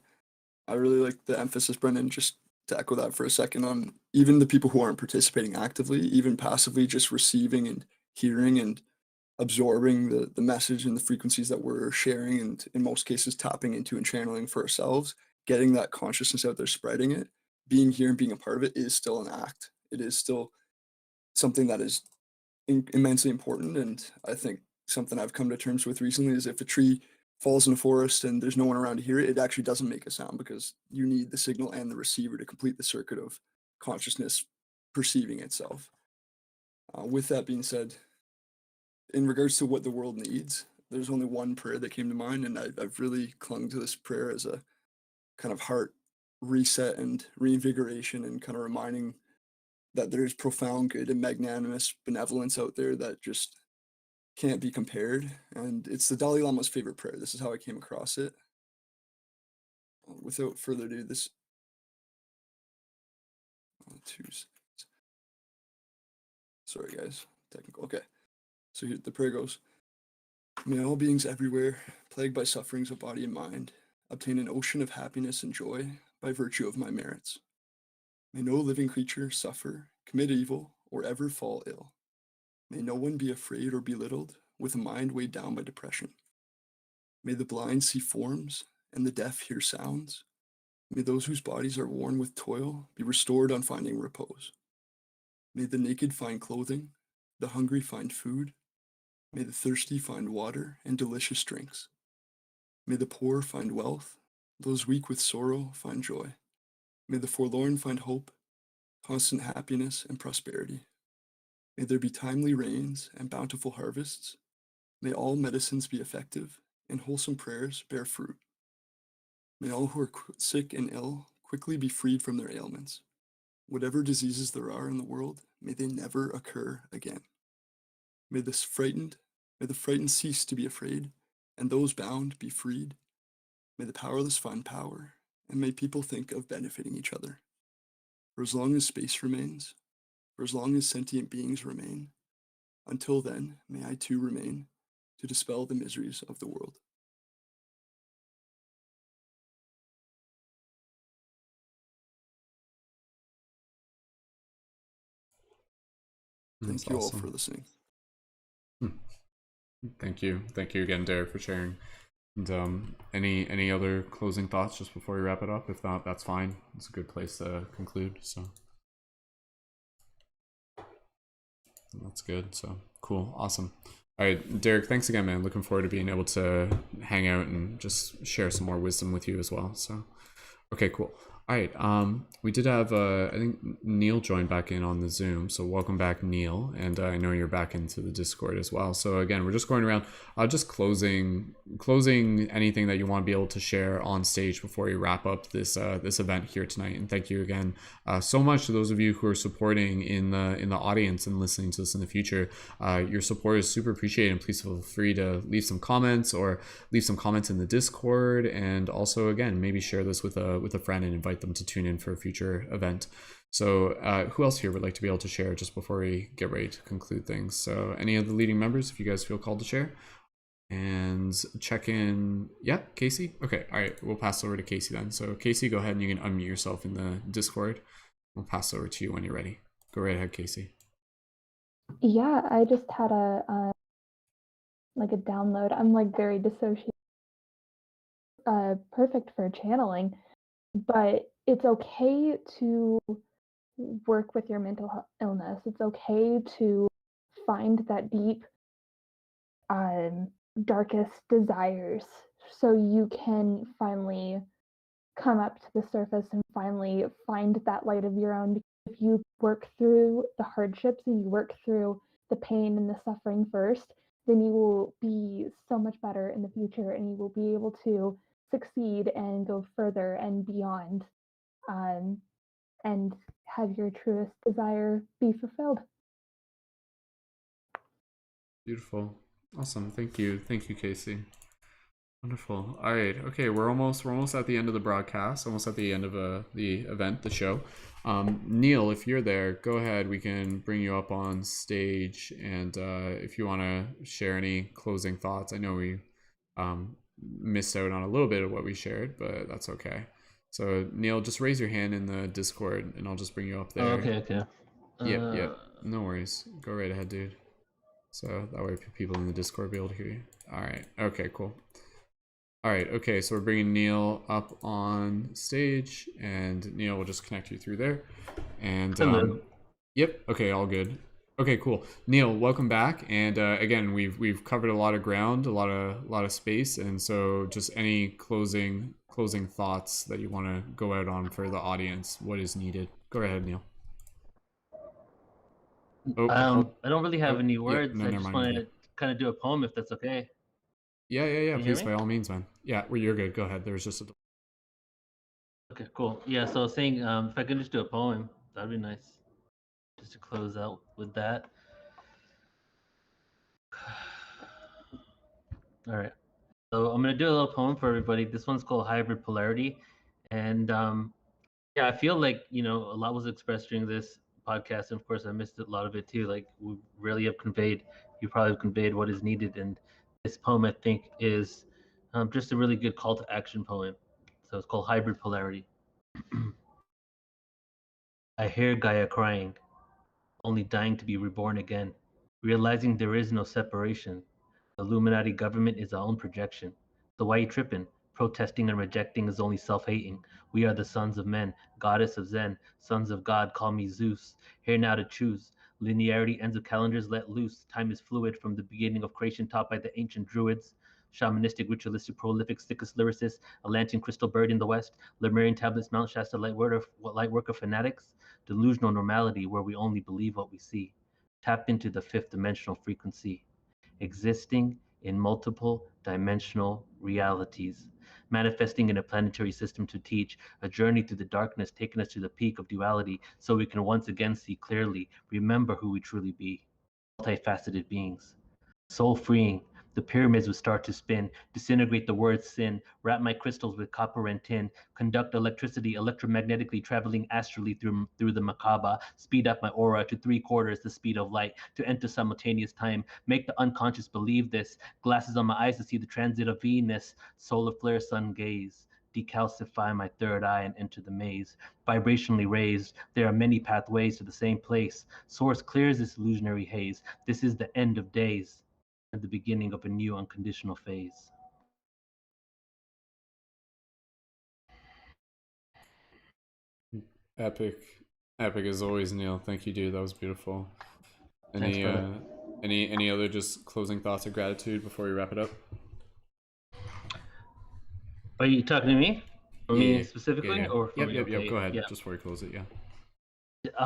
I really like the emphasis, Brendon, just to echo that for a second, on even the people who aren't participating actively, even passively, just receiving and hearing and absorbing the message and the frequencies that we're sharing, and in most cases tapping into and channeling for ourselves, getting that consciousness out there, spreading it, being here and being a part of it is still an act. It is still something that is immensely important. And I think something I've come to terms with recently is if a tree falls in a forest and there's no one around to hear it, it actually doesn't make a sound, because you need the signal and the receiver to complete the circuit of consciousness perceiving itself. With that being said, in regards to what the world needs, there's only one prayer that came to mind, and I've really clung to this prayer as a kind of heart reset and reinvigoration, and kind of reminding that there's profound good and magnanimous benevolence out there that just can't be compared. And it's the Dalai Lama's favorite prayer. This is how I came across it. Without further ado, this sorry guys, technical. Okay, so here the prayer goes. May all beings everywhere, plagued by sufferings of body and mind, obtain an ocean of happiness and joy by virtue of my merits. May no living creature suffer, commit evil, or ever fall ill. May no one be afraid or belittled with a mind weighed down by depression. May the blind see forms and the deaf hear sounds. May those whose bodies are worn with toil be restored on finding repose. May the naked find clothing, the hungry find food. May the thirsty find water and delicious drinks. May the poor find wealth, those weak with sorrow find joy. May the forlorn find hope, constant happiness and prosperity. May there be timely rains and bountiful harvests. May all medicines be effective and wholesome prayers bear fruit. May all who are sick and ill quickly be freed from their ailments. Whatever diseases there are in the world, may they never occur again. May the frightened cease to be afraid, and those bound be freed. May the powerless find power, and may people think of benefiting each other. For as long as space remains, for as long as sentient beings remain, until then, may I too remain to dispel the miseries of the world. Thank you all for listening. Thank you again, Derek, for sharing. And any other closing thoughts just before we wrap it up? If not, that's fine. It's a good place to conclude. So that's good. So cool, awesome. All right, Derek, thanks again, man. Looking forward to being able to hang out and just share some more wisdom with you as well. So okay, cool. All right, we did have I think Neil joined back in on the Zoom, so welcome back, Neil, and I know you're back into the Discord as well. So again, we're just going around, just closing anything that you want to be able to share on stage before we wrap up this this event here tonight. And thank you again so much to those of you who are supporting in the audience and listening to this in the future. Your support is super appreciated, and please feel free to leave some comments in the Discord, and also again maybe share this with a friend and invite them to tune in for a future event. So who else here would like to be able to share just before we get ready to conclude things? So any of the leading members, if you guys feel called to share. And check in. Yeah, Kaci? Okay, all right. We'll pass over to Kaci then. So, Kaci, go ahead and you can unmute yourself in the Discord. We'll pass over to you when you're ready. Go right ahead, Kaci. Yeah, I just had a like a download. I'm like very dissociated. Perfect for channeling, but it's okay to work with your mental illness. It's okay to find that deep, darkest desires so you can finally come up to the surface and finally find that light of your own. If you work through the hardships and you work through the pain and the suffering first, then you will be so much better in the future and you will be able to succeed and go further and beyond, and have your truest desire be fulfilled. Beautiful. Awesome. Thank you, Kaci. Wonderful. All right. Okay, we're almost at the end of the broadcast, almost at the end of the event, the show. Neil, if you're there, go ahead. We can bring you up on stage, and if you want to share any closing thoughts. I know we missed out on a little bit of what we shared, but that's okay. So Neil, just raise your hand in the Discord, and I'll just bring you up there. Okay. Yep. No worries. Go right ahead, dude. So that way people in the Discord will be able to hear you. All right. Okay, cool. All right. Okay, so we're bringing Neil up on stage, and Neil will just connect you through there. And yep. Okay, all good. Okay, cool. Neil, welcome back. And again, we've covered a lot of ground, a lot of space, and so just any closing thoughts that you want to go out on for the audience. What is needed? Go ahead, Neil. I don't really have any words. No, I just want to kind of do a poem, if that's okay. Yeah. Please, by all means, man. Yeah, you're good. Go ahead. There's just a. Okay, cool. Yeah, so I was saying, if I could just do a poem, that'd be nice. Just to close out with that. All right. So I'm gonna do a little poem for everybody. This one's called Hybrid Polarity, and yeah, I feel like a lot was expressed during this podcast, and of course I missed a lot of it too. Like we really have conveyed, you probably have conveyed what is needed, and this poem I think is just a really good call to action poem. So it's called Hybrid Polarity. I hear Gaia crying, only dying to be reborn again, realizing there is no separation. The Illuminati government is our own projection. So why you tripping? Protesting and rejecting is only self-hating. We are the sons of men, goddess of Zen, sons of God, call me Zeus. Here now to choose. Linearity ends of calendars let loose. Time is fluid from the beginning of creation taught by the ancient druids. Shamanistic, ritualistic, prolific, sickest lyricist, Atlantean crystal bird in the west, Lemurian tablets, Mount Shasta light work of fanatics, delusional normality where we only believe what we see. Tap into the fifth dimensional frequency, existing in multiple dimensional realities, manifesting in a planetary system to teach a journey through the darkness, taking us to the peak of duality so we can once again see clearly, remember who we truly be, multifaceted beings, soul freeing. The pyramids would start to spin, disintegrate the word sin, wrap my crystals with copper and tin, conduct electricity electromagnetically traveling astrally through the macabre, speed up my aura to 3/4 the speed of light, to enter simultaneous time, make the unconscious believe this, glasses on my eyes to see the transit of Venus, solar flare sun gaze, decalcify my third eye and enter the maze. Vibrationally raised, there are many pathways to the same place. Source clears this illusionary haze. This is the end of days, at the beginning of a new unconditional phase. Epic as always, Neil. Thank you, dude. That was beautiful. Thanks, brother. Any other just closing thoughts of gratitude before we wrap it up? Are you talking to me? For me specifically? Yeah. Or for me? Yep. Okay. Go ahead. Yeah. Just before we close it, yeah.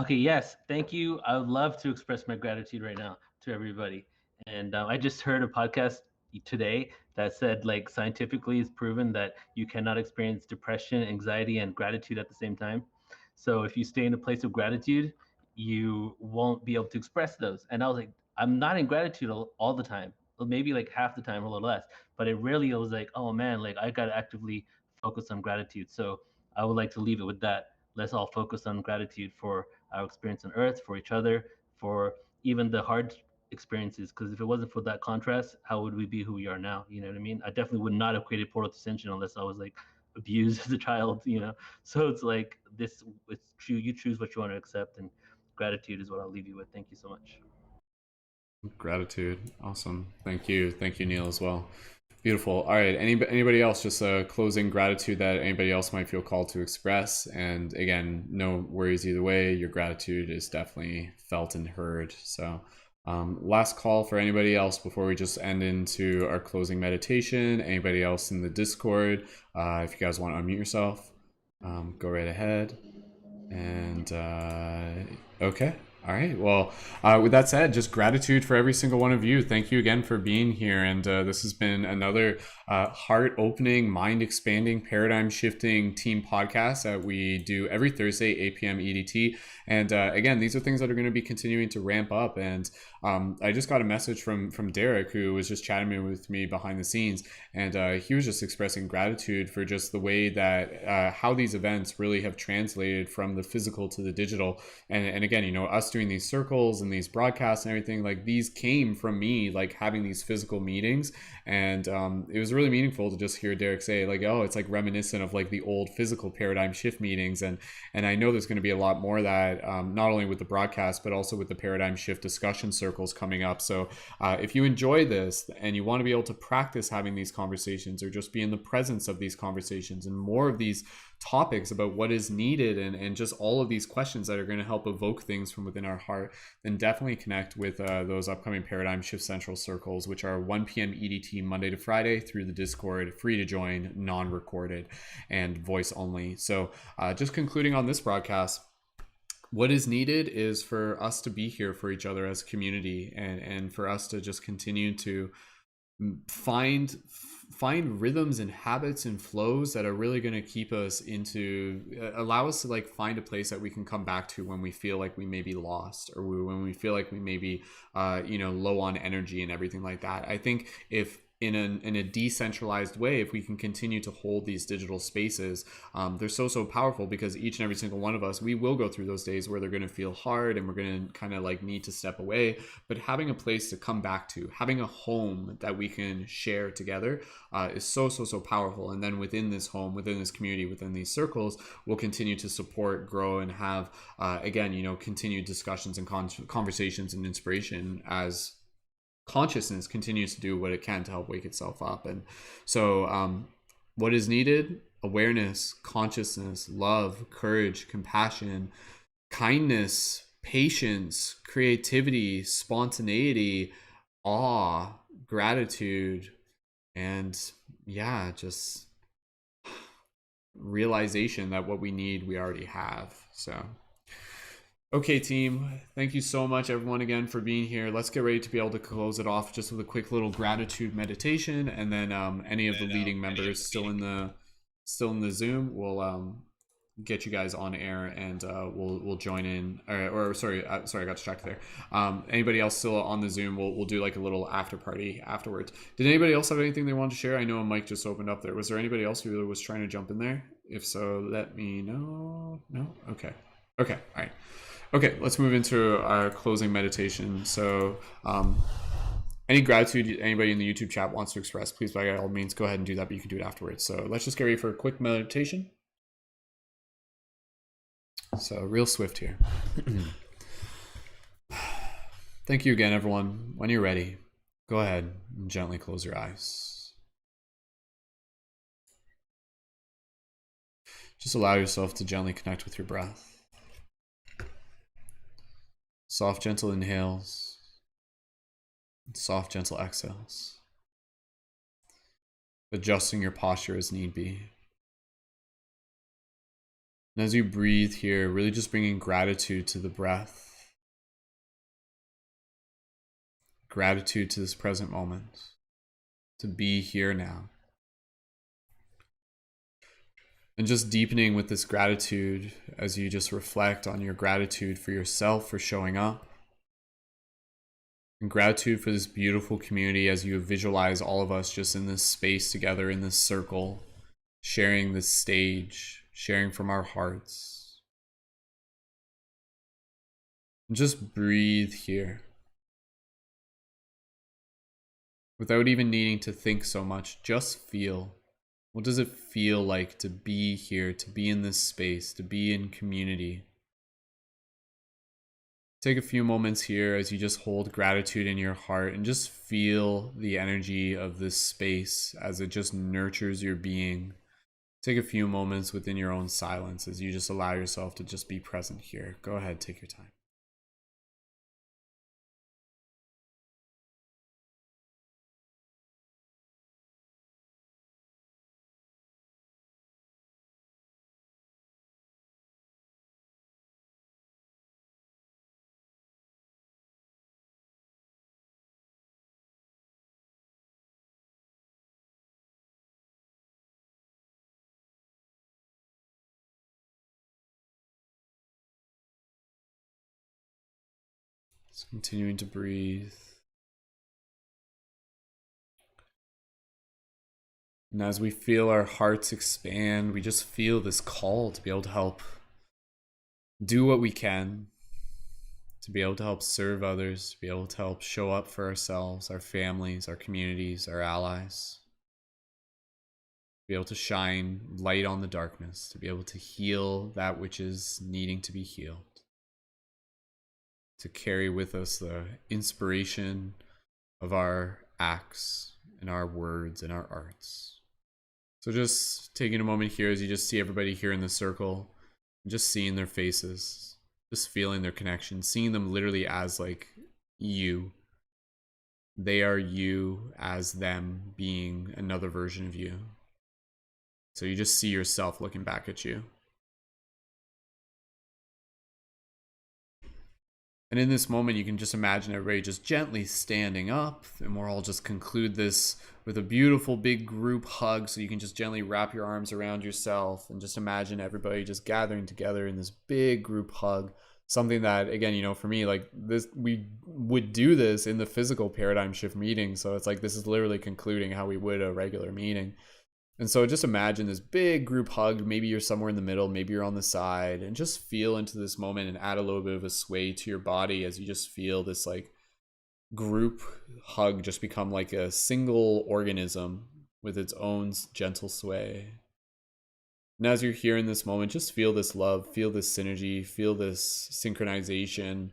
Okay, yes. Thank you. I would love to express my gratitude right now to everybody. And I just heard a podcast today that said, like, scientifically it's proven that you cannot experience depression, anxiety, and gratitude at the same time. So if you stay in a place of gratitude, you won't be able to express those. And I was like, I'm not in gratitude all the time, maybe like half the time, a little less. But it really was like, oh man, like I got to actively focus on gratitude. So I would like to leave it with that. Let's all focus on gratitude for our experience on Earth, for each other, for even the hard experiences, because if it wasn't for that contrast, how would we be who we are now? You know what I mean? I definitely would not have created Portal to Ascension unless I was like abused as a child, you know. So it's like this, it's true, you choose what you want to accept, and gratitude is what I'll leave you with. Thank you so much. Gratitude. Awesome. Thank you, Neil, as well. Beautiful. All right, anybody else, just a closing gratitude that anybody else might feel called to express? And again, no worries either way, your gratitude is definitely felt and heard. So last call for anybody else before we just end into our closing meditation. Anybody else in the Discord, if you guys want to unmute yourself, go right ahead. And okay. All right. Well, with that said, just gratitude for every single one of you. Thank you again for being here. And this has been another heart-opening, mind-expanding, paradigm-shifting team podcast that we do every Thursday, 8 p.m. EDT. And again, these are things that are going to be continuing to ramp up. And I just got a message from Derek, who was just chatting with me behind the scenes. And he was just expressing gratitude for just the way that how these events really have translated from the physical to the digital. And again, you know, us doing these circles and these broadcasts and everything, like these came from me, like having these physical meetings. And it was really meaningful to just hear Derek say, like, oh, it's like reminiscent of like the old physical paradigm shift meetings. And I know there's going to be a lot more of that, not only with the broadcast, but also with the paradigm shift discussion circles coming up. So if you enjoy this and you want to be able to practice having these conversations, or just be in the presence of these conversations and more of these topics about what is needed, and just all of these questions that are going to help evoke things from within our heart, then definitely connect with those upcoming Paradigm Shift Central circles, which are 1 p.m. EDT Monday to Friday through the Discord, free to join, non-recorded, and voice only. So just concluding on this broadcast, what is needed is for us to be here for each other as a community, and for us to just continue to find rhythms and habits and flows that are really going to keep us into, allow us to like find a place that we can come back to when we feel like we may be lost, or when we feel like we may be you know, low on energy and everything like that. I think if in a decentralized way, if we can continue to hold these digital spaces, they're so powerful, because each and every single one of us, we will go through those days where they're going to feel hard and we're going to kind of like need to step away. But having a place to come back to, having a home that we can share together is so powerful. And then within this home, within this community, within these circles, we'll continue to support, grow, and have again, you know, continued discussions and conversations and inspiration as consciousness continues to do what it can to help wake itself up. And so what is needed? Awareness, consciousness, love, courage, compassion, kindness, patience, creativity, spontaneity, awe, gratitude, and yeah, just realization that what we need, we already have. So okay, team, thank you so much, everyone, again, for being here. Let's get ready to be able to close it off just with a quick little gratitude meditation, and then any of the leading members still in the Zoom will get you guys on air, and we'll join in. Or sorry, I got distracted there. Anybody else still on the Zoom? We'll do like a little after party afterwards. Did anybody else have anything they wanted to share? I know a mic just opened up there. Was there anybody else who was trying to jump in there? If so, let me know. No. Okay. All right. Okay, let's move into our closing meditation. So any gratitude anybody in the YouTube chat wants to express, please by all means go ahead and do that, but you can do it afterwards. So let's just get ready for a quick meditation. So real swift here. Thank you again, everyone. When you're ready, go ahead and gently close your eyes. Just allow yourself to gently connect with your breath. Soft, gentle inhales, soft, gentle exhales. Adjusting your posture as need be. And as you breathe here, really just bringing gratitude to the breath. Gratitude to this present moment, to be here now. And just deepening with this gratitude as you just reflect on your gratitude for yourself for showing up. And gratitude for this beautiful community as you visualize all of us just in this space together, in this circle, sharing this stage, sharing from our hearts. And just breathe here. without even needing to think so much. Just feel. What does it feel like to be here, to be in this space, to be in community? Take a few moments here as you just hold gratitude in your heart and just feel the energy of this space as it just nurtures your being. Take a few moments within your own silence as you just allow yourself to just be present here. Go ahead, take your time. Just continuing to breathe. And as we feel our hearts expand, we just feel this call to be able to help do what we can, to be able to help serve others, to be able to help show up for ourselves, our families, our communities, our allies. To be able to shine light on the darkness, to be able to heal that which is needing to be healed. To carry with us the inspiration of our acts and our words and our arts. So just taking a moment here as you just see everybody here in the circle, just seeing their faces, just feeling their connection, seeing them literally as like you. They are you as them being another version of you. So you just see yourself looking back at you. And in this moment, you can just imagine everybody just gently standing up, and we'll all just conclude this with a beautiful big group hug. So you can just gently wrap your arms around yourself and just imagine everybody just gathering together in this big group hug. Something that, again, you know, for me, like this, we would do this in the physical paradigm shift meeting. So it's like, this is literally concluding how we would a regular meeting. And so just imagine this big group hug. Maybe you're somewhere in the middle, maybe you're on the side, and just feel into this moment and add a little bit of a sway to your body as you just feel this like group hug just become like a single organism with its own gentle sway. And as you're here in this moment, just feel this love, feel this synergy, feel this synchronization,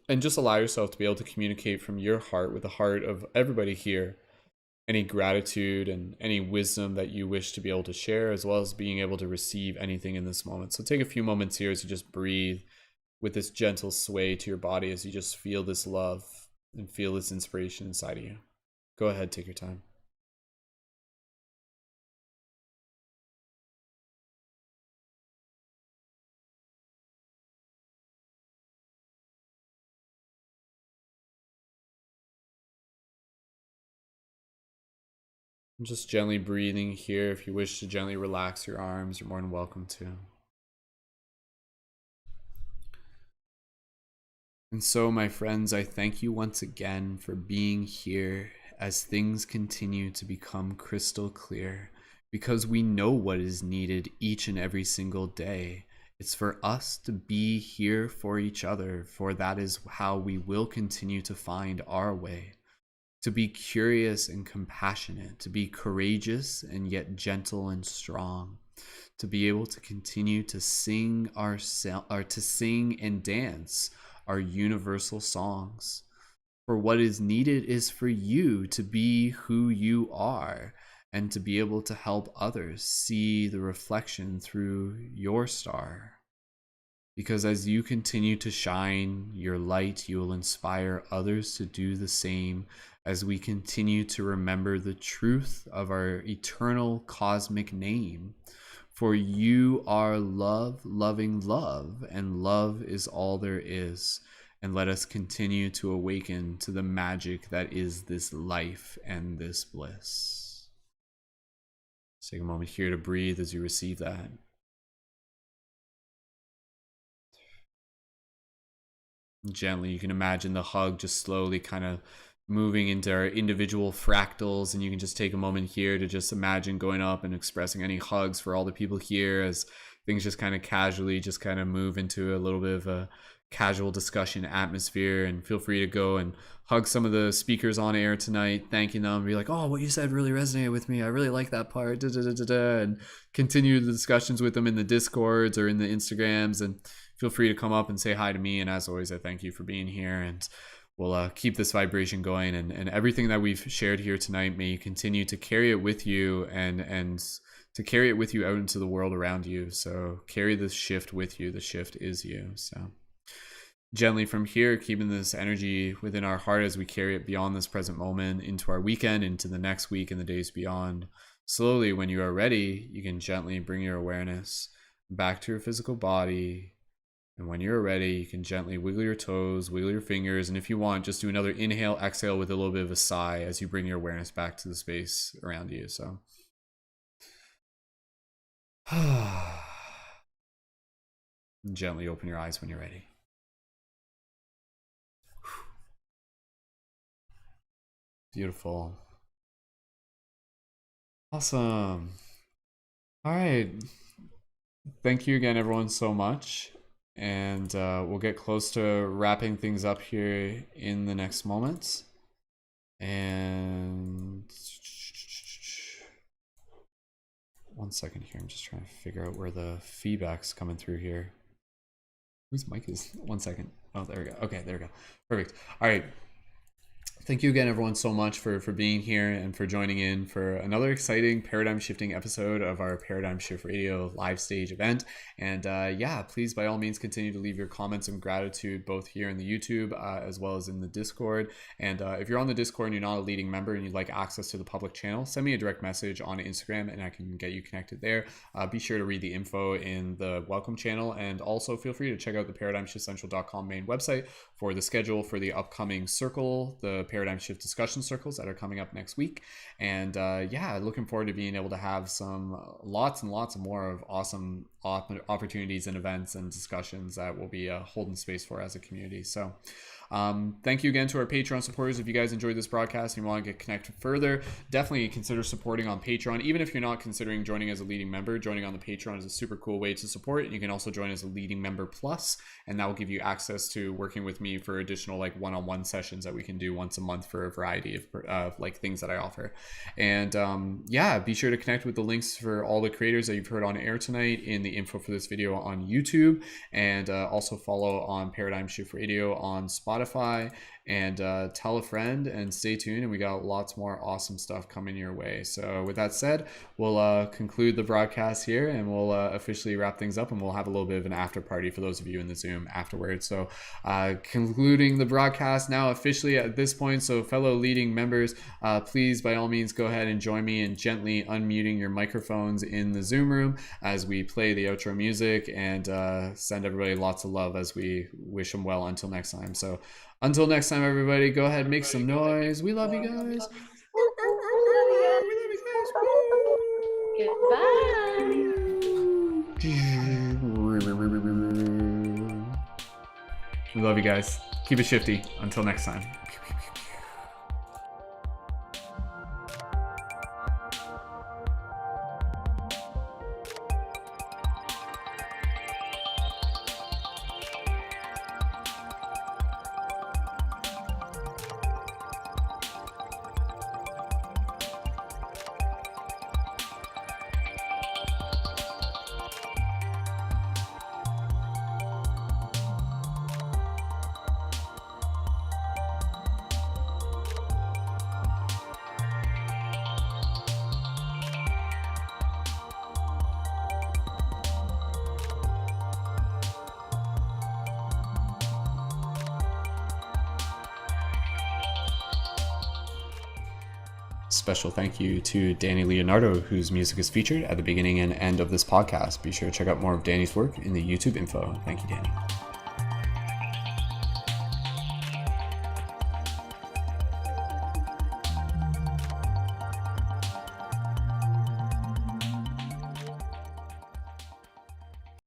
and just allow yourself to be able to communicate from your heart with the heart of everybody here. Any gratitude and any wisdom that you wish to be able to share, as well as being able to receive anything in this moment. So take a few moments here as you just breathe with this gentle sway to your body as you just feel this love and feel this inspiration inside of you. Go ahead, take your time. Just gently breathing here. If you wish to gently relax your arms, you're more than welcome to. And so, my friends, I thank you once again for being here as things continue to become crystal clear, because we know what is needed each and every single day. It's for us to be here for each other, for that is how we will continue to find our way. To be curious and compassionate, to be courageous and yet gentle and strong, to be able to continue to sing and dance our universal songs. For what is needed is for you to be who you are and to be able to help others see the reflection through your star. Because as you continue to shine your light, you will inspire others to do the same as we continue to remember the truth of our eternal cosmic name. For you are love, loving love, and love is all there is. And let us continue to awaken to the magic that is this life and this bliss. Let's take a moment here to breathe as you receive that. Gently, you can imagine the hug just slowly kind of moving into our individual fractals, and you can just take a moment here to just imagine going up and expressing any hugs for all the people here as things just kind of casually just kind of move into a little bit of a casual discussion atmosphere, and feel free to go and hug some of the speakers on air tonight, thanking them, be like, oh, what you said really resonated with me, I really like that part, and continue the discussions with them in the Discords or in the Instagrams, and feel free to come up and say hi to me. And as always, I thank you for being here, and we'll keep this vibration going, and everything that we've shared here tonight, may you continue to carry it with you, and to carry it with you out into the world around you. So carry this shift with you. The shift is you. So gently from here, keeping this energy within our heart as we carry it beyond this present moment into our weekend, into the next week and the days beyond. Slowly, when you are ready, you can gently bring your awareness back to your physical body. And when you're ready, you can gently wiggle your toes, wiggle your fingers. And if you want, just do another inhale, exhale with a little bit of a sigh as you bring your awareness back to the space around you. So gently open your eyes when you're ready. Beautiful. Awesome. All right. Thank you again, everyone, so much. And we'll get close to wrapping things up here in the next moments. And 1 second here. I'm just trying to figure out where the feedback's coming through here. Whose mic is? 1 second. Oh, there we go. Okay, there we go. Perfect. All right. Thank you again, everyone, so much for being here and for joining in for another exciting paradigm shifting episode of our Paradigm Shift Radio live stage event. And yeah, please, by all means, continue to leave your comments and gratitude both here in the YouTube as well as in the Discord. And if you're on the Discord and you're not a leading member and you'd like access to the public channel, send me a direct message on Instagram and I can get you connected there. Be sure to read the info in the welcome channel, and also feel free to check out the ParadigmShiftCentral.com main website for the schedule for the upcoming circle, the Paradigm Shift discussion circles that are coming up next week. And yeah, looking forward to being able to have some lots and lots more of awesome opportunities and events and discussions that we'll be holding space for as a community. So thank you again to our Patreon supporters. If you guys enjoyed this broadcast and you want to get connected further, definitely consider supporting on Patreon. Even if you're not considering joining as a leading member, joining on the Patreon is a super cool way to support. You can also join as a leading member plus, and that will give you access to working with me for additional like one-on-one sessions that we can do once a month for a variety of like things that I offer. And yeah, be sure to connect with the links for all the creators that you've heard on air tonight in the info for this video on YouTube, and also follow on Paradigm Shift Radio on Spotify, and tell a friend and stay tuned, and we got lots more awesome stuff coming your way. So with that said, we'll conclude the broadcast here, and we'll officially wrap things up, and we'll have a little bit of an after party for those of you in the Zoom afterwards. So concluding the broadcast now officially at this point. So fellow leading members, please by all means go ahead and join me in gently unmuting your microphones in the Zoom room as we play the outro music, and send everybody lots of love as we wish them well until next time. So until next time, everybody, go ahead and make some noise. We love you guys. We love you guys. Keep it shifty. Until next time. Special thank you to Danny Leonardo, whose music is featured at the beginning and end of this podcast. Be sure to check out more of Danny's work in the YouTube info. Thank you, Danny.